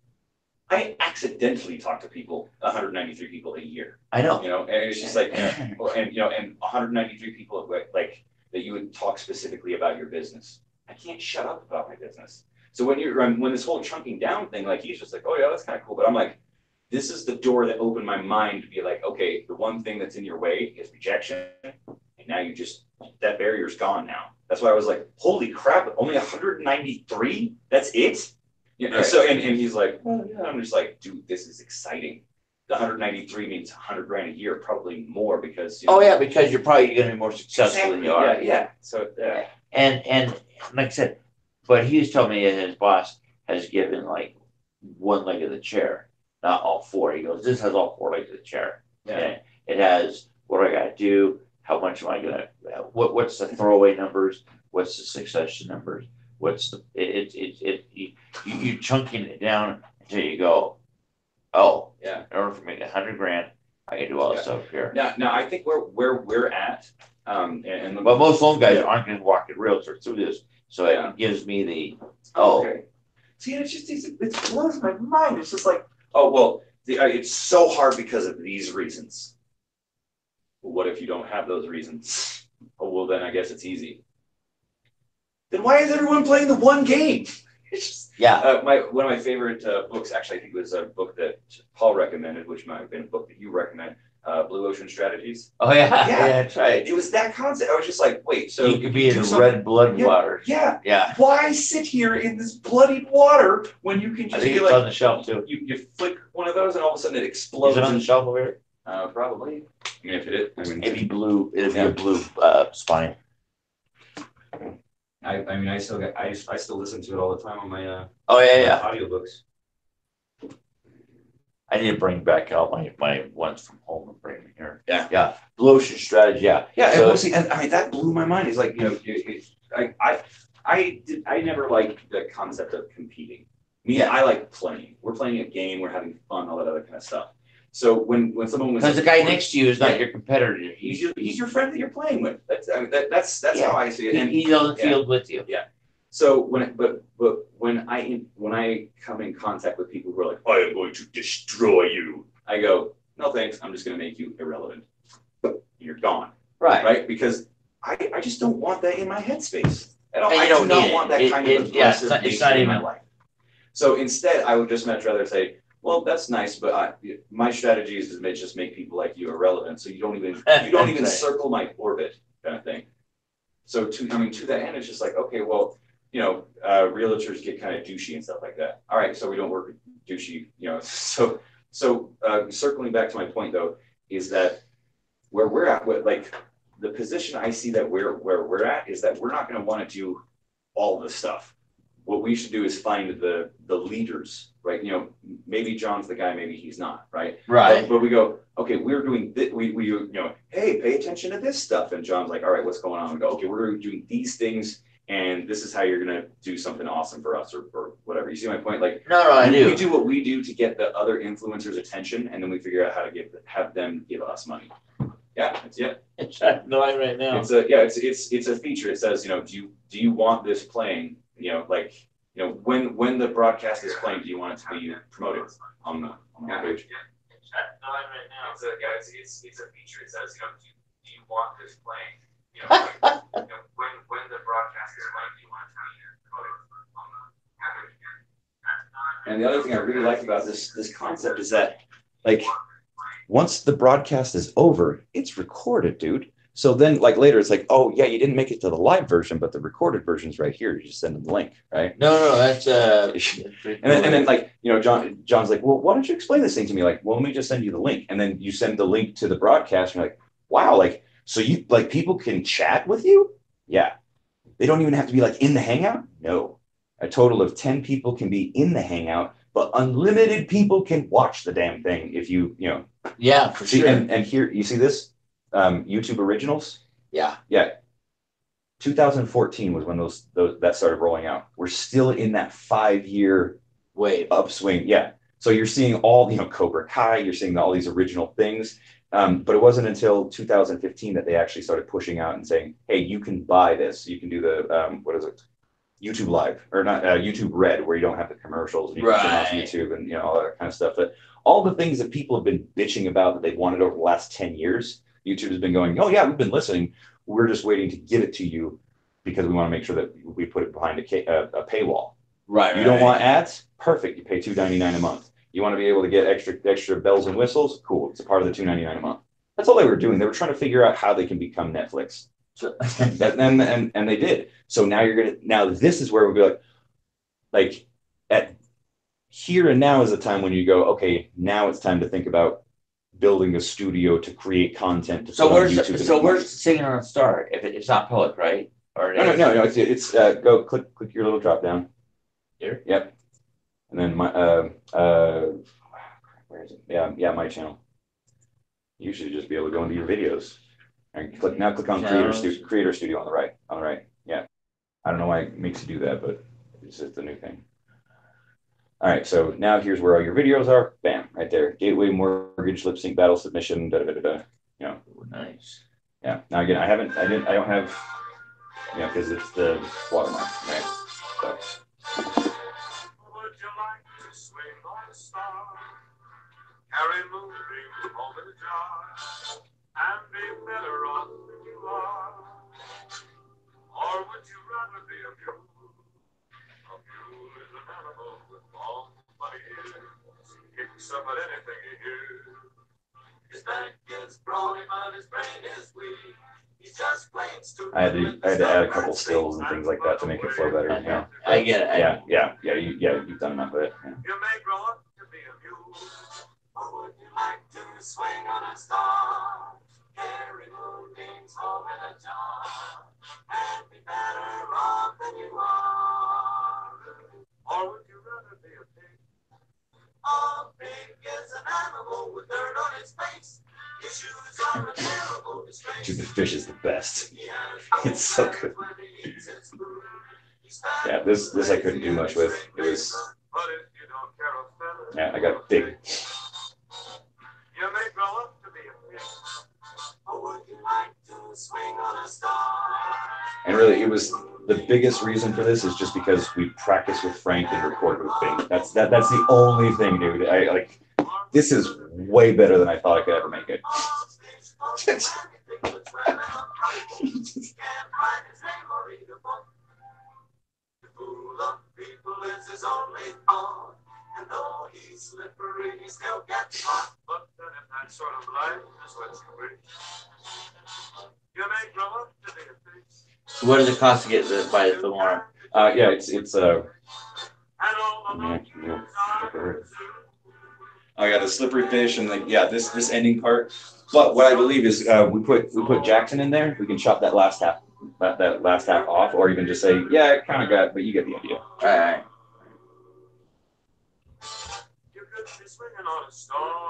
I accidentally talk to people, 193 people a year. I know. You know, and it's just like, and 193 people like that you would talk specifically about your business. I can't shut up about my business. So when this whole chunking down thing, like he's just like, oh yeah, that's kind of cool. But I'm like, this is the door that opened my mind to be like, okay, the one thing that's in your way is rejection. And now that barrier's gone now. That's why I was like, holy crap, only 193? That's it? Yeah. Right. So, and he's like, well, yeah. I'm just like, dude, this is exciting. The 193 means 100 grand a year, probably more because. Because you're probably going to be more successful than you are. Yeah. So, yeah. And like I said, but he was telling me that his boss has given like one leg of the chair. Not all four. He goes, this has all four legs of the chair. Yeah. And it has, what do I got to do? How much am I going to, what's the throwaway numbers? What's the succession numbers? What's the, you chunking it down until you go, oh, yeah. In order for me to make 100 grand, I can do all this stuff here. Now I think where we're at, but most loan guys aren't going to walk a realtor through this. So it gives me the, okay. See, it's just, it blows my mind. It's just like, oh, well, it's so hard because of these reasons. Well, what if you don't have those reasons? Oh, well, then I guess it's easy. Then why is everyone playing the one game? It's just, one of my favorite books, actually, I think it was a book that Paul recommended, which might have been a book that you recommend, Blue Ocean Strategies. Oh, yeah, that's right. It was that concept. I was just like, wait, so you could be in red blood water. Yeah. Why sit here in this bloodied water when you can just be like on the shelf too. You flick one of those and all of a sudden it explodes. Is it on the shelf over here? Probably. Even if it, I mean, It'd be blue. It'd be Yeah. a blue spine. I mean, I still listen to it all the time on my Oh yeah. audiobooks. I need to bring back out my ones from home and bring them here. Yeah. Yeah. Blue Ocean Strategy. Yeah. Yeah, So- and, see, and I mean that blew my mind. He's like, you know, I never liked the concept of competing. Me, I like playing. We're playing a game. We're having fun, all that other kind of stuff. So when someone was Because the guy next to you is not your competitor. he's your friend that you're playing with. That's how I see it. And he's on the field with you. so when I come in contact with people who are like, I am going to destroy you, I go, no thanks. I'm just going to make you irrelevant. You're gone. Right? Because I just don't want that in my headspace. I do not want that kind of aggressive nature in my life. So instead, I would just much rather say, well, that's nice, but my strategy is to just make people like you irrelevant, so you don't even circle my orbit, kind of thing. So to that end, it's just like, okay, well, you know, realtors get kind of douchey and stuff like that. All right, so we don't work with douchey, you know. So circling back to my point though, is that where we're at, like the position I see that where we're at is that we're not going to want to do all the stuff. What we should do is find the leaders, right? You know, maybe John's the guy, maybe he's not, right? Right. But we go, okay, we're doing this, we you know, hey, pay attention to this stuff. And John's like, all right, what's going on? We go, okay, we're doing these things, and this is how you're gonna do something awesome for us, or whatever. You see my point? Like, No, I do. We do what we do to get the other influencers' attention, and then we figure out how to have them give us money. Yeah, It's right now. It's a feature. It says, you know, do you want this playing? You know, like, you know, when the broadcast is playing, do you want it to be promoted on the page? It's a feature. It says, you know, do you want this playing? You know, like, you know, when the broadcast is playing, do you want it to be promoted on the page? And the other thing I really like about this concept is that, like, once the broadcast is over, it's recorded, dude. So then, like, later, it's like, oh yeah, you didn't make it to the live version, but the recorded version's right here. You just send them the link, right? No, that's and then like, you know, John's like, well, why don't you explain this thing to me? Like, well, let me just send you the link, and then you send the link to the broadcast. And you're like, wow, like, so you like people can chat with you? Yeah, they don't even have to be like in the Hangout. No, a total of 10 people can be in the Hangout, but unlimited people can watch the damn thing if you know. Yeah, for see, sure. And here you see this. YouTube Originals. Yeah. 2014 was when those that started rolling out. We're still in that 5-year wave upswing. Yeah. So you're seeing all, you know, Cobra Kai. You're seeing all these original things. But it wasn't until 2015 that they actually started pushing out and saying, hey, you can buy this. You can do the what is it? YouTube Live, or not YouTube Red, where you don't have the commercials, and you can turn off YouTube and, you know, all that kind of stuff. But all the things that people have been bitching about that they've wanted over the last 10 years, YouTube has been going, oh yeah, we've been listening. We're just waiting to give it to you because we want to make sure that we put it behind a paywall. Right. You don't want ads? Perfect. You pay $2.99 a month. You want to be able to get extra bells and whistles? Cool. It's a part of the $2.99 a month. That's all they were doing. They were trying to figure out how they can become Netflix. So, and they did. So now this is where we'll be like at here and now is the time when you go, okay, now it's time to think about building a studio to create content. To where's the Singing on a Star? If it's not public, right? Or no. It's go click your little drop down. Here. Yep. And then my where is it? Yeah, my channel. You should just be able to go into your videos and click on Creator Studio on the right. Yeah. I don't know why it makes you do that, but it's just a new thing. All right, so now here's where all your videos are. Bam, right there. Gateway, mortgage, lip sync, battle submission, You know. Nice. Yeah. Now again, I don't have, you know, because it's the watermark, right? So. Would you like to swing on a star? Carry moonbeams home in a jar and be better off than you are? Or would you rather be a mule? A mule is an animal with long, funny ears. Kicks up at anything he hears. His back is broad, but his brain is weak. He's just plain stupid. I had to add a couple stills and things like that to make it flow better. You know? I get it. Yeah. You've done enough of it. Yeah. You may grow up to be a mule. Or would you like to to swing on a star. Carry moonbeams home in a jar. And be better off than you are. Or would you rather be a pig? A pig is an animal with dirt on its face. His shoes are a terrible disgrace. Dude, the fish is the best. It's so good. Yeah, this I couldn't do much with. It was. Yeah, I got big. You may grow up to be a pig. Or would you like to swing on a star? And really, it was the biggest reason for this is just because we practice with Frank and record with Bing. That's the only thing, dude. I like. This is way better than I thought I could ever make it. And though he's slippery, he still gets caught. But then if that sort of life is what you wish, you may grow up to be a pig. So what does it cost to get the buy the Filmora? Yeah, it's And all the monkeys are I got the slippery fish and like yeah, this ending part. But what I believe is we put Jackson in there. We can chop that last half off, or even just say yeah, it kind of got, but you get the idea. All right. You could be swinging on a star.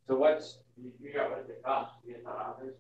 So what's you got what it cost? You get that offers?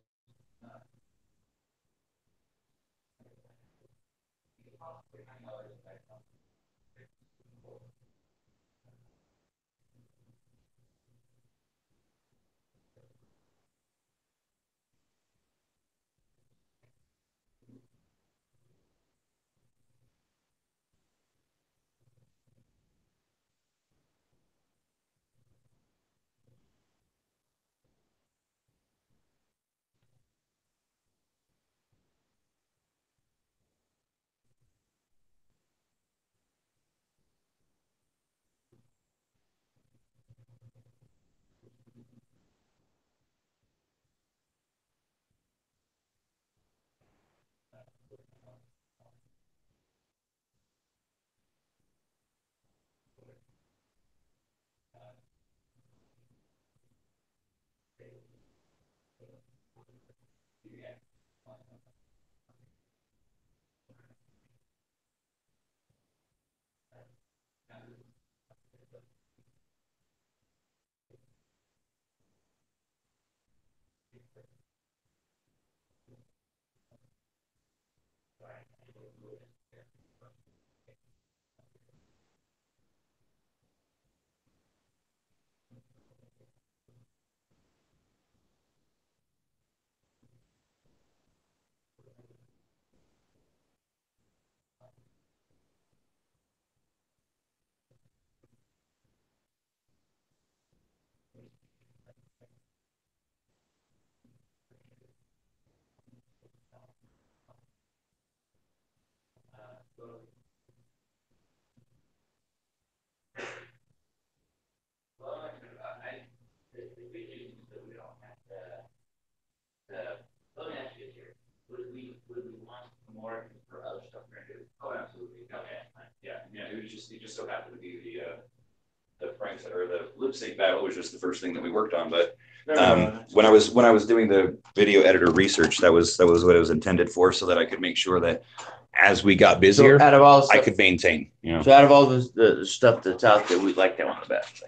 so happened to be the Franks or the lip sync battle was just the first thing that we worked on. But when I was doing the video editor research, that was what it was intended for, so that I could make sure that as we got busier, So out of all the I stuff, could maintain. You know, so out of all the stuff that's out there, we like that one the best.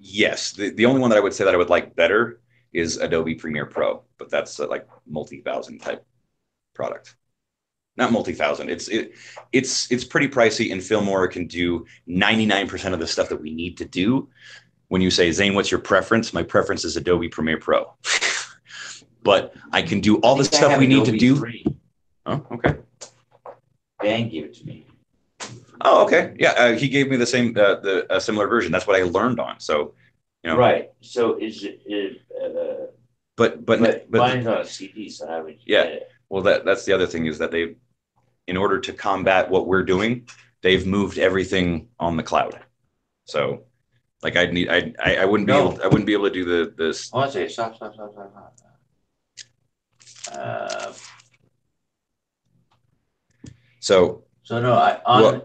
yes, the only one that I would say that I would like better is Adobe Premiere Pro, but that's like multi-thousand type product. Not multi-thousand. It's pretty pricey, and Filmora can do 99% of the stuff that we need to do. When you say, Zane, what's your preference? My preference is Adobe Premiere Pro. But I can do all the stuff we need to do. 3. Oh, okay. Dan gave it to me. Oh, okay. Yeah, he gave me the same a similar version. That's what I learned on. So, you know. Right. So is it? But mine's on a CD, so I would. Yeah. Well, that's the other thing is that they, in order to combat what we're doing, they've moved everything on the cloud. So, like I wouldn't be able to do this. I want to say stop. So no,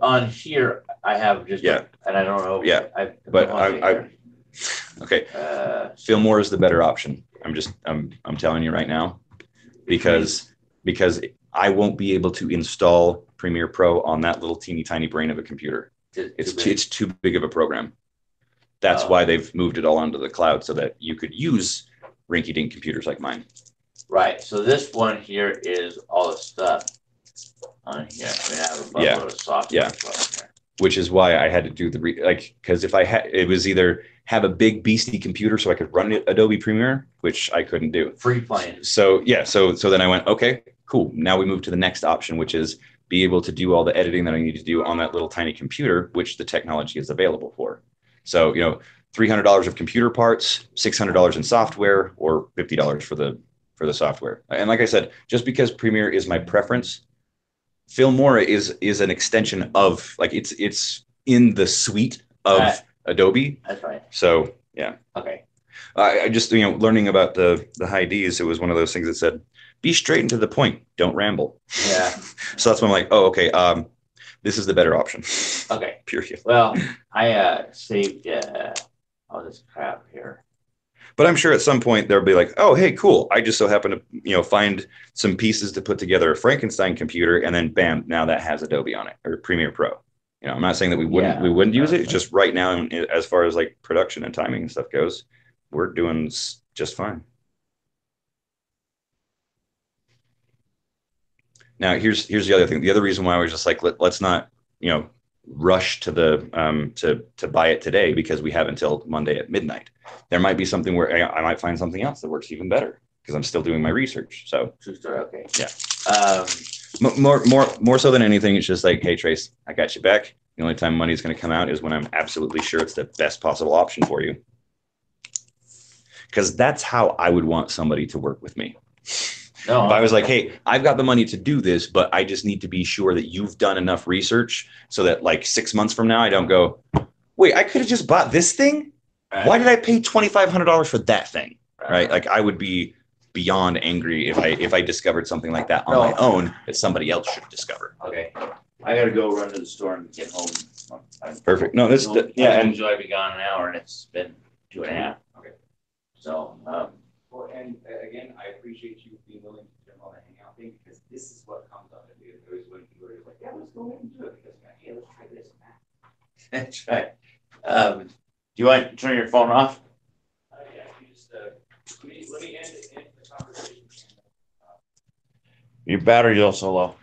on here I have just and I don't know. Yeah, okay. Filmora is the better option. I'm telling you right now, because I won't be able to install Premiere Pro on that little teeny tiny brain of a computer. It's too big of a program. That's why they've moved it all onto the cloud, so that you could use rinky-dink computers like mine. Right. So this one here is all the stuff on here. I mean, I have a buttload of software. Yeah. Which is why I had to do because if I had, it was either have a big beastie computer so I could run Adobe Premiere, which I couldn't do. Free playing. So yeah, so then I went, okay, cool. Now we move to the next option, which is be able to do all the editing that I need to do on that little tiny computer, which the technology is available for. So, you know, $300 of computer parts, $600 in software, or $50 for the software. And like I said, just because Premiere is my preference, Filmora is an extension of, like, it's in the suite of Adobe. That's right. So yeah. Okay. I just, you know, learning about the high Ds, it was one of those things that said, be straight and to the point, don't ramble. Yeah. So that's when I'm like, oh, okay, this is the better option. Okay. Period. Well, I saved all this crap here. But I'm sure at some point they'll be like, oh, hey, cool. I just so happen to, you know, find some pieces to put together a Frankenstein computer, and then bam, now that has Adobe on it, or Premiere Pro. You know, I'm not saying that we wouldn't use it. It's just right now, as far as like production and timing and stuff goes, we're doing just fine. Now, here's the other thing. The other reason why I was just like, let's not, you know, rush to the to buy it today, because we have until Monday at midnight. There might be something where I might find something else that works even better, because I'm still doing my research. So true story. Okay. Yeah. More so than anything, it's just like, hey, Trace, I got you back. The only time money is going to come out is when I'm absolutely sure it's the best possible option for you. Because that's how I would want somebody to work with me. No, if I was like, hey, I've got the money to do this, but I just need to be sure that you've done enough research so that like 6 months from now, I don't go, wait, I could have just bought this thing. Right. Why did I pay $2,500 for that thing? Right. Like, I would be beyond angry if I discovered something like that on my own that somebody else should discover. Okay. I got to go run to the store and get home. Perfect. No, this, and usually I'd be gone an hour, and it's been 2.5. Okay. So, well, and again, I appreciate you being willing to jump on the hangout thing, because this is what comes up at the end. It was when people are like, yeah, let's go ahead and do it, because hey, let's try this and that. that's right. Do you want to turn your phone off? Yeah, you just let me end the conversation. Your battery's also low.